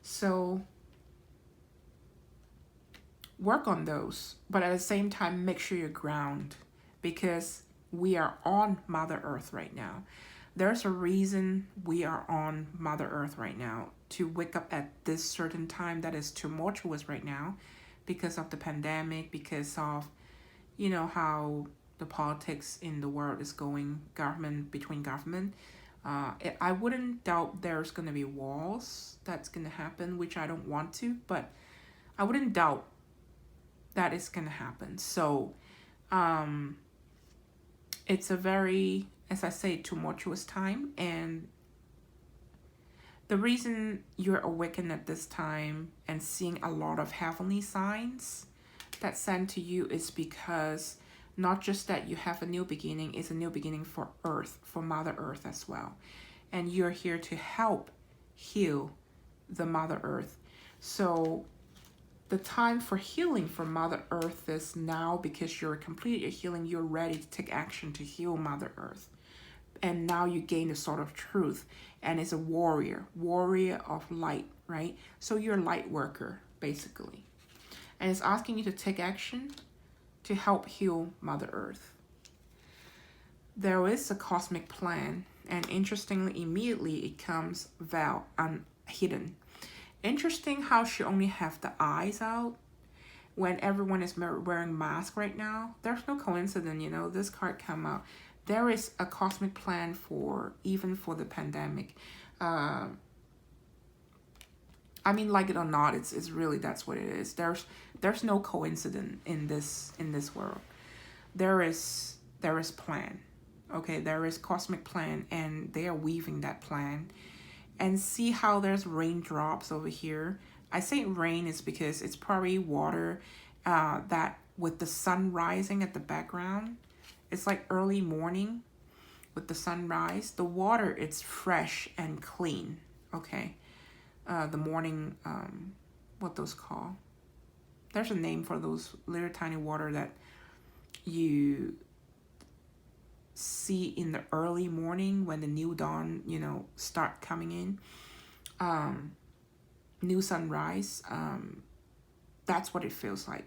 So work on those, but at the same time, make sure you ground, because we are on Mother Earth right now. There's a reason we are on Mother Earth right now, to wake up at this certain time that is tumultuous right now because of the pandemic, because of, how the politics in the world is going, between government. I wouldn't doubt there's going to be wars that's going to happen, which I don't want to, but I wouldn't doubt that is going to happen. So it's a very, as I say, tumultuous time. And the reason you're awakened at this time and seeing a lot of heavenly signs that sent to you is because not just that you have a new beginning, it's a new beginning for Earth, for Mother Earth as well. And you're here to help heal the Mother Earth. So the time for healing for Mother Earth is now, because you're completed your healing, you're ready to take action to heal Mother Earth. and now you gain a sort of truth, and it's a warrior of light, right? So you're a light worker basically, and it's asking you to take action to help heal Mother Earth. There is a cosmic plan, and interestingly, immediately it comes veiled, hidden. Interesting how she only have the eyes out when everyone is wearing masks right now. There's no coincidence, you know, this card come out. There is a cosmic plan for, even for the pandemic. I mean, like it or not, it's really, that's what it is. There's no coincidence in this world. There is plan. Okay, there is cosmic plan, and they are weaving that plan. And see how there's raindrops over here. I say rain is because it's probably water that with the sun rising at the background. It's like early morning with the sunrise. The water, it's fresh and clean. Okay, the morning, what those call? There's a name for those little tiny water that you see in the early morning when the new dawn, you know, start coming in. New sunrise. That's what it feels like.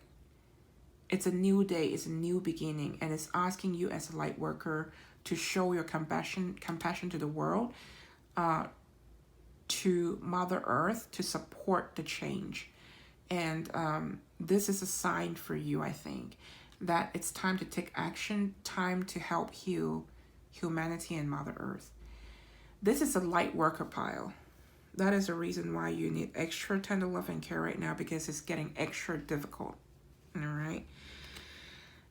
It's a new day, it's a new beginning, and it's asking you as a light worker to show your compassion to the world, to Mother Earth, to support the change. And this is a sign for you, I think, that it's time to take action, time to help heal humanity and Mother Earth. This is a light worker pile. That is the reason why you need extra tender love and care right now, because it's getting extra difficult. All right.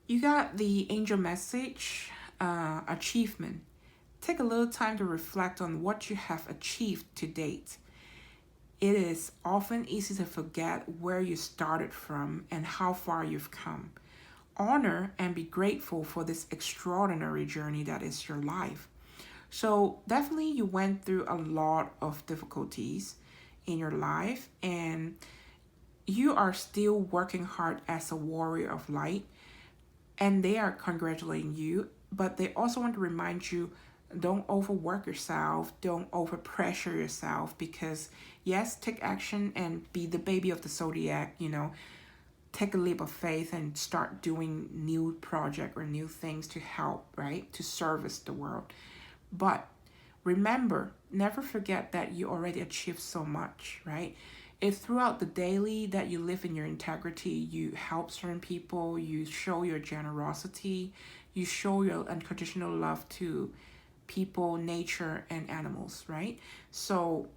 You got the angel message, achievement. Take a little time to reflect on what you have achieved to date. It is often easy to forget where you started from and how far you've come. Honor and be grateful for this extraordinary journey that is your life. So definitely you went through a lot of difficulties in your life, and you are still working hard as a warrior of light, and they are congratulating you, but they also want to remind you, don't overwork yourself, don't overpressure yourself, because yes, take action and be the baby of the zodiac, you know, take a leap of faith and start doing new project or new things to help, right, to service the world. But remember, never forget that you already achieved so much, right? If throughout the daily that you live in your integrity, you help certain people, you show your generosity, you show your unconditional love to people, nature, and animals, right? So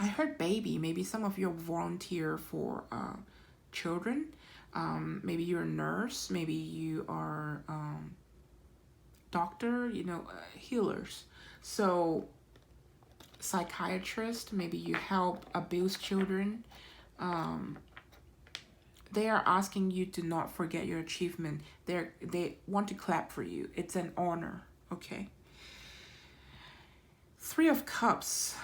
I heard baby, maybe some of you volunteer for children. Maybe you're a nurse, maybe you are doctor, you know, healers. So psychiatrist, maybe you help abused children. They are asking you to not forget your achievement. They want to clap for you. It's an honor, okay? Three of Cups.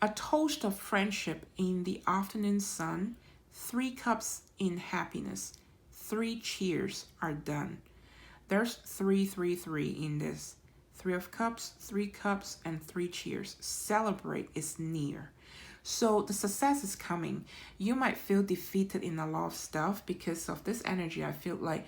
A toast of friendship in the afternoon sun. 3 cups in happiness. 3 cheers are done. There's 3, 3, 3 in this. 3 of Cups, 3 cups, and 3 cheers. Celebrate is near. So the success is coming. You might feel defeated in a lot of stuff because of this energy. I feel like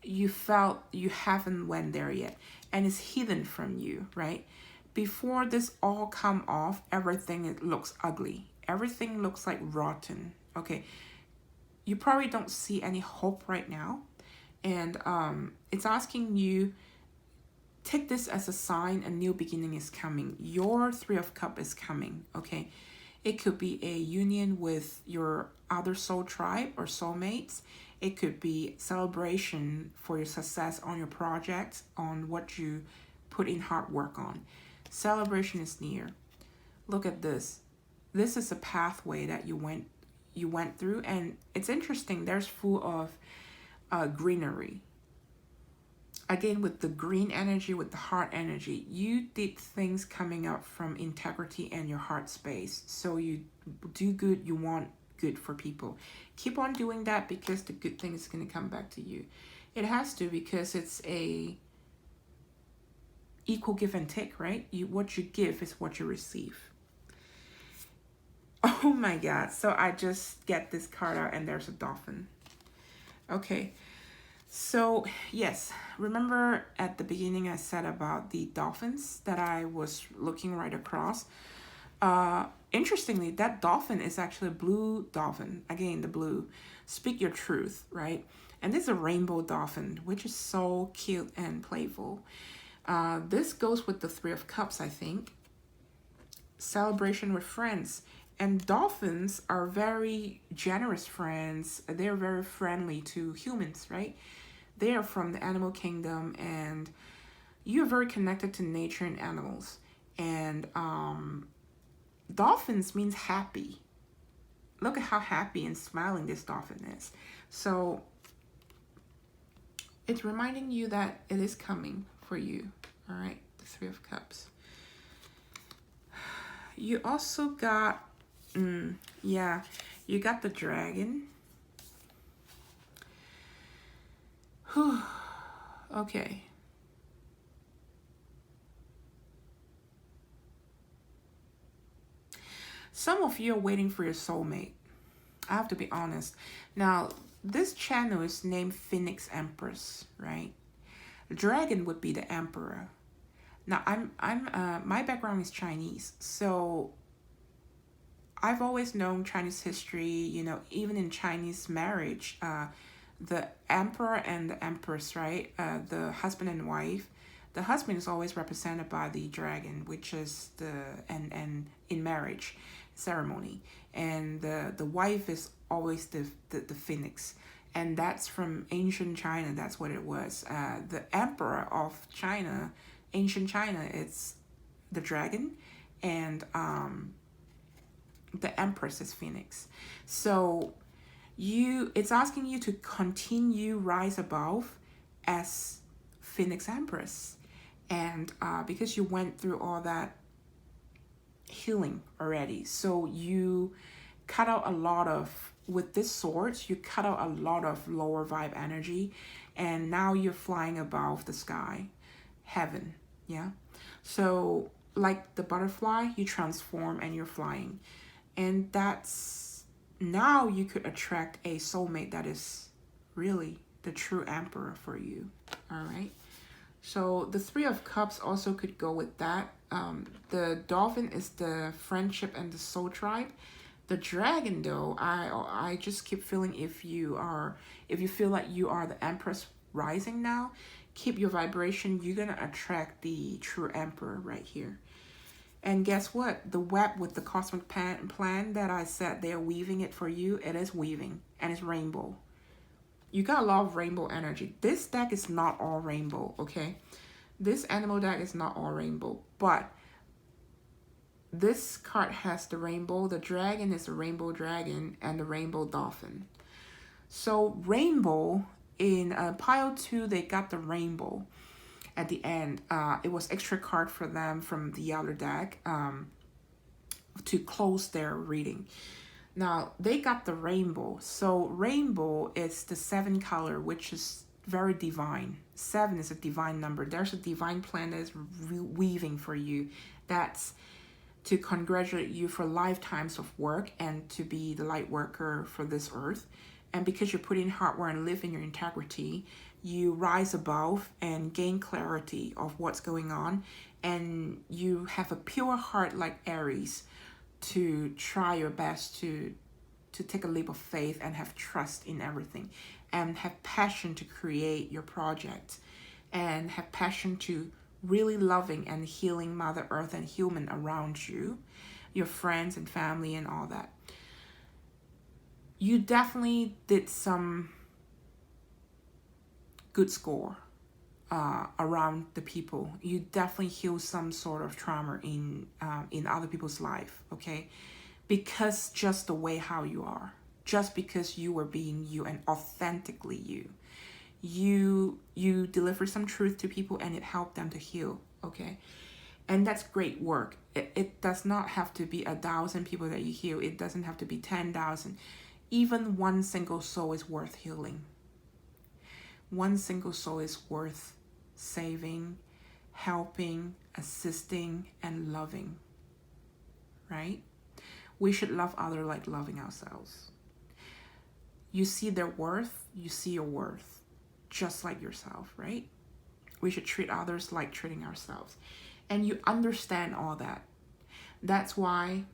you felt you haven't went there yet, and it's hidden from you, right? Before this all come off, everything it looks ugly. Everything looks like rotten. Okay, you probably don't see any hope right now, and it's asking you, take this as a sign a new beginning is coming. Your 3 of Cups is coming, okay? It could be a union with your other soul tribe or soulmates. It could be celebration for your success on your project, on what you put in hard work on. Celebration is near. Look at this. This is a pathway that you went through, and it's interesting. There's full of greenery. Again, with the green energy, with the heart energy, you did things coming up from integrity and your heart space. So you do good, you want good for people. Keep on doing that, because the good thing is going to come back to you. It has to, because it's a equal give and take, right? What you give is what you receive. Oh my God. So I just get this card out and there's a dolphin. Okay. So yes, remember at the beginning I said about the dolphins that I was looking right across. Interestingly, that dolphin is actually a blue dolphin. Again, the blue. Speak your truth, right? And this is a rainbow dolphin, which is so cute and playful. This goes with the Three of Cups, I think. Celebration with friends. And dolphins are very generous friends. They're very friendly to humans, right? They are from the animal kingdom, and you're very connected to nature and animals. And dolphins means happy. Look at how happy and smiling this dolphin is. So it's reminding you that it is coming for you. All right, the Three of Cups. You also got, you got the dragon. Whew. Okay. Some of you are waiting for your soulmate. I have to be honest. Now, this channel is named Phoenix Empress, right? Dragon would be the emperor. Now, my background is Chinese, so I've always known Chinese history. You know, even in Chinese marriage, the emperor and the empress, right? The husband and wife. The husband is always represented by the dragon, which is and in marriage ceremony, and the wife is always the phoenix, and that's from ancient China. That's what it was. The emperor of China, ancient China, it's the dragon, and the empress is phoenix. So it's asking you to continue rise above as Phoenix Empress, and because you went through all that healing already, so you cut out a lot of, with this sword, you cut out a lot of lower vibe energy, and now you're flying above the sky, heaven. Yeah, so like the butterfly, you transform and you're flying, and that's, now you could attract a soulmate that is really the true emperor for you. All right, so the Three of Cups also could go with that. The dolphin is the friendship and the soul tribe. The dragon, though, I just keep feeling, if you feel like you are the empress rising now, keep your vibration. You're gonna attract the true emperor right here. And guess what? The web with the cosmic plan that I said they're weaving it for you, it is weaving, and it's rainbow. You got a lot of rainbow energy. This deck is not all rainbow, okay? This animal deck is not all rainbow, but this card has the rainbow. The dragon is a rainbow dragon, and the rainbow dolphin. So rainbow, in pile 2, they got the rainbow at the end. It was extra card for them from the other deck to close their reading. Now, they got the rainbow. So rainbow is the 7 color, which is very divine. 7 is a divine number. There's a divine plan that is weaving for you. That's to congratulate you for lifetimes of work and to be the light worker for this earth. And because you put in hard work and live in your integrity, you rise above and gain clarity of what's going on. And you have a pure heart like Aries to try your best to take a leap of faith and have trust in everything, and have passion to create your project, and have passion to really loving and healing Mother Earth and human around you, your friends and family and all that. You definitely did some good score around the people. You definitely healed some sort of trauma in other people's life, okay? Because just the way how you are, just because you were being you and authentically you deliver some truth to people and it helped them to heal, okay? And that's great work. It does not have to be 1,000 people that you heal. It doesn't have to be 10,000. Even one single soul is worth healing. One single soul is worth saving, helping, assisting, and loving, right? We should love others like loving ourselves. You see their worth, you see your worth, just like yourself, right? We should treat others like treating ourselves. And you understand all that. That's why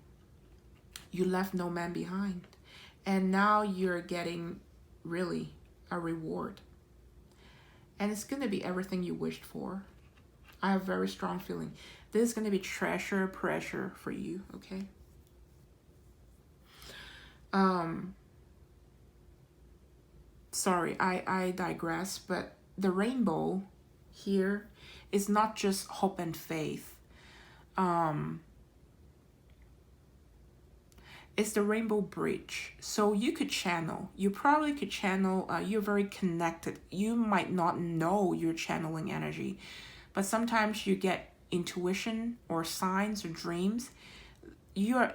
you left no man behind. And now you're getting really a reward. And it's going to be everything you wished for. I have a very strong feeling. This is going to be treasure pressure for you, okay? Sorry, I digress, but the rainbow here is not just hope and faith. It's the rainbow bridge. So you could channel. You probably could channel. You're very connected. You might not know you're channeling energy, but sometimes you get intuition or signs or dreams.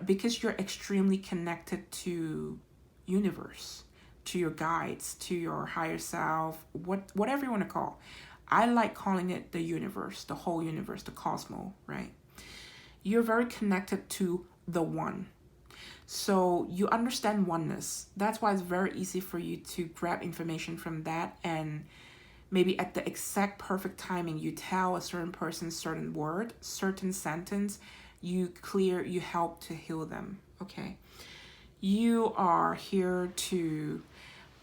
Because you're extremely connected to universe, to your guides, to your higher self, whatever you want to call. I like calling it the universe, the whole universe, the cosmos, right? You're very connected to the one. So you understand oneness. That's why it's very easy for you to grab information from that, and maybe at the exact perfect timing, you tell a certain person certain word, certain sentence, you help to heal them, okay? You are here to,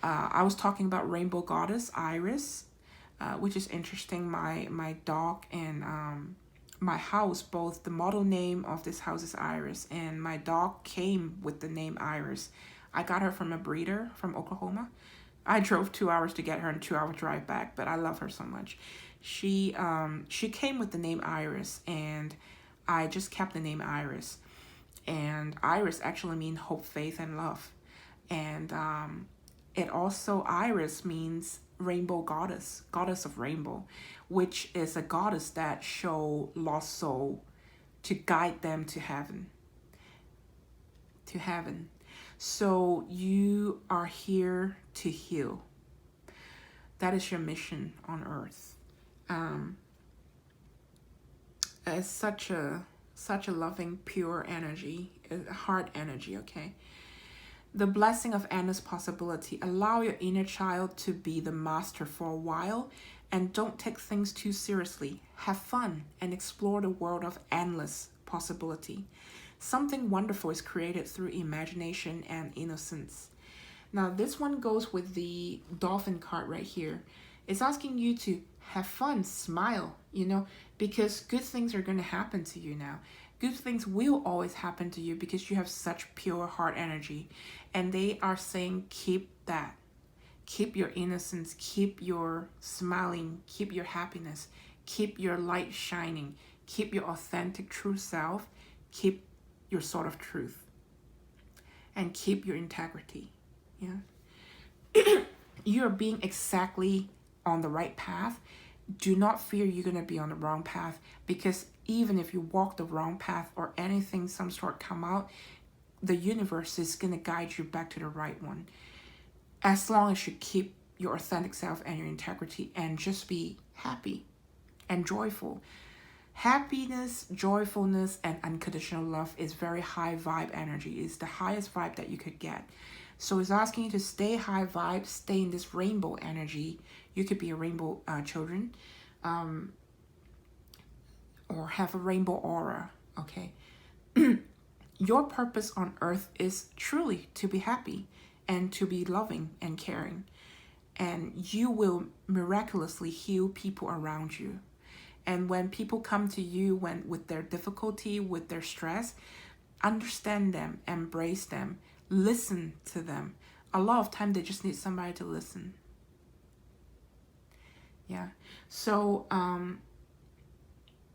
I was talking about rainbow goddess Iris, which is interesting. My dog and my house, both the model name of this house is Iris, and my dog came with the name Iris. I got her from a breeder from Oklahoma. I drove 2 hours to get her and 2 hour drive back, but I love her so much. She came with the name Iris, and I just kept the name Iris. And Iris actually means hope, faith, and love. And it also, Iris means rainbow goddess, goddess of rainbow, which is a goddess that show lost soul to guide them to heaven. To heaven. So you are here to heal. That is your mission on earth. It's such a loving, pure energy, heart energy, okay? The blessing of endless possibility. Allow your inner child to be the master for a while, and don't take things too seriously. Have fun and explore the world of endless possibility. Something wonderful is created through imagination and innocence. Now, this one goes with the dolphin card right here. It's asking you to have fun, smile, because good things are going to happen to you now. Good things will always happen to you because you have such pure heart energy. And they are saying, keep that. Keep your innocence, keep your smiling, keep your happiness, keep your light shining, keep your authentic true self, keep your sort of truth, and keep your integrity. Yeah. You're being exactly on the right path. Do not fear you're going to be on the wrong path, because even if you walk the wrong path or anything, some sort come out, the universe is going to guide you back to the right one. As long as you keep your authentic self and your integrity and just be happy and joyful. Happiness, joyfulness, and unconditional love is very high vibe energy. It's the highest vibe that you could get. So it's asking you to stay high vibe, stay in this rainbow energy. You could be a rainbow children, or have a rainbow aura, okay? Your purpose on earth is truly to be happy and to be loving and caring. And you will miraculously heal people around you. And when people come to you with their difficulty, with their stress, understand them, embrace them, listen to them. A lot of time they just need somebody to listen. Yeah. So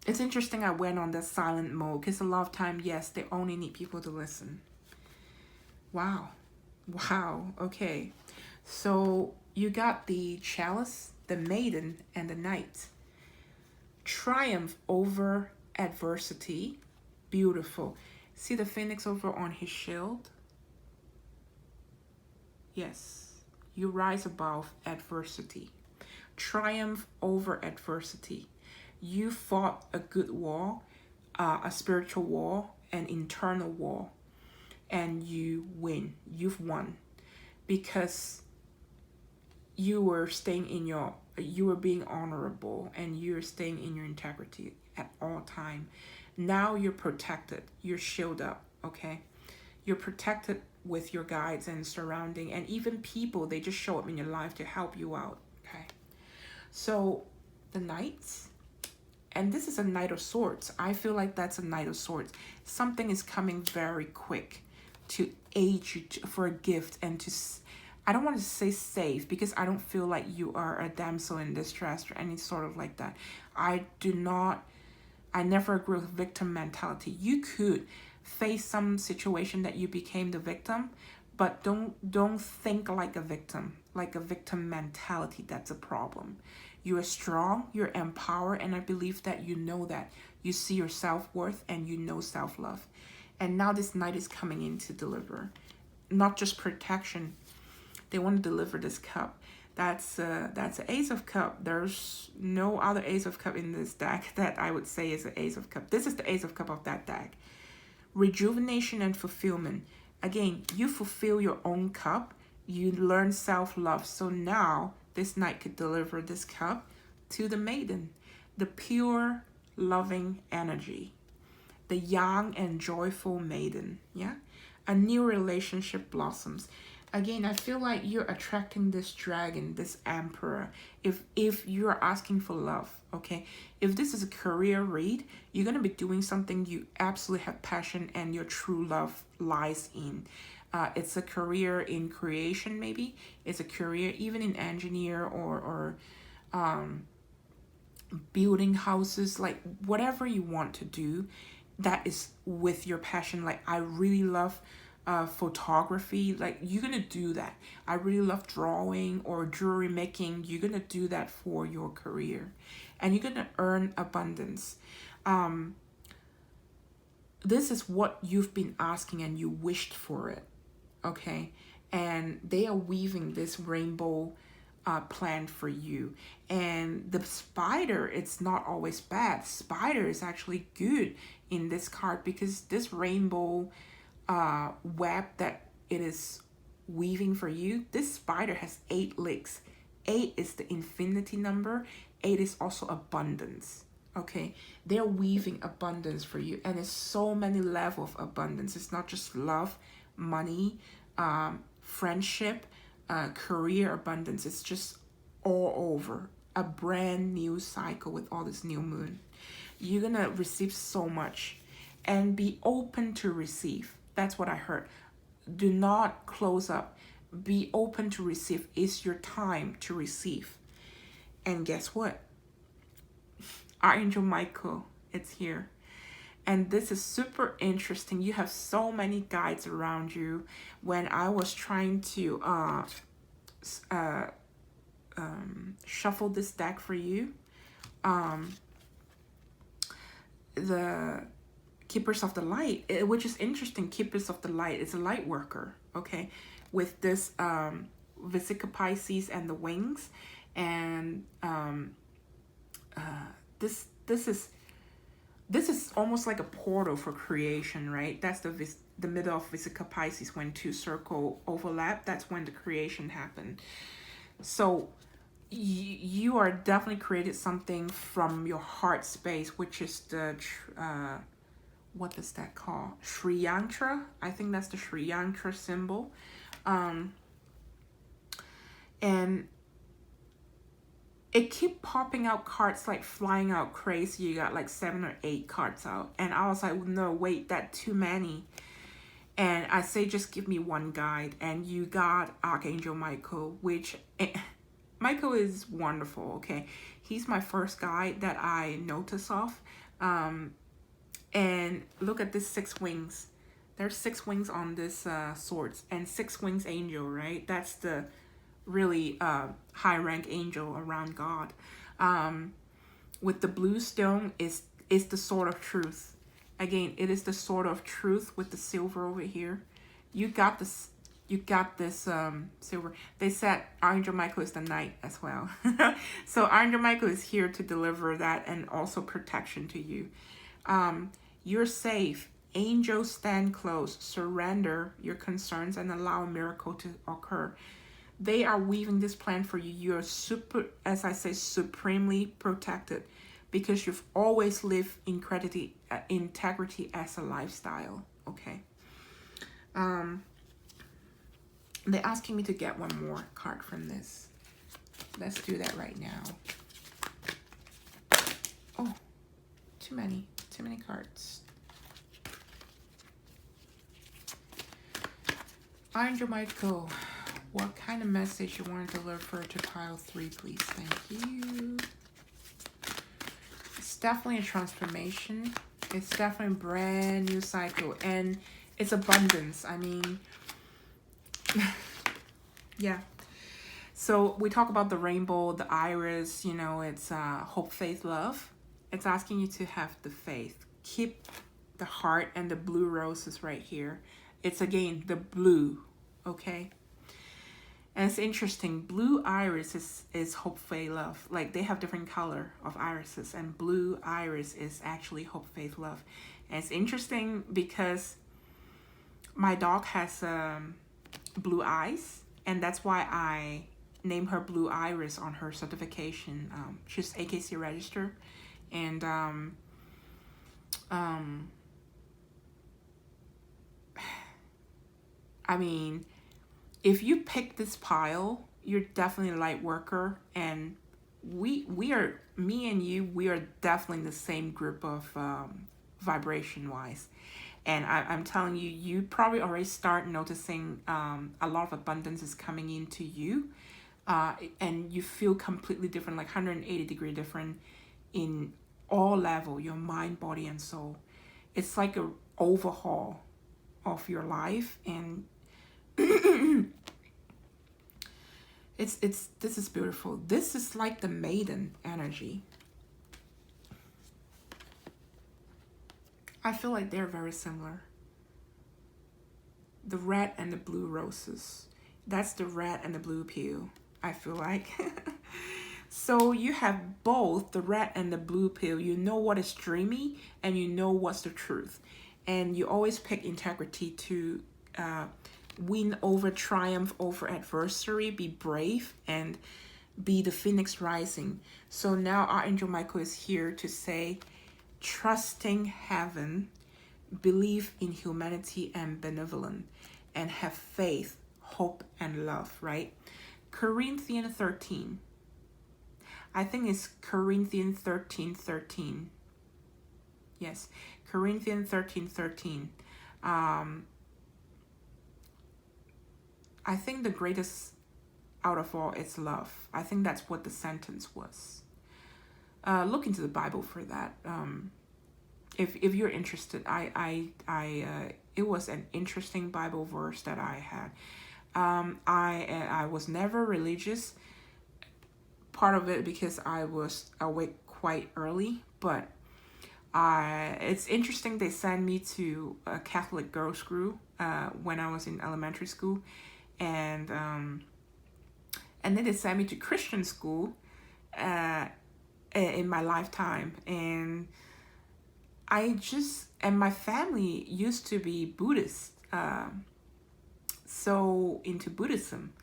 it's interesting I went on that silent mode, because a lot of time, yes, they only need people to listen. Wow. Okay. So you got the chalice, the maiden, and the knight. Triumph over adversity. Beautiful. See the phoenix over on his shield? Yes. You rise above adversity. Triumph over adversity. You fought a good war, a spiritual war, an internal war, and you win. You've won because you were staying in your, you were being honorable, and you're staying in your integrity at all time. Now you're protected. You're shielded up, okay? You're protected with your guides and surrounding, and even people, they just show up in your life to help you out, okay? So the Knights, and this is a Knight of Swords. I feel like that's a Knight of Swords. Something is coming very quick to aid you for a gift and to, I don't want to say save, because I don't feel like you are a damsel in distress or any sort of like that. I never agree with victim mentality. You could face some situation that you became the victim, but don't think like a victim mentality. That's a problem. You are strong, you're empowered, and I believe that you know that. You see your self-worth and you know self-love. And now this Knight is coming in to deliver, not just protection. They want to deliver this cup. That's an Ace of Cup. There's no other Ace of Cup in this deck that I would say is an Ace of Cup. This is the Ace of Cup of that deck. Rejuvenation and fulfillment. Again, you fulfill your own cup. You learn self-love. So now this Knight could deliver this cup to the maiden. The pure, loving energy. The young and joyful maiden. Yeah? A new relationship blossoms. Again, I feel like you're attracting this dragon, this emperor, if you're asking for love, okay? If this is a career read, you're going to be doing something you absolutely have passion and your true love lies in. It's a career in creation, maybe. It's a career even in engineer or building houses, like whatever you want to do that is with your passion. Like, I really love photography. Like, you're gonna do that. I really love drawing or jewelry making. You're gonna do that for your career, and you're gonna earn abundance. This is what you've been asking and you wished for it, okay? And they are weaving this rainbow plan for you. And the spider, it's not always bad. Spider is actually good in this card, because this rainbow web that it is weaving for you, this spider has 8 legs. 8 is the infinity number. 8 is also abundance, okay? They're weaving abundance for you, and it's so many levels of abundance. It's not just love, money, friendship, career abundance. It's just all over. A brand new cycle with all this new moon. You're gonna receive so much, and be open to receive. That's what I heard. Do not close up. Be open to receive. It's your time to receive. And guess what? Archangel Michael, it's here. And this is super interesting. You have so many guides around you. When I was trying to shuffle this deck for you, the Keepers of the Light, which is interesting. Keepers of the Light is a light worker, okay, with this Vesica Pisces and the wings, and this is almost like a portal for creation, right? That's the middle of Vesica Pisces. When 2 circles overlap, that's when the creation happened. So you are definitely created something from your heart space, which is the what is that called? Sri Yantra. I think that's the Sri Yantra symbol. And it keep popping out cards, like flying out crazy. You got like 7 or 8 cards out. And I was like, no, wait, that's too many. And I say, just give me one guide. And you got Archangel Michael, which Michael is wonderful, okay? He's my first guide that I notice of. And look at this 6 wings. There's 6 wings on this swords, and 6 wings angel, right? That's the really high rank angel around God. With the blue stone is the sword of truth. Again, it is the sword of truth with the silver over here. You got you got this silver. They said Archangel Michael is the knight as well. So Archangel Michael is here to deliver that and also protection to you. You're safe. Angels stand close. Surrender your concerns and allow a miracle to occur. They are weaving this plan for you. You are as I say, supremely protected because you've always lived integrity as a lifestyle. Okay. They're asking me to get one more card from this. Let's do that right now. Oh, too many cards. Archangel Michael, what kind of message you want to deliver to pile 3, please? Thank you. It's definitely a transformation. It's definitely a brand new cycle. And it's abundance. I mean, yeah. So we talk about the rainbow, the iris, you know, it's hope, faith, love. It's asking you to have the faith. Keep the heart and the blue roses right here. It's again the blue, okay? And it's interesting. Blue iris is hope, faith, love. Like they have different color of irises, and blue iris is actually hope, faith, love. And it's interesting because my dog has blue eyes, and that's why I named her Blue Iris on her certification. She's AKC registered, and I mean, if you pick this pile, you're definitely a light worker, and we are, me and you, we are definitely in the same group of vibration wise. And I'm telling you, you probably already start noticing a lot of abundance is coming into you, and you feel completely different, like 180-degree different in all level, your mind, body, and soul. It's like a overhaul of your life, and this is beautiful. This is like the maiden energy. I feel like they're very similar. The red and the blue roses. That's the red and the blue pill, I feel like. So you have both the red and the blue pill. You know what is dreamy and you know what's the truth. And you always pick integrity to win over, triumph over adversary, be brave, and be the phoenix rising. So now Archangel Michael is here to say, trusting heaven, believe in humanity and benevolence, and have faith, hope, and love, right? Corinthians 13. I think it's Corinthians 13:13. Yes, Corinthians 13:13. I think the greatest out of all is love. I think that's what the sentence was. Look into the Bible for that. If you're interested, it was an interesting Bible verse that I had. I was never religious. Part of it because I was awake quite early, but it's interesting. They sent me to a Catholic girls' school when I was in elementary school, and then they sent me to Christian school in my lifetime, and my family used to be Buddhist, so into Buddhism.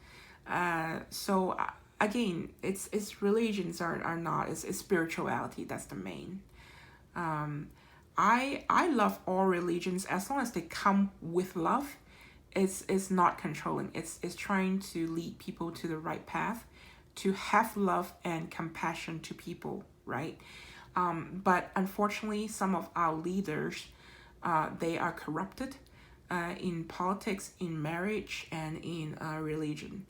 So again, it's religions are not, it's spirituality, that's the main. I love all religions as long as they come with love. It's not controlling. It's trying to lead people to the right path, to have love and compassion to people, right? But unfortunately, some of our leaders, they are corrupted in politics, in marriage, and in religion.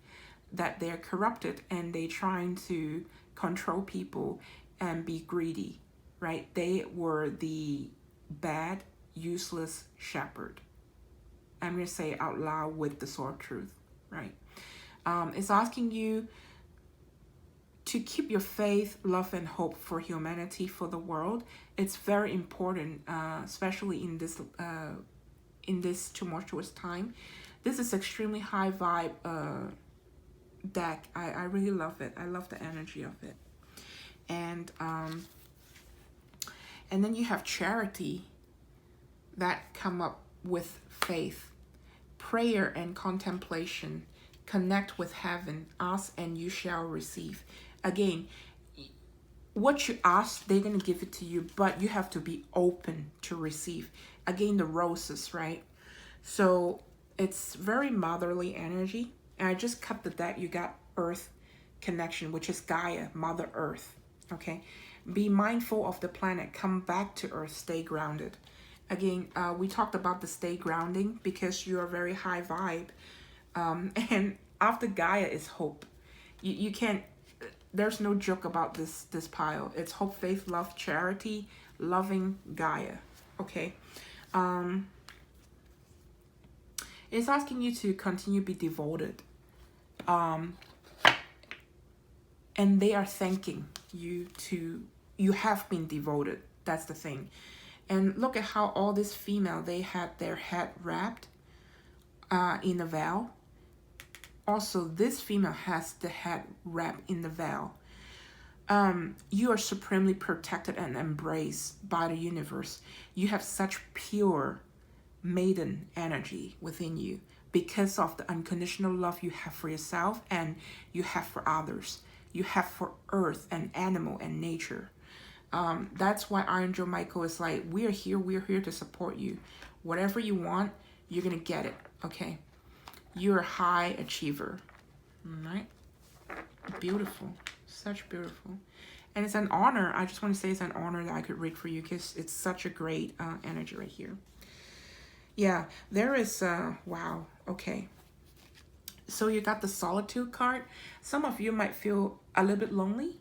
That they're corrupted and they're trying to control people and be greedy, right? They were the bad, useless shepherd. I'm going to say it out loud with the sword of truth, right? It's asking you to keep your faith, love, and hope for humanity, for the world. It's very important, especially in this tumultuous time. This is extremely high vibe deck. I really love it. I love the energy of it. And then you have charity that come up with faith, prayer and contemplation, connect with heaven, ask and you shall receive. Again, what you ask, they're going to give it to you, but you have to be open to receive. Again, the roses, right? So it's very motherly energy. And I just cut the deck. You got earth connection, which is Gaia, Mother Earth. Okay. Be mindful of the planet. Come back to earth. Stay grounded. Again, we talked about the stay grounding because you are very high vibe. And after Gaia is hope. You can't, there's no joke about this pile. It's hope, faith, love, charity, loving Gaia. Okay. It's asking you to continue to be devoted. And they are thanking you you have been devoted. That's the thing. And look at how all this female, they had their head wrapped in a veil. Also, this female has the head wrapped in the veil. You are supremely protected and embraced by the universe. You have such pure maiden energy within you because of the unconditional love you have for yourself and you have for others. You have for earth and animal and nature. That's why Archangel Michael is like, we're here to support you. Whatever you want, you're going to get it, okay? You're a high achiever, all right? Beautiful, such beautiful. And it's an honor. I just want to say it's an honor that I could read for you because it's such a great energy right here. Yeah, there is, wow, okay. So you got the solitude card. Some of you might feel a little bit lonely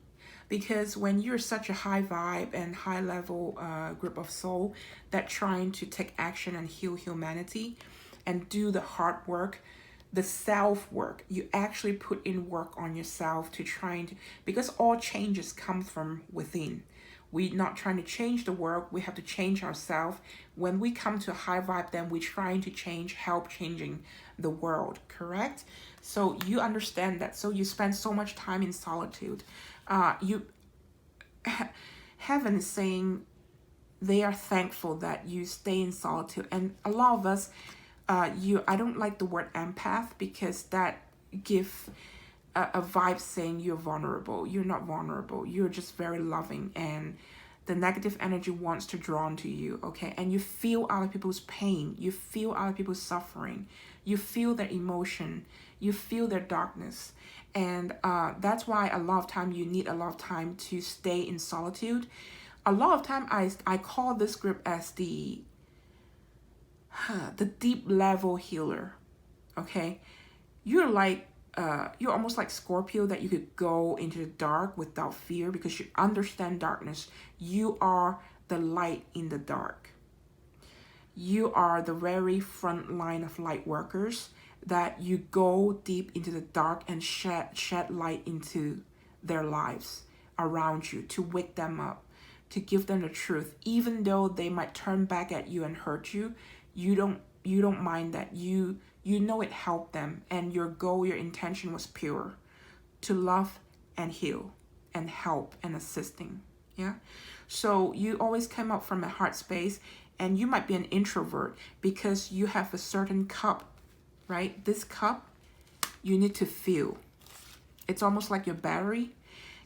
because when you're such a high vibe and high level group of soul that trying to take action and heal humanity and do the hard work, the self work, you actually put in work on yourself to trying to, because all changes come from within. We're not trying to change the world. We have to change ourselves. When we come to a high vibe, then we're trying to help changing the world, correct? So you understand that. So you spend so much time in solitude. Heaven is saying they are thankful that you stay in solitude. And a lot of us, I don't like the word empath because that give a vibe saying you're vulnerable. You're not vulnerable. You're just very loving, and the negative energy wants to draw onto you, okay? And you feel other people's pain. You feel other people's suffering. You feel their emotion. You feel their darkness. And that's why a lot of time you need a lot of time to stay in solitude. A lot of time I call this group as the deep level healer, okay? You're like, you're almost like Scorpio, that you could go into the dark without fear because you understand darkness. You are the light in the dark. You are the very front line of light workers that you go deep into the dark and shed light into their lives around you to wake them up, to give them the truth. Even though they might turn back at you and hurt you, you don't mind that. You know it helped them, and your goal, your intention was pure, to love and heal and help and assisting. Yeah. So you always come up from a heart space, and you might be an introvert because you have a certain cup, right? This cup you need to fill. It's almost like your battery.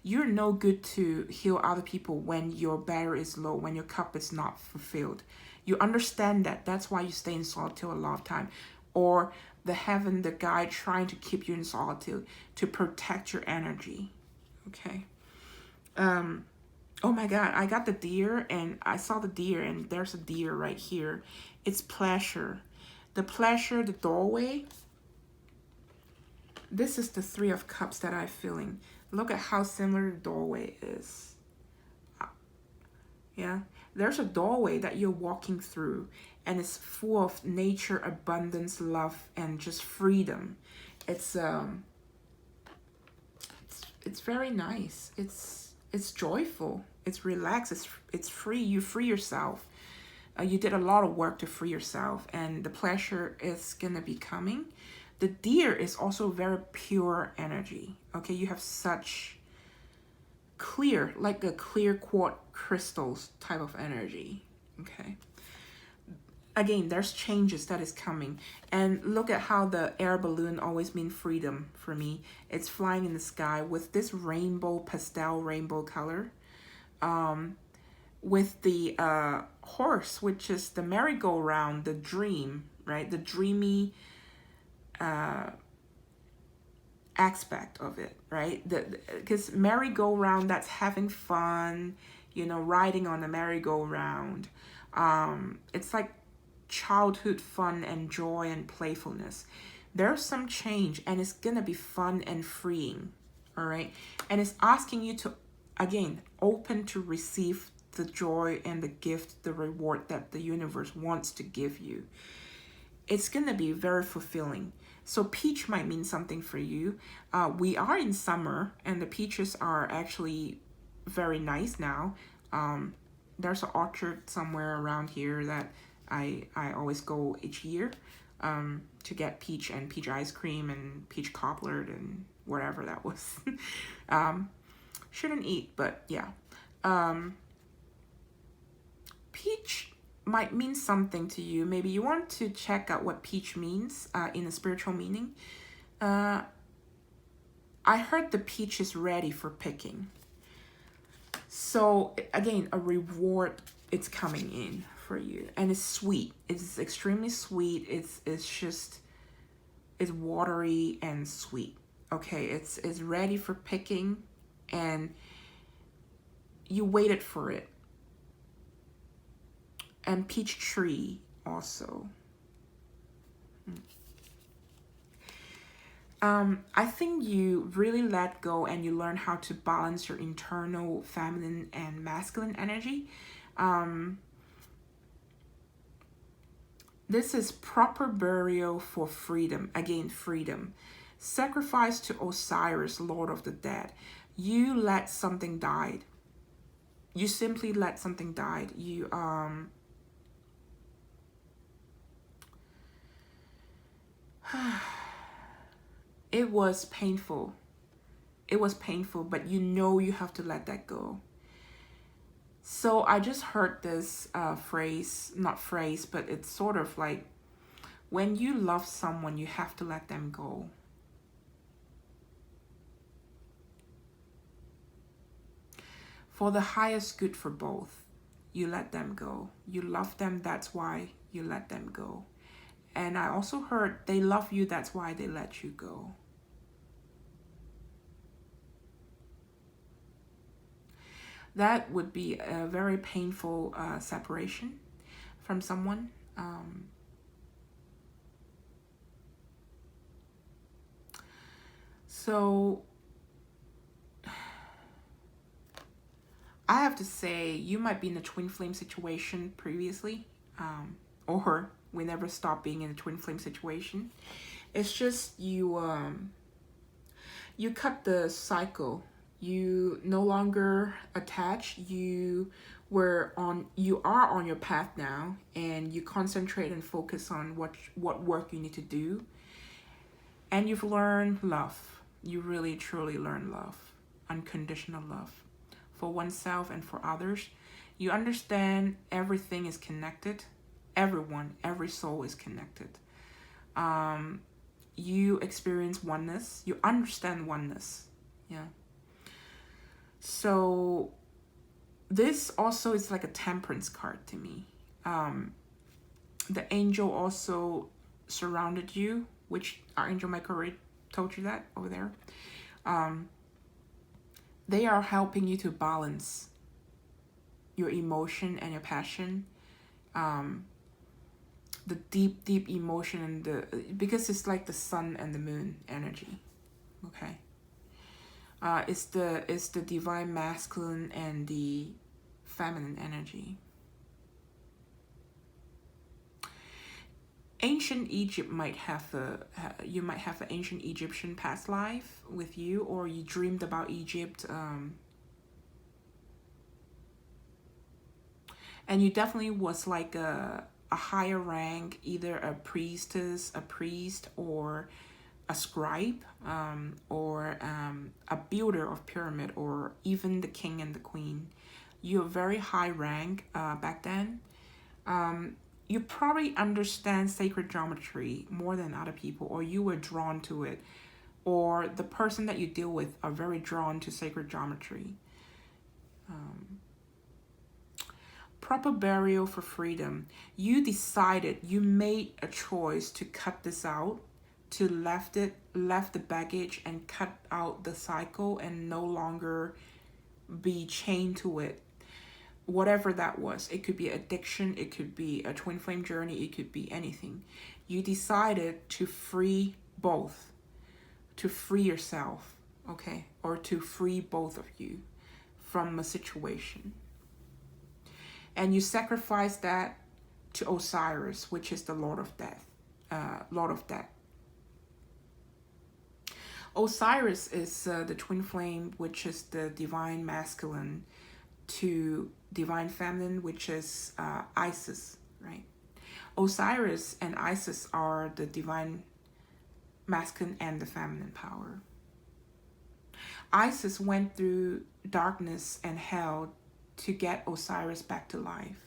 You're no good to heal other people when your battery is low, when your cup is not fulfilled. You understand that. That's why you stay in solitude a lot of time. Or the guide trying to keep you in solitude to protect your energy. Okay. Oh my God, I got the deer, and I saw the deer, and there's a deer right here. It's pleasure. The pleasure, the doorway. This is the Three of Cups that I'm feeling. Look at how similar the doorway is. Yeah. There's a doorway that you're walking through, and it's full of nature, abundance, love, and just freedom. It's very nice. It's joyful. It's relaxed. It's free. You free yourself. You did a lot of work to free yourself, and the pleasure is gonna be coming. The deer is also very pure energy. Okay, you have such clear, like a clear quartz crystals type of energy. Okay. Again, there's changes that is coming. And look at how the air balloon always means freedom for me. It's flying in the sky with this rainbow, pastel rainbow color. With the horse, which is the merry-go-round, the dream, right? The dreamy aspect of it, right? Because merry-go-round, that's having fun, you know, riding on the merry-go-round. It's like childhood fun and joy and playfulness. There's some change, and it's gonna be fun and freeing. All right, and it's asking you to, again, open to receive the joy and the gift, the reward that the universe wants to give you. It's gonna be very fulfilling. So peach might mean something for you. We are in summer, and the peaches are actually very nice now. There's an orchard somewhere around here that I always go each year to get peach and peach ice cream and peach cobbler and whatever that was. Shouldn't eat, but yeah. Peach might mean something to you. Maybe you want to check out what peach means in a spiritual meaning. I heard the peach is ready for picking. So again, a reward is coming in for you, and it's sweet. It's extremely sweet. It's watery and sweet. Okay, it's ready for picking, and you waited for it. And peach tree also. I think you really let go, and you learn how to balance your internal feminine and masculine energy. This is proper burial for freedom. Again, freedom. Sacrifice to Osiris, Lord of the Dead. You let something die. You simply let something die. You it was painful. It was painful, but you know you have to let that go. So I just heard this not phrase, but it's sort of like, when you love someone, you have to let them go. For the highest good for both, you let them go. You love them, that's why you let them go. And I also heard they love you, that's why they let you go. That would be a very painful separation from someone. So I have to say, you might be in a twin flame situation previously, or we never stop being in a twin flame situation. It's just you cut the cycle. You no longer attach. You are on your path now, and you concentrate and focus on what work you need to do. And you've learned love. You really truly learn love, unconditional love, for oneself and for others. You understand everything is connected. Everyone, every soul is connected. You experience oneness. You understand oneness. Yeah. So this also is like a temperance card to me. The angel also surrounded you, which Archangel Michael already told you that over there. They are helping you to balance your emotion and your passion. The deep emotion, and because it's like the sun and the moon energy. Okay. It's the divine masculine and the feminine energy. Ancient Egypt might have you might have an ancient Egyptian past life with you, or you dreamed about Egypt. And you definitely was like a higher rank, either a priestess, a priest, or a scribe, or a builder of pyramid, or even the king and the queen. You're very high rank back then. You probably understand sacred geometry more than other people, or you were drawn to it, or the person that you deal with are very drawn to sacred geometry. Proper burial for freedom. You decided, you made a choice to cut this out, to left the baggage and cut out the cycle and no longer be chained to it. Whatever that was, it could be addiction, it could be a twin flame journey, it could be anything. You decided to free both, to free yourself, okay, or to free both of you from a situation. And you sacrifice that to Osiris, which is the Lord of Death. Lord of Death. Osiris is the twin flame, which is the divine masculine, to divine feminine, which is Isis, right? Osiris and Isis are the divine masculine and the feminine power. Isis went through darkness and hell to get Osiris back to life.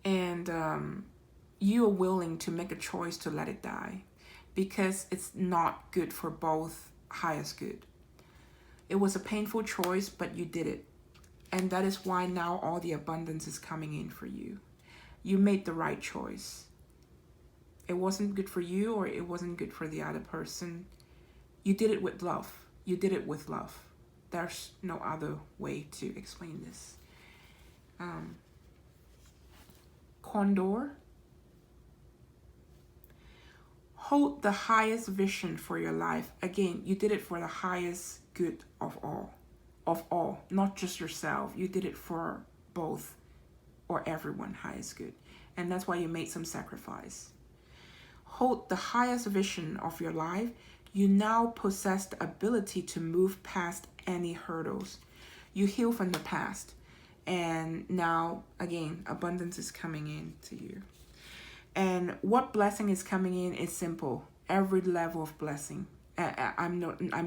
And you are willing to make a choice to let it die, because it's not good for both highest good. It was a painful choice, but you did it. And that is why now all the abundance is coming in for you. You made the right choice. It wasn't good for you, or it wasn't good for the other person. You did it with love. You did it with love. There's no other way to explain this. Condor. Hold the highest vision for your life. Again, you did it for the highest good of all, not just yourself. You did it for both or everyone, highest good. And that's why you made some sacrifice. Hold the highest vision of your life. You now possess the ability to move past any hurdles. You heal from the past. And now, again, abundance is coming in to you. And what blessing is coming in is simple. Every level of blessing. I'm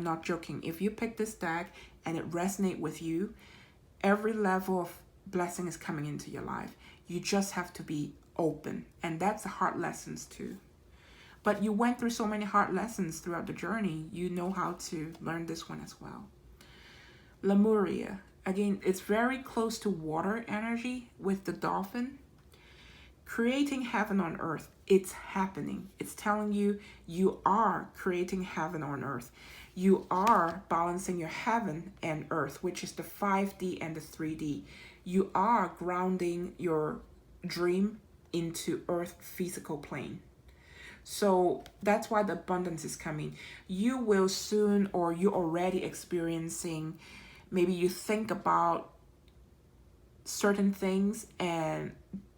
not joking. If you pick this deck and it resonates with you, every level of blessing is coming into your life. You just have to be open. And that's the hard lessons too. But you went through so many hard lessons throughout the journey. You know how to learn this one as well. Lemuria. Again, it's very close to water energy with the dolphin. Creating heaven on earth. It's happening. It's telling you, you are creating heaven on earth. You are balancing your heaven and earth, which is the 5D and the 3D. You are grounding your dream into earth physical plane. So that's why the abundance is coming. You will soon, or you're already experiencing, maybe you think about certain things and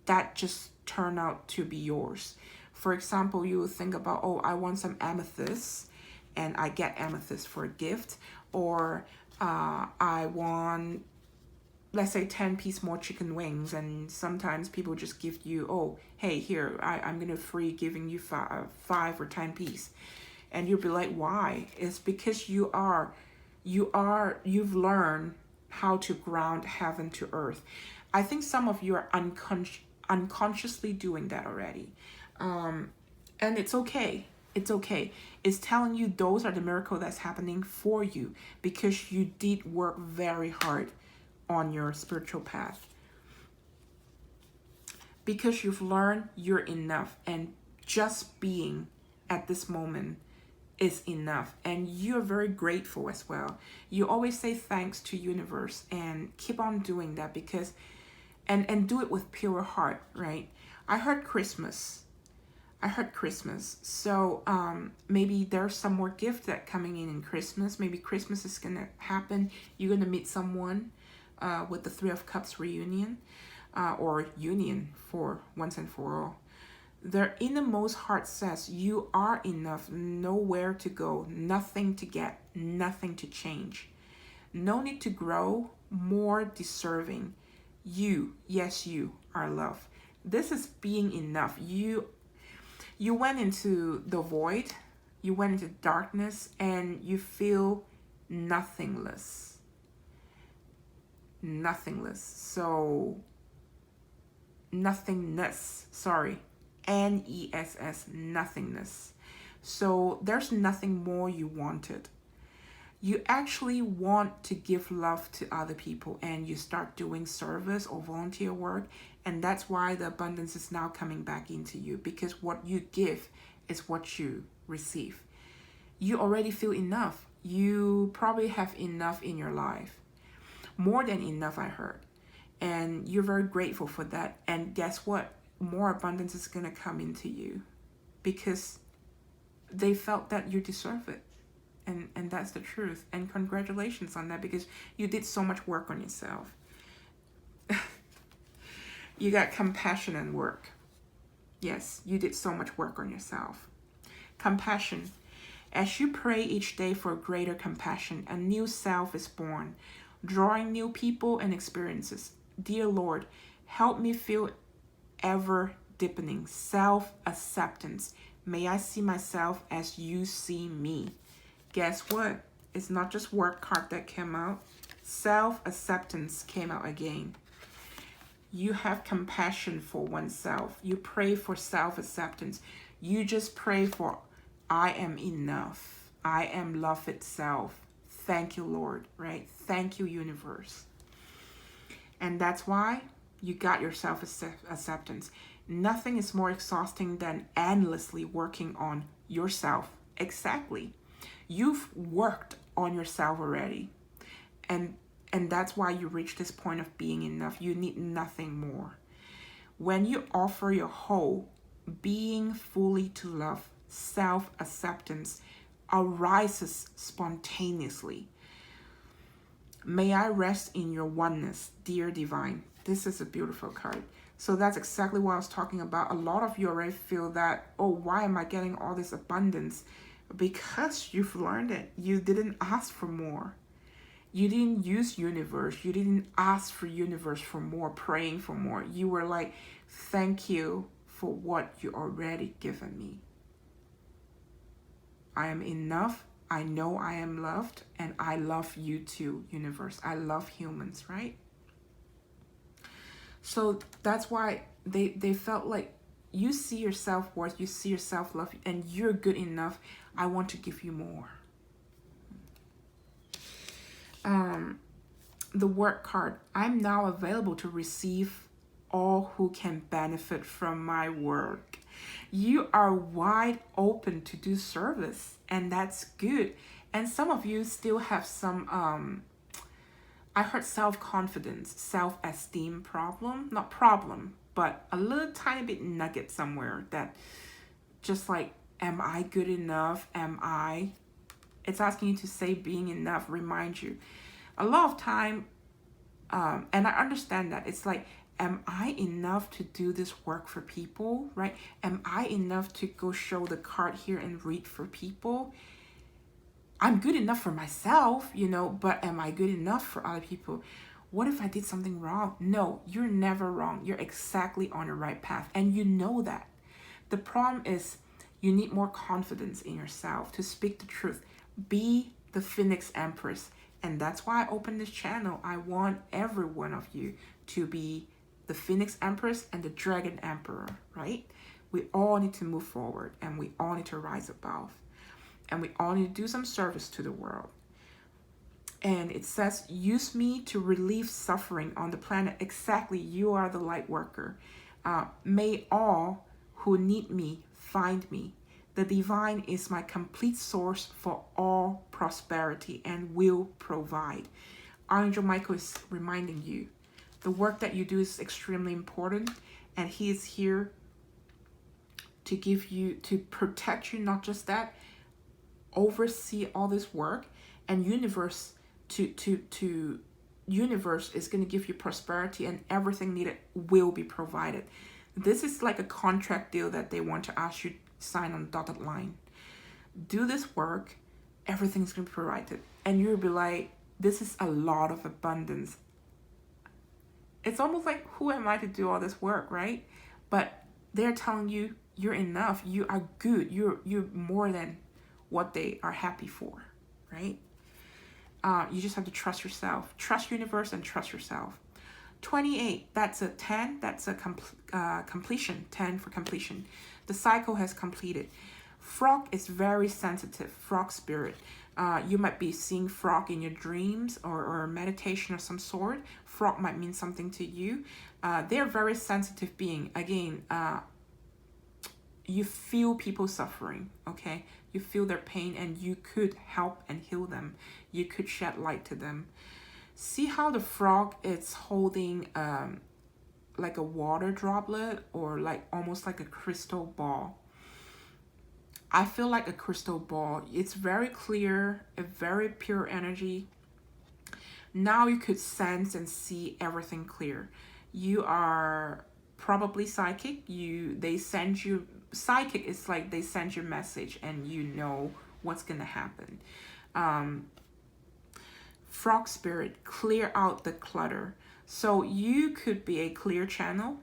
that just turn out to be yours. For example, you will think about, oh, I want some amethyst, and I get amethyst for a gift. Or I want, let's say, 10-piece more chicken wings, and sometimes people just give you, oh, hey, here, I'm gonna free giving you 5 or 10 piece. And you'll be like, why? It's because you've learned how to ground heaven to earth. I think some of you are unconsciously doing that already. And it's okay. It's okay. It's telling you those are the miracle that's happening for you, because you did work very hard on your spiritual path. Because you've learned you're enough, and just being at this moment is enough. And you're very grateful as well. You always say thanks to universe, and keep on doing that, because and do it with pure heart, right? I heard Christmas. So maybe there's some more gift that coming in Christmas. Maybe Christmas is gonna happen. You're gonna meet someone with the 3 of Cups reunion, or union for once and for all. Their innermost heart says you are enough, nowhere to go, nothing to get, nothing to change. No need to grow, more deserving. You, yes, you are loved. This is being enough. You went into the void, you went into darkness, and you feel nothingless. Nothingless. So, nothingness, sorry. N-E-S-S, nothingness. So, there's nothing more you wanted. You actually want to give love to other people, and you start doing service or volunteer work, and that's why the abundance is now coming back into you, because what you give is what you receive. You already feel enough. You probably have enough in your life, more than enough, I heard, and you're very grateful for that. And guess what? More abundance is going to come into you because they felt that you deserve it. And that's the truth. And congratulations on that, because you did so much work on yourself. You got compassion work. Yes, you did so much work on yourself. Compassion. As you pray each day for greater compassion, a new self is born, drawing new people and experiences. Dear Lord, help me feel ever deepening self-acceptance. May I see myself as you see me. Guess what? It's not just work card that came out. Self-acceptance came out again. You have compassion for oneself. You pray for self-acceptance. You just pray for, I am enough. I am love itself. Thank you, Lord, right? Thank you, universe. And that's why you got your self-acceptance. Nothing is more exhausting than endlessly working on yourself. Exactly. You've worked on yourself already. And that's why you reach this point of being enough. You need nothing more. When you offer your whole being fully to love, self-acceptance arises spontaneously. May I rest in your oneness, dear divine. This is a beautiful card. So that's exactly what I was talking about. A lot of you already feel that, oh, why am I getting all this abundance? Because you've learned it. You didn't ask for more. You didn't use universe. You didn't ask for universe for more, praying for more. You were like, thank you for what you already given me. I am enough. I know I am loved, and I love you too, universe. I love humans, right? So that's why they felt like you see your self-worth, you see your self-love, and you're good enough. I want to give you more. The work card. I'm now available to receive all who can benefit from my work. You are wide open to do service, and that's good. And some of you still have some I heard self-confidence, self-esteem problem. Not problem, but a little tiny bit nugget somewhere that just like, am I good enough? Am I? It's asking you to say being enough, remind you. A lot of time, and I understand that. It's like, am I enough to do this work for people, right? Am I enough to go show the card here and read for people? I'm good enough for myself, you know, but am I good enough for other people? What if I did something wrong? No, you're never wrong. You're exactly on the right path, and you know that. The problem is you need more confidence in yourself to speak the truth. Be the Phoenix Empress. And that's why I opened this channel. I want every one of you to be the Phoenix Empress and the Dragon Emperor, right? We all need to move forward, and we all need to rise above. And we all need to do some service to the world. And it says, use me to relieve suffering on the planet. Exactly, you are the light worker. May all who need me find me. The divine is my complete source for all prosperity and will provide. Archangel Michael is reminding you, the work that you do is extremely important, and he is here to give you, to protect you, not just that, oversee all this work, and universe universe is going to give you prosperity, and everything needed will be provided. This is like a contract deal that they want to ask you to sign on the dotted line. Do this work, everything's going to be provided. And you'll be like, this is a lot of abundance. It's almost like, who am I to do all this work, right? But they're telling you, you're enough, you are good, you're more than what they are happy for, right? You just have to trust yourself, trust universe, and trust yourself. 28, that's a 10, that's a completion, 10 for completion. The cycle has completed. Frog is very sensitive, frog spirit. You might be seeing frog in your dreams or meditation of some sort. Frog might mean something to you. They're very sensitive being. Again, you feel people suffering, okay? You feel their pain and you could help and heal them. You could shed light to them. See how the frog is holding like a water droplet or like almost like a crystal ball. I feel like a crystal ball. It's very clear, a very pure energy. Now you could sense and see everything clear. You are probably psychic. They send you, psychic is like they send you a message and you know what's gonna happen. Frog spirit, clear out the clutter. So you could be a clear channel.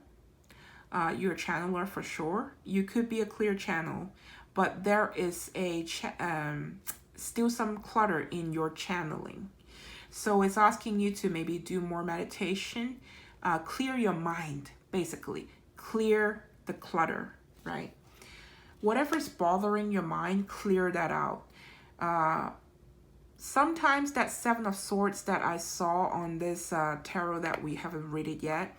You're a channeler for sure. You could be a clear channel, but there is a still some clutter in your channeling. So it's asking you to maybe do more meditation, clear your mind, basically. Clear the clutter, right? Whatever's bothering your mind, clear that out. Sometimes that Seven of Swords that I saw on this tarot that we haven't read it yet,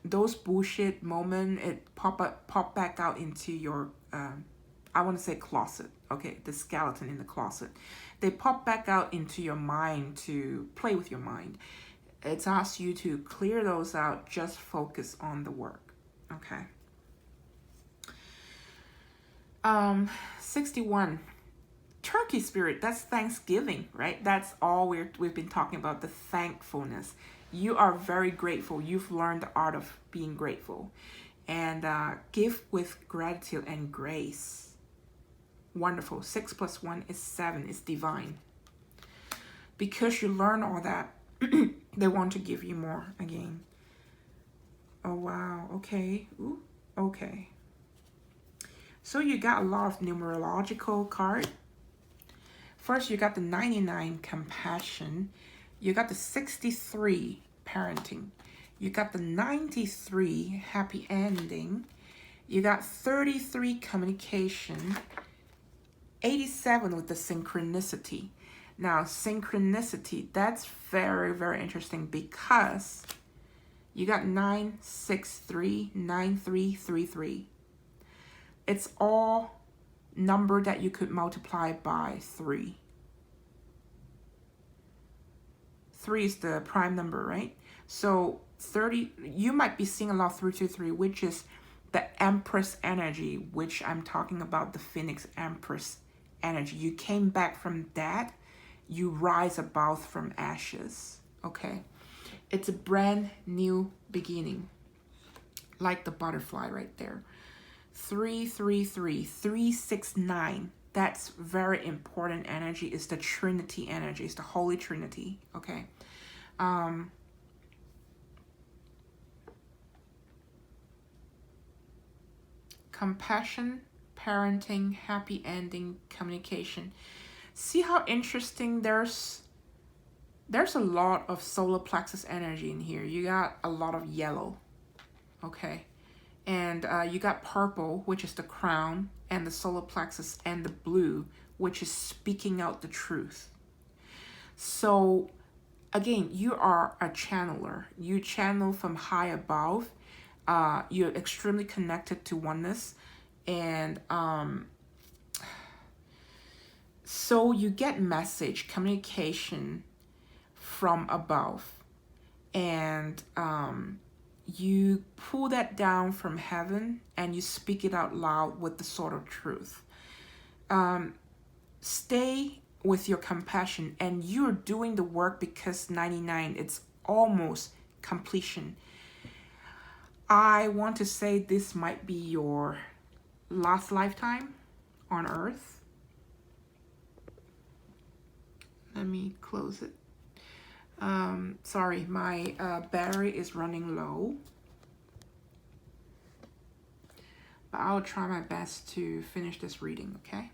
those bullshit moment, it pop back out into your, I want to say closet, okay, the skeleton in the closet. They pop back out into your mind to play with your mind. It's asked you to clear those out, just focus on the work, okay? 61. Turkey spirit, that's Thanksgiving, right? That's all we've been talking about, the thankfulness. You are very grateful. You've learned the art of being grateful. And give with gratitude and grace. Wonderful. 6 + 1 is 7. It's divine. Because you learn all that, they want to give you more again. Oh, wow. Okay. Ooh, okay. So you got a lot of numerological cards. First, you got the 99, compassion. You got the 63, parenting. You got the 93, happy ending. You got 33, communication. 87 with the synchronicity. Now, synchronicity, that's very, very interesting because you got 9, 6, 3, 9, 3, 3, 3. It's all number that you could multiply by 3. 3 is the prime number, right? So 30, you might be seeing a lot of 323, which is the Empress energy, which I'm talking about, the Phoenix Empress energy. You came back from that, you rise above from ashes, okay? It's a brand new beginning, like the butterfly right there. 333, 369. That's very important energy. It's the Trinity energy. It's the Holy Trinity. Okay. Compassion, parenting, happy ending, communication. See how interesting there's a lot of solar plexus energy in here. You got a lot of yellow. Okay. And you got purple, which is the crown, and the solar plexus, and the blue, which is speaking out the truth. So, again, you are a channeler. You channel from high above. You're extremely connected to oneness. And so you get message, communication from above. And you pull that down from heaven and you speak it out loud with the sword of truth. Stay with your compassion, and you're doing the work because 99, it's almost completion. I want to say this might be your last lifetime on Earth. Let me close it. Sorry, my battery is running low. But I'll try my best to finish this reading, okay?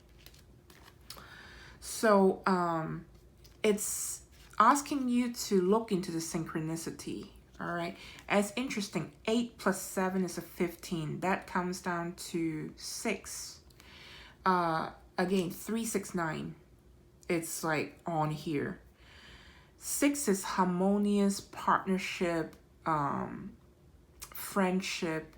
So, it's asking you to look into the synchronicity, all right? It's interesting. 8 plus 7 is a 15. That comes down to 6. Again, 3, 6, 9. It's like on here. 6 is harmonious, partnership, friendship,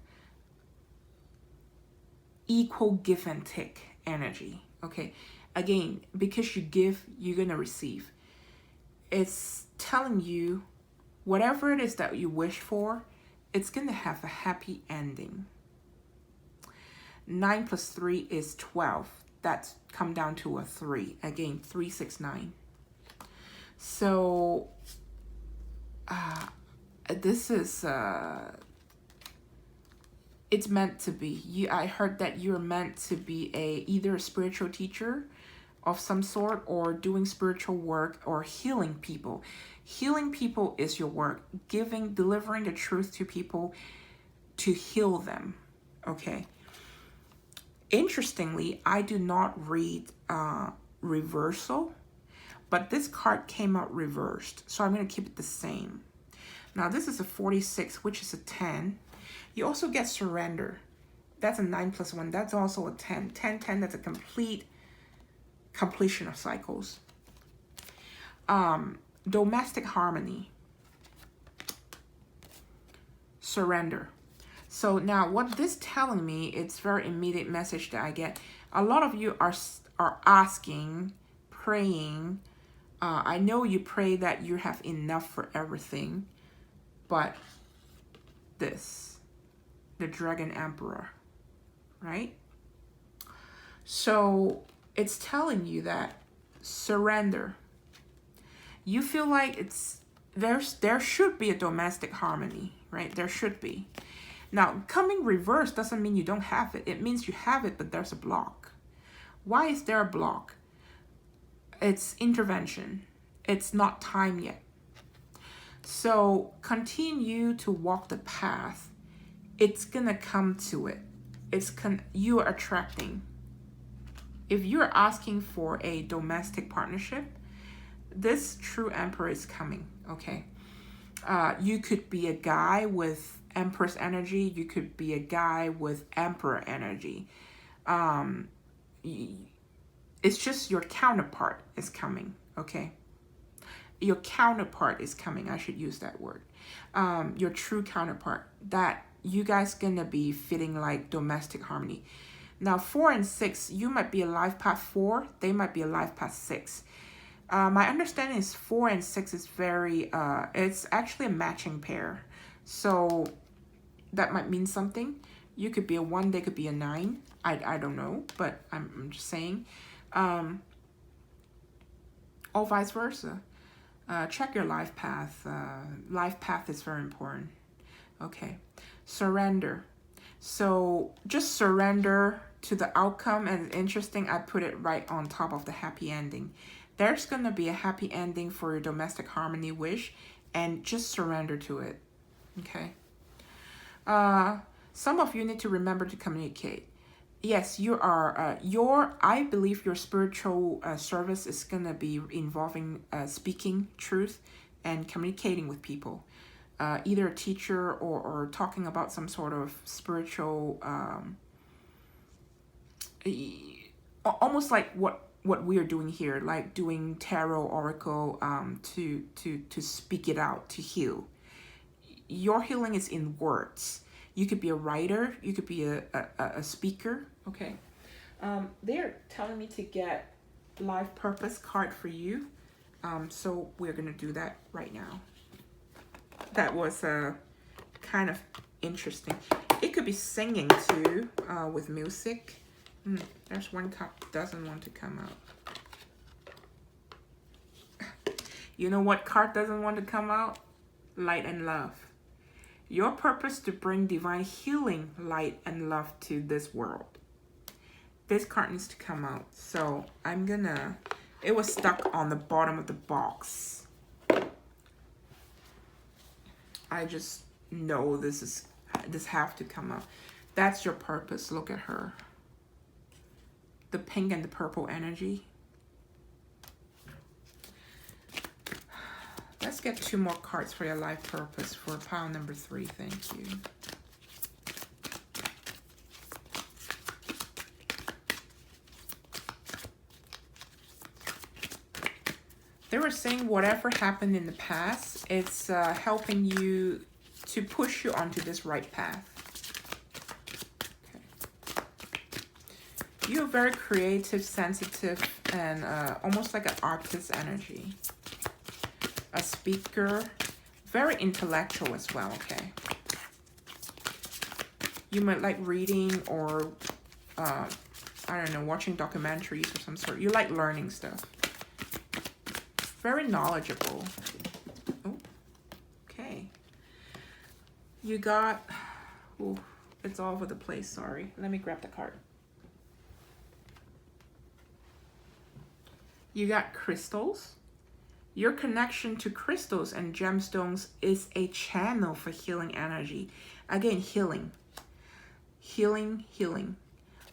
equal give and take energy, okay? Again, because you give, you're going to receive. It's telling you whatever it is that you wish for, it's going to have a happy ending. 9 plus 3 is 12. That's come down to a 3. Again, 3, 6, 9. So, this is, it's meant to be. I heard that you're meant to be either a spiritual teacher of some sort, or doing spiritual work, or healing people. Healing people is your work. Delivering the truth to people to heal them. Okay. Interestingly, I do not read reversal, but this card came out reversed, so I'm going to keep it the same. Now, this is a 46, which is a 10. You also get surrender. That's a 9 plus 1. That's also a 10. 10, 10, that's a completion of cycles. Domestic harmony. Surrender. So now what this telling me, it's very immediate message that I get. A lot of you are asking, praying. I know you pray that you have enough for everything, but the Dragon Emperor, right? So it's telling you that surrender. You feel like there should be a domestic harmony, right? There should be. Now, coming reverse doesn't mean you don't have it. It means you have it, but there's a block. Why is there a block? It's intervention. It's not time yet. So continue to walk the path. It's gonna come to it. You are attracting. If you're asking for a domestic partnership, this true Emperor is coming, okay? You could be a guy with Empress energy. You could be a guy with Emperor energy. It's just your counterpart is coming, okay? Your counterpart is coming. I should use that word. Your true counterpart. That you guys gonna be fitting like domestic harmony. Now, 4 and 6, you might be a life path 4. They might be a life path 6. My understanding is 4 and 6 is very, it's actually a matching pair. So that might mean something. You could be a 1, they could be a 9. I don't know, but I'm just saying. Or vice versa. Check your life path. Life path is very important. Okay. Surrender. So just surrender to the outcome. And interesting, I put it right on top of the happy ending. There's going to be a happy ending for your domestic harmony wish, and just surrender to it. Okay. Some of you need to remember to communicate. Yes, you are, I believe your spiritual service is going to be involving speaking truth and communicating with people. Either a teacher or talking about some sort of spiritual, almost like what we are doing here, like doing tarot, oracle, to speak it out, to heal. Your healing is in words. You could be a writer. You could be a speaker. Okay. They're telling me to get life purpose card for you. So we're going to do that right now. That was kind of interesting. It could be singing too, with music. There's one card doesn't want to come out. You know what card doesn't want to come out? Light and love. Your purpose to bring divine healing, light, and love to this world. This card needs to come out. So I'm gonna, it was stuck on the bottom of the box. I just know this have to come out. That's your purpose. Look at her. The pink and the purple energy. Let's get 2 more cards for your life purpose for pile number 3. Thank you. They were saying whatever happened in the past, it's helping you to push you onto this right path. Okay. You're very creative, sensitive, and almost like an artist energy. A speaker, very intellectual as well, okay? You might like reading or, I don't know, watching documentaries or some sort. You like learning stuff. Very knowledgeable. Oh, okay. You got, oh, it's all over the place, sorry. Let me grab the card. You got crystals. Your connection to crystals and gemstones is a channel for healing energy. Again, healing. Healing, healing.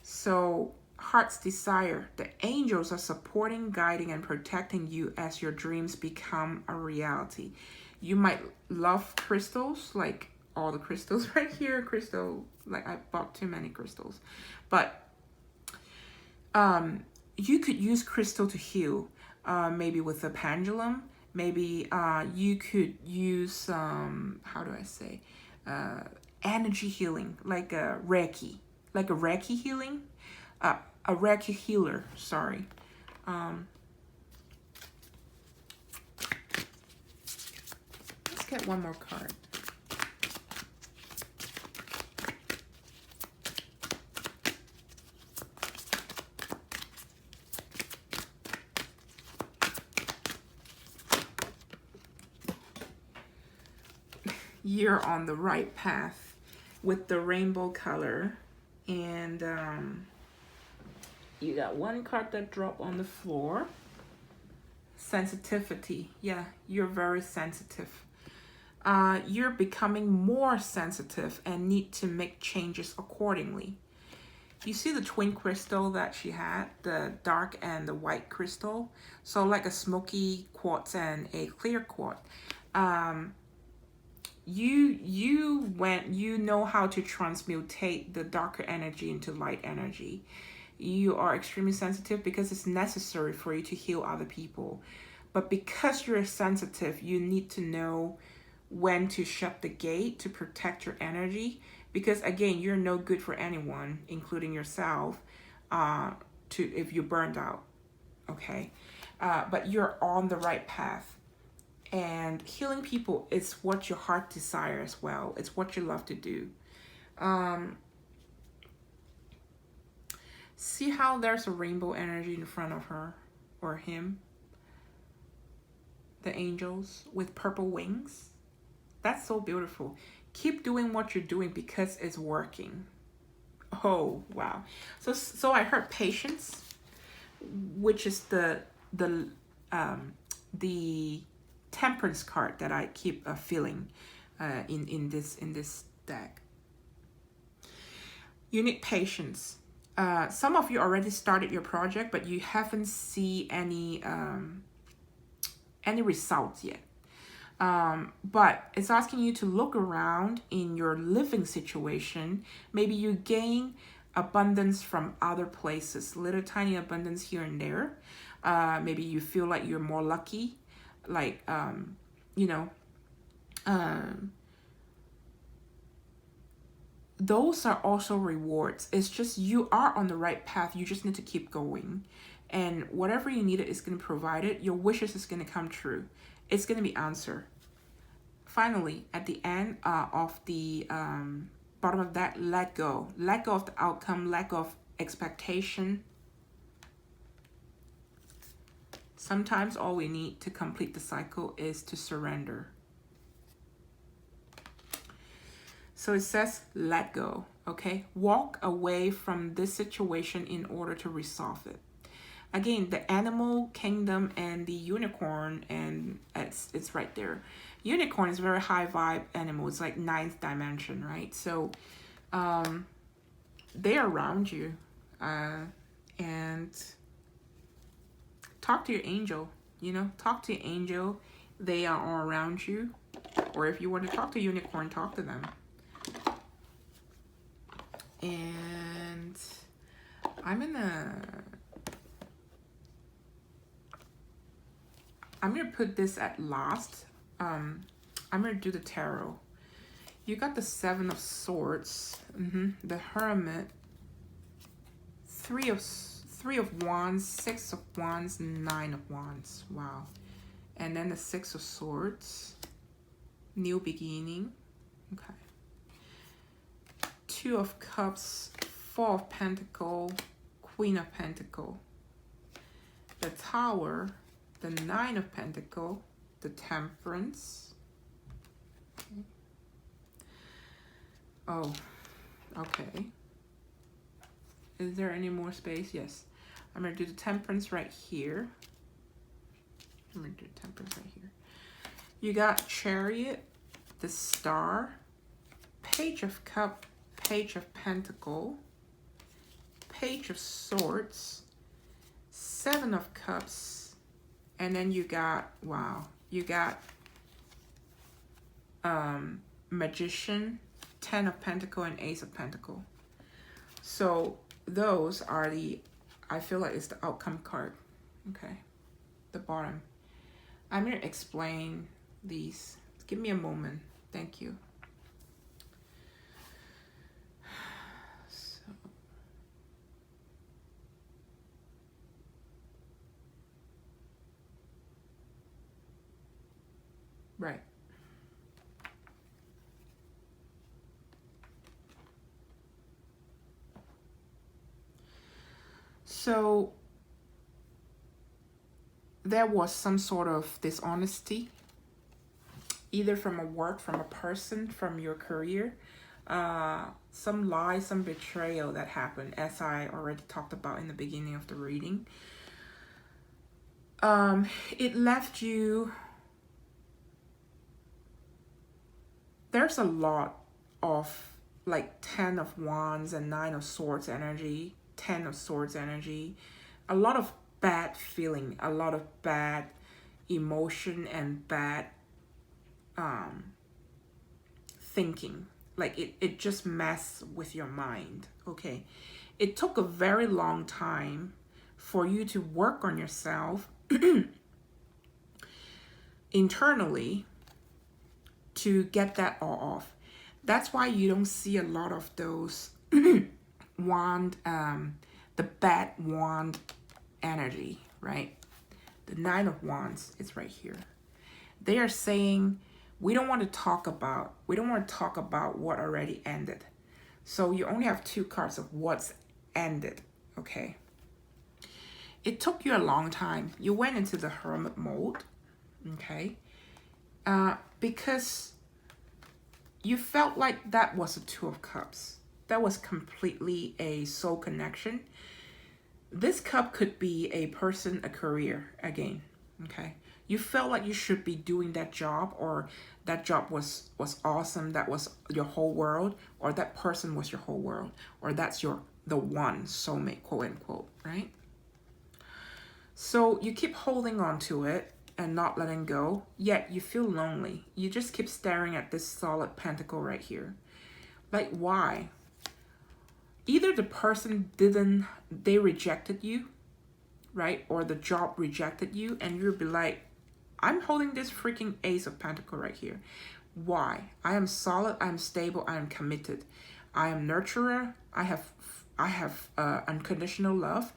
So, heart's desire. The angels are supporting, guiding, and protecting you as your dreams become a reality. You might love crystals, like all the crystals right here. Crystal, like I bought too many crystals. But you could use crystal to heal. Maybe with a pendulum. Maybe you could use, how do I say, energy healing, like a Reiki. Like a Reiki healing. A Reiki healer, sorry. Let's get 1 more card. You're on the right path with the rainbow color. And you got 1 card that dropped on the floor. Sensitivity. Yeah, you're very sensitive. You're becoming more sensitive and need to make changes accordingly. You see the twin crystal that she had, the dark and the white crystal. So like a smoky quartz and a clear quartz. You know how to transmutate the darker energy into light energy. You are extremely sensitive because it's necessary for you to heal other people. But because you're sensitive, you need to know when to shut the gate to protect your energy. Because again, you're no good for anyone, including yourself, if you're burned out. Okay, but you're on the right path. And healing people is what your heart desires as well. It's what you love to do. See how there's a rainbow energy in front of her or him? The angels with purple wings. That's so beautiful. Keep doing what you're doing because it's working. Oh, wow. So I heard patience, which is the temperance card that I keep feeling in this deck. You need patience. Some of you already started your project, but you haven't seen any results yet. But it's asking you to look around in your living situation. Maybe you gain abundance from other places, little tiny abundance here and there. Maybe you feel like you're more lucky. Like, those are also rewards. It's just you are on the right path. You just need to keep going. And whatever you need is going to provide it. Your wishes is going to come true. It's going to be answered. Finally, at the end of the bottom of that, let go. Let go of the outcome. Let go of expectation. Sometimes all we need to complete the cycle is to surrender. So it says, let go, okay? Walk away from this situation in order to resolve it. Again, the animal kingdom and the unicorn, and it's right there. Unicorn is very high vibe animal. It's like 9th dimension, right? So they're around you. And talk to your angel, you know? Talk to your angel. They are all around you. Or if you want to talk to unicorn, talk to them. And I'm gonna put this at last. I'm gonna do the tarot. You got the 7 of Swords, the Hermit, 3 of Wands, 6 of Wands, 9 of Wands. Wow. And then the 6 of Swords, new beginning. Okay. 2 of Cups, 4 of Pentacle, Queen of Pentacle, the Tower, the 9 of Pentacle, the Temperance. Okay. Oh, okay. Is there any more space? Yes. I'm going to do the Temperance right here. I'm going to do Temperance right here. You got Chariot, the Star, Page of Cup, Page of Pentacle, Page of Swords, 7 of Cups, and then you got, wow, you got Magician, 10 of Pentacle, and Ace of Pentacle. So those are the, I feel like it's the outcome card. Okay, the bottom. I'm going to explain these. Give me a moment. Thank you. So, right. So there was some sort of dishonesty, either from a work, from a person, from your career, some lie, some betrayal that happened, as I already talked about in the beginning of the reading. It left you, there's a lot of like 10 of Wands and 9 of Swords energy, 10 of Swords energy, a lot of bad feeling, a lot of bad emotion and bad thinking. Like it just messed with your mind. Okay, it took a very long time for you to work on yourself internally to get that all off. That's why you don't see a lot of those wand, the bad wand energy, right? The 9 of Wands is right here. They are saying, we don't want to talk about what already ended. So you only have 2 cards of what's ended, okay? It took you a long time. You went into the hermit mode, okay? Because you felt like that was a 2 of Cups. That was completely a soul connection. This cup could be a person, a career, again, okay? You felt like you should be doing that job, or that job was awesome, that was your whole world, or that person was your whole world, or that's the one soulmate, quote unquote, right? So you keep holding on to it and not letting go, yet you feel lonely. You just keep staring at this solid pentacle right here. Like, why? Either the person they rejected you, right? Or the job rejected you, and you'll be like, I'm holding this freaking Ace of Pentacle right here. Why? I am solid, I am stable, I am committed. I am nurturer, I have unconditional love.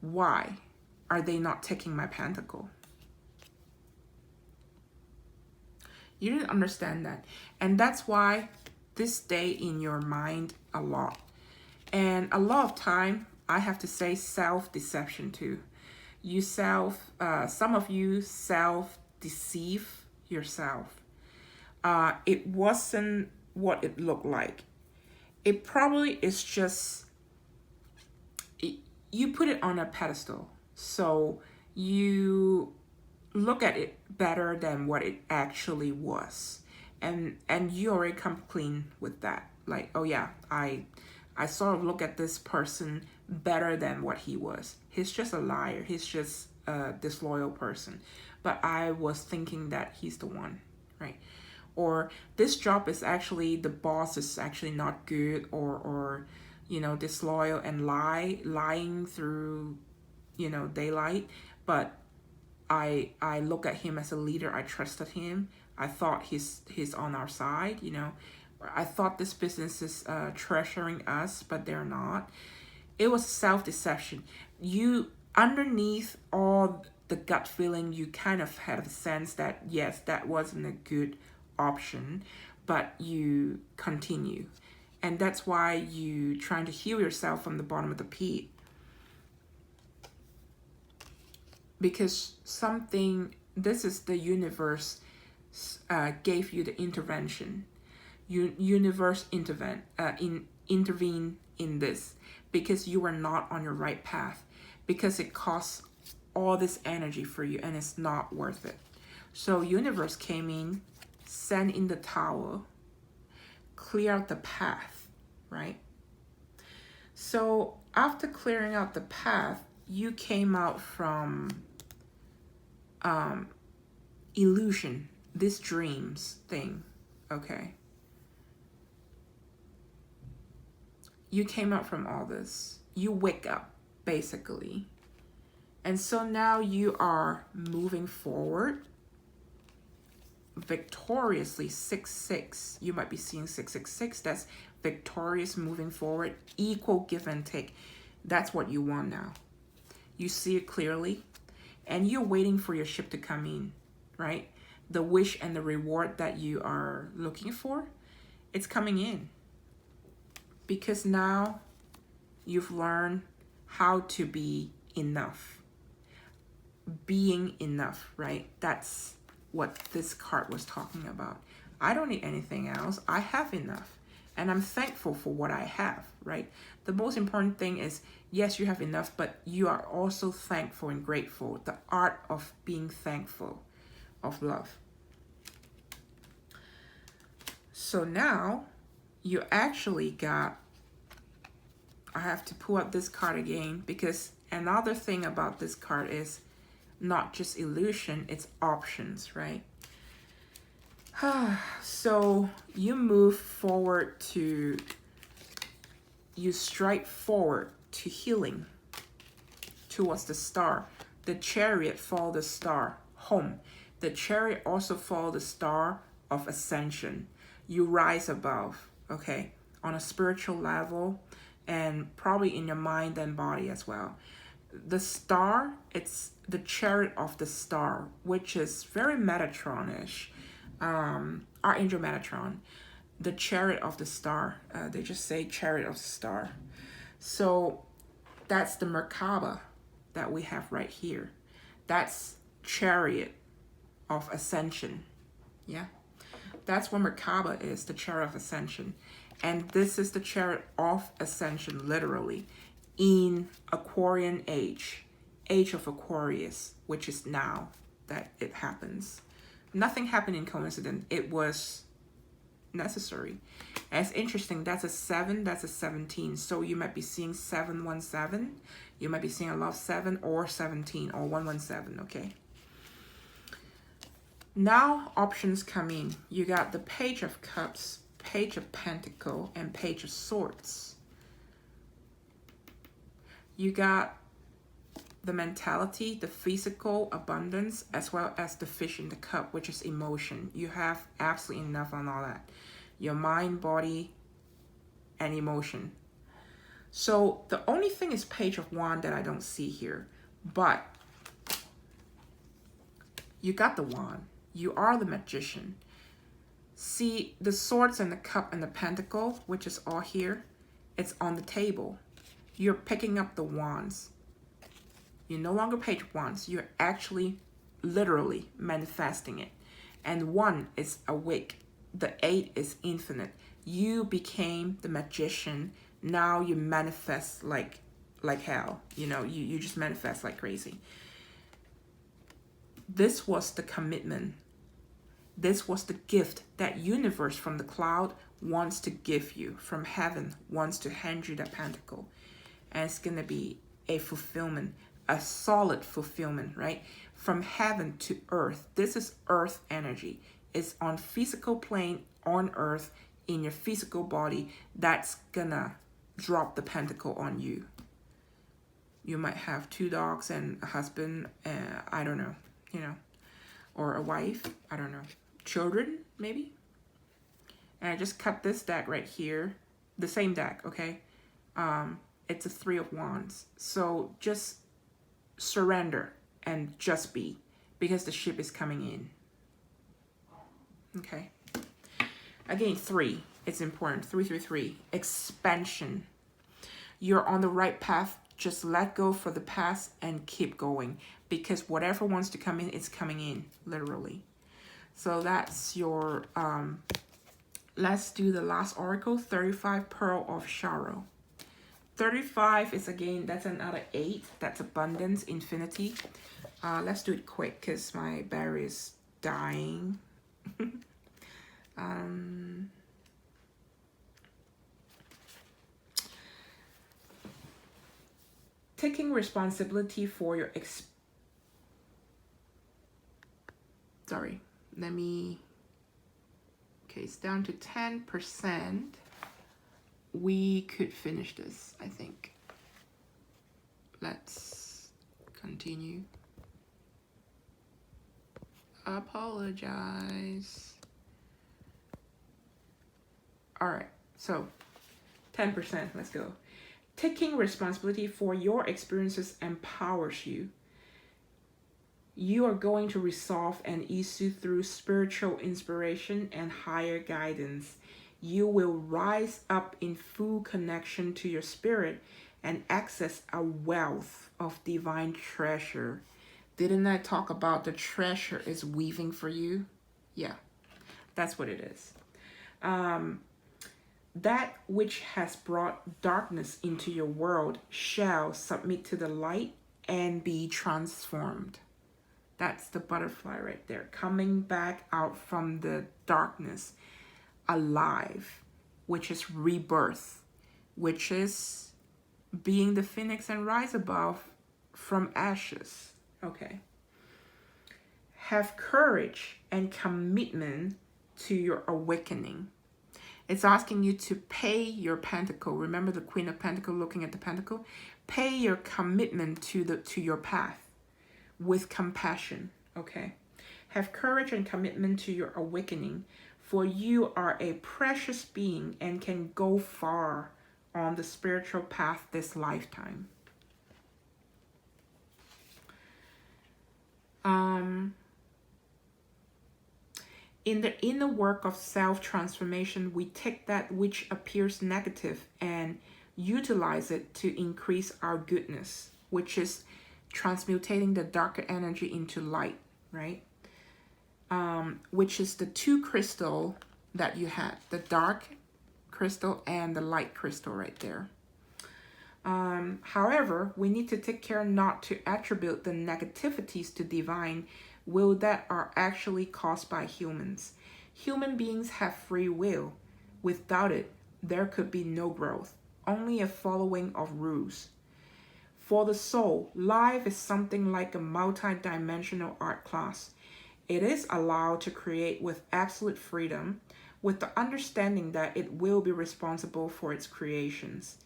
Why are they not taking my pentacle? You didn't understand that. And that's why this stay in your mind a lot. And a lot of time, I have to say, self-deception too. Some of you self-deceive yourself. It wasn't what it looked like. It probably is just, you put it on a pedestal. So you look at it better than what it actually was. And you already come clean with that. Like, oh yeah, I sort of look at this person better than what he was. He's just a liar. He's just a disloyal person. But I was thinking that he's the one, right? Or this job is actually, the boss is actually not good, or you know, disloyal and lying through, you know, daylight. But I look at him as a leader. I trusted him. I thought he's on our side, you know. I thought this business is treasuring us, but they're not. It was self-deception. You, underneath all the gut feeling, you kind of had a sense that, yes, that wasn't a good option, but you continue. And that's why you trying to heal yourself from the bottom of the pit. Because something, this is the universe gave you the intervention. Universe intervene in this because you were not on your right path, because it costs all this energy for you and it's not worth it. So universe came in, send in the tower, clear out the path, right? So after clearing out the path, you came out from illusion, this dreams thing, okay? You came out from all this. You wake up, basically. And so now you are moving forward victoriously. 6-6. You might be seeing 666. That's victorious, moving forward, equal give and take. That's what you want now. You see it clearly, and you're waiting for your ship to come in, right? The wish and the reward that you are looking for, it's coming in. Because now you've learned how to be enough. Being enough, right? That's what this card was talking about. I don't need anything else. I have enough. And I'm thankful for what I have, right? The most important thing is, yes, you have enough, but you are also thankful and grateful. The art of being thankful, of love. So now you actually got, I have to pull out this card again, because another thing about this card is not just illusion, it's options, right? So you move forward to, you strike forward to healing, towards the star. The Chariot follow the star, home. The Chariot also follow the star of ascension. You rise above, okay, on a spiritual level, and probably in your mind and body as well. The star, it's the Chariot of the star, which is very Metatron-ish. Archangel Metatron, the Chariot of the star. They just say Chariot of the star. So that's the Merkaba that we have right here. That's Chariot of ascension. Yeah, that's what Merkaba is, the Chariot of ascension. And this is the Chariot of ascension, literally, in Aquarian age of Aquarius, which is now that it happens. Nothing happened in coincidence. It was necessary. And it's interesting. That's a 7. That's a 17. So you might be seeing 717. You might be seeing a lot of 7 or 17 or 117. Okay. Now options come in. You got the Page of Cups, Page of Pentacles, and Page of Swords. You got the mentality, the physical abundance, as well as the fish in the cup, which is emotion. You have absolutely enough on all that. Your mind, body, and emotion. So the only thing is Page of Wand that I don't see here. But you got the wand. You are the magician. See, the swords and the cup and the pentacle, which is all here, it's on the table. You're picking up the wands. You're no longer Page of Wands. You're actually literally manifesting it. And one is awake. the 8 is infinite. You became the magician. Now you manifest like hell. You know, you just manifest like crazy. This was the commitment. This was the gift that universe from the cloud wants to give you, from heaven wants to hand you that pentacle. And it's going to be a fulfillment, a solid fulfillment, right? From heaven to earth. This is earth energy. It's on physical plane, on earth, in your physical body. That's going to drop the pentacle on you. You might have 2 dogs and a husband, I don't know, you know, or a wife, I don't know. Children, maybe. And I just cut this deck right here, the same deck, okay? It's a 3 of Wands. So just surrender and just be, because the ship is coming in. Okay. Again, 3. It's important. 3, 3, 3. Expansion. You're on the right path. Just let go for the past and keep going, because whatever wants to come in, it's coming in, literally. So that's your, let's do the last oracle, 35 Pearl of Sorrow. 35 is, again, that's another 8. That's abundance, infinity. Let's do it quick because my battery is dying. Taking responsibility for your sorry, let me, okay, it's down to 10%. We could finish this, I think. Let's continue. Apologize. All right, so 10%, let's go. Taking responsibility for your experiences empowers you. You are going to resolve an issue through spiritual inspiration and higher guidance. You will rise up in full connection to your spirit and access a wealth of divine treasure. Didn't I talk about the treasure is weaving for you? Yeah, that's what it is. That which has brought darkness into your world shall submit to the light and be transformed. That's the butterfly right there, coming back out from the darkness, alive, which is rebirth, which is being the phoenix and rise above from ashes. Okay. Have courage and commitment to your awakening. It's asking you to pay your pentacle. Remember the Queen of Pentacles looking at the pentacle? Pay your commitment to your path with compassion, okay? Have courage and commitment to your awakening, for you are a precious being and can go far on the spiritual path this lifetime. In the inner work of self-transformation, we take that which appears negative and utilize it to increase our goodness, which is transmutating the darker energy into light, right? Which is the 2 crystal that you had, the dark crystal and the light crystal right there. However, we need to take care not to attribute the negativities to divine will that are actually caused by humans. Human beings have free will. Without it, there could be no growth, only a following of rules. For the soul, life is something like a multi-dimensional art class. It is allowed to create with absolute freedom, with the understanding that it will be responsible for its creations.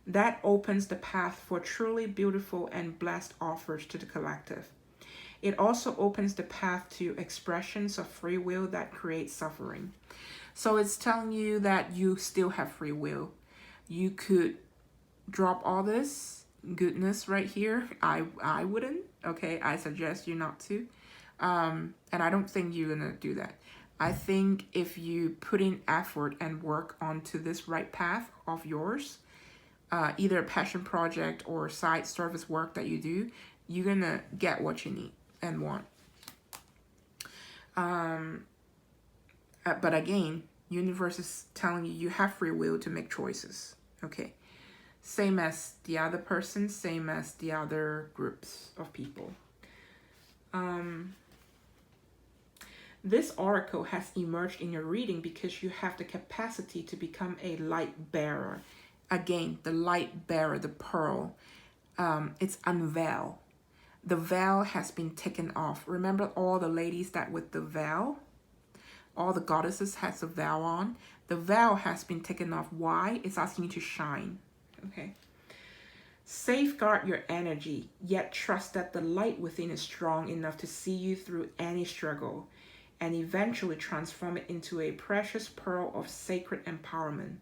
That opens the path for truly beautiful and blessed offers to the collective. It also opens the path to expressions of free will that create suffering. So it's telling you that you still have free will. You could drop all this goodness right here. I wouldn't, okay? I suggest you not to. And I don't think you're gonna do that. I think if you put in effort and work onto this right path of yours, either a passion project or side service work that you do, you're gonna get what you need and want. But again, universe is telling you have free will to make choices. Okay. Same as the other person, same as the other groups of people. This oracle has emerged in your reading because you have the capacity to become a light bearer. Again, the light bearer, the pearl, it's unveiled. The veil has been taken off. Remember all the ladies that with the veil? All the goddesses has the veil on. The veil has been taken off. Why? It's asking you to shine. Okay. Safeguard your energy, yet trust that the light within is strong enough to see you through any struggle and eventually transform it into a precious pearl of sacred empowerment.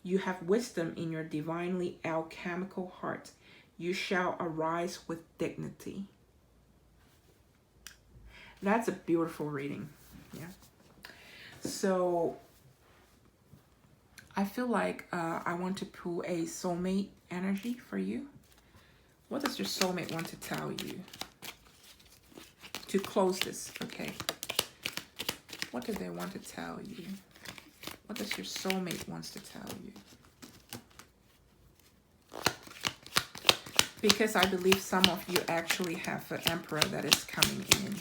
You have wisdom in your divinely alchemical heart. You shall arise with dignity. That's a beautiful reading. Yeah. So I feel like I want to pull a soulmate energy for you. What does your soulmate want to tell you? To close this, okay. What do they want to tell you? What does your soulmate wants to tell you? Because I believe some of you actually have an emperor that is coming in.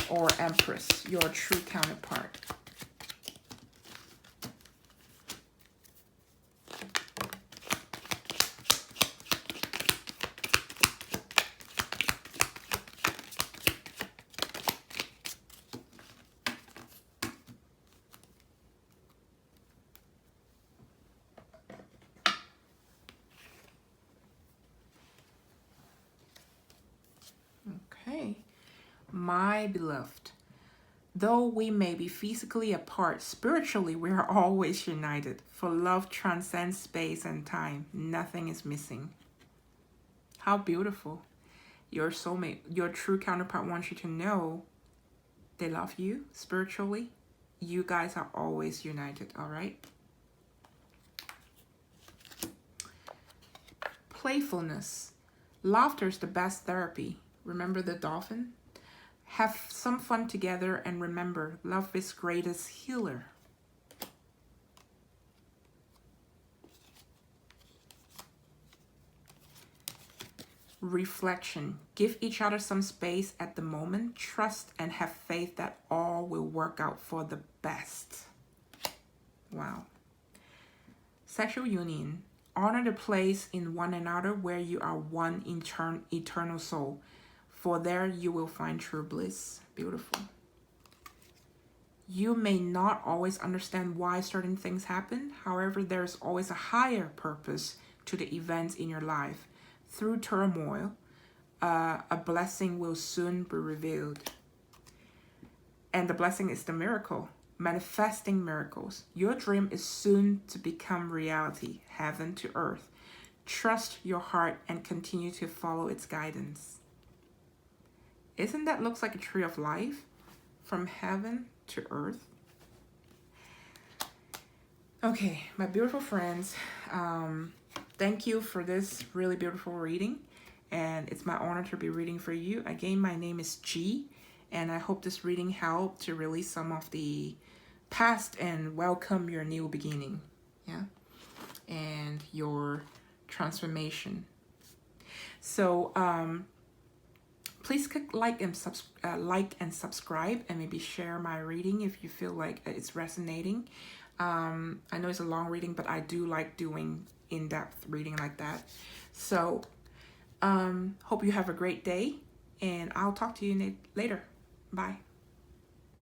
Or empress, your true counterpart. Okay. My beloved, though we may be physically apart, spiritually we are always united. For love transcends space and time. Nothing is missing. How beautiful. Your soulmate, your true counterpart wants you to know they love you spiritually. You guys are always united, all right? Playfulness. Laughter is the best therapy. Remember the dolphin? Have some fun together and remember, love is greatest healer. Reflection. Give each other some space at the moment. Trust and have faith that all will work out for the best. Wow. Sexual union. Honor the place in one another where you are one eternal soul. For there you will find true bliss. Beautiful. You may not always understand why certain things happen. However, there's always a higher purpose to the events in your life. Through turmoil, a blessing will soon be revealed. And the blessing is the miracle. Manifesting miracles. Your dream is soon to become reality. Heaven to earth. Trust your heart and continue to follow its guidance. Isn't that looks like a tree of life? From heaven to earth. Okay, my beautiful friends. Thank you for this really beautiful reading. And it's my honor to be reading for you. Again, my name is G. And I hope this reading helped to release some of the past and welcome your new beginning. Yeah. And your transformation. So, please click like and subscribe and maybe share my reading if you feel like it's resonating. I know it's a long reading, but I do like doing in-depth reading like that. So hope you have a great day, and I'll talk to you later. Bye.